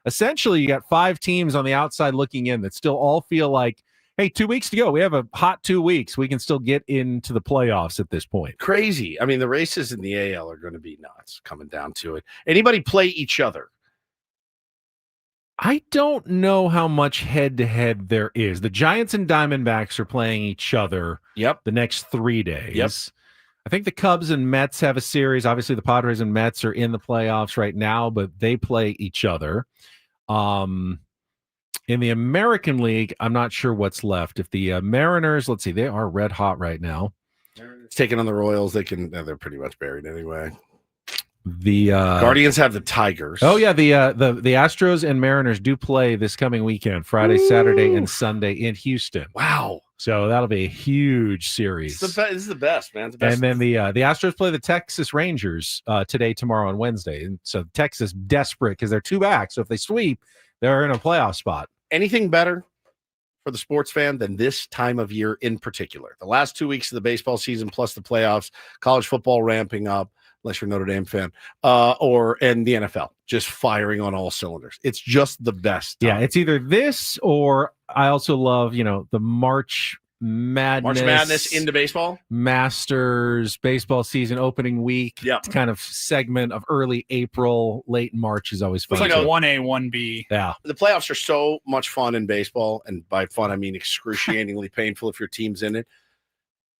essentially, you got 5 teams on the outside looking in that still all feel like, hey, 2 weeks to go. We have a hot 2 weeks. We can still get into the playoffs at this point. Crazy. I mean, the races in the AL are going to be nuts coming down to it. Anybody play each other? I don't know how much head-to-head there is. The Giants and Diamondbacks are playing each other the next 3 days. Yep. I think the Cubs and Mets have a series. Obviously, the Padres and Mets are in the playoffs right now, but they play each other. In the American League, I'm not sure what's left. If the Mariners, let's see, they are red hot right now. It's taking on the Royals. They're pretty much buried anyway. The Guardians have the Tigers. Oh yeah, the Astros and Mariners do play this coming weekend, Friday, Saturday, and Sunday in Houston. Wow! So that'll be a huge series. This is the best, man. It's the best. And then the Astros play the Texas Rangers today, tomorrow, and Wednesday. And so Texas desperate because they're 2 back. So if they sweep, they're in a playoff spot. Anything better for the sports fan than this time of year in particular? The last 2 weeks of the baseball season plus the playoffs, college football ramping up, unless you're a Notre Dame fan, and the NFL just firing on all cylinders. It's just the best time. Yeah, it's either this or I also love, the March Madness into baseball, Masters baseball season opening week. Yeah, kind of segment of early April, late March is always fun. It's like a 1A, 1B. Yeah, the playoffs are so much fun in baseball, and by fun I mean excruciatingly painful if your team's in it.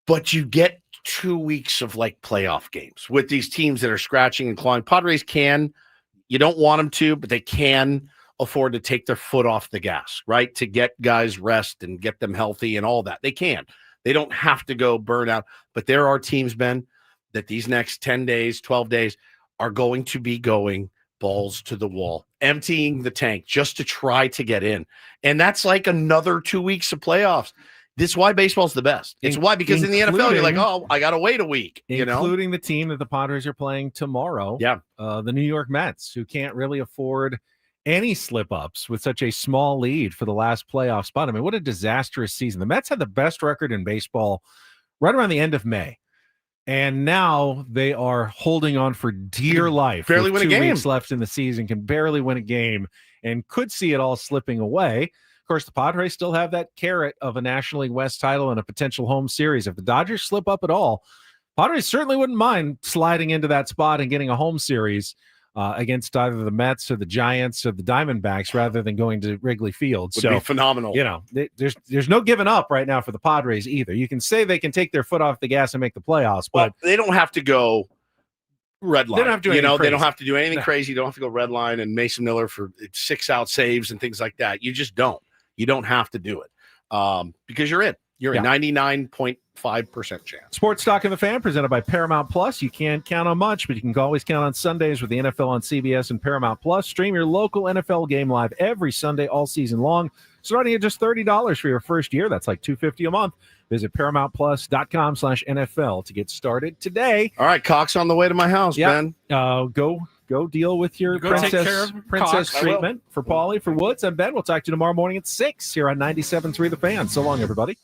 But you get 2 weeks of like playoff games with these teams that are scratching and clawing. Padres you don't want them to, but they can afford to take their foot off the gas, right? To get guys rest and get them healthy and all that. They can. They don't have to go burn out. But there are teams, Ben, that these next 10 days, 12 days are going to be going balls to the wall, emptying the tank just to try to get in. And that's like another 2 weeks of playoffs. This is why baseball's the best. It's why, because in the NFL, you're like, oh, I got to wait a week. Including the team that the Padres are playing tomorrow. Yeah. The New York Mets, who can't really afford any slip-ups with such a small lead for the last playoff spot. I mean, what a disastrous season. The Mets had the best record in baseball right around the end of May. And now they are holding on for dear life. Barely win a game. 2 weeks left in the season, can barely win a game, and could see it all slipping away. Of course, the Padres still have that carrot of a National League West title and a potential home series. If the Dodgers slip up at all, Padres certainly wouldn't mind sliding into that spot and getting a home series against either the Mets or the Giants or the Diamondbacks rather than going to Wrigley Field. Would be phenomenal. You know, there's no giving up right now for the Padres either. You can say they can take their foot off the gas and make the playoffs, but they don't have to go red line. They don't have to do anything they don't crazy. have to do anything crazy. You don't have to go red line and Mason Miller for 6-out saves and things like that. You just don't. You don't have to do it because you're in. You're a 99.5% chance. Sports Talk in the Fan presented by Paramount Plus. You can't count on much, but you can always count on Sundays with the NFL on CBS and Paramount Plus. Stream your local NFL game live every Sunday all season long, starting at just $30 for your first year. That's like $250 a month. Visit ParamountPlus.com/NFL to get started today. All right, Cox on the way to my house, Ben. Go deal with your take care of princess Cox. treatment for Paulie, for Woods, and Ben. We'll talk to you tomorrow morning at 6 here on 97.3 The Fan. So long, everybody.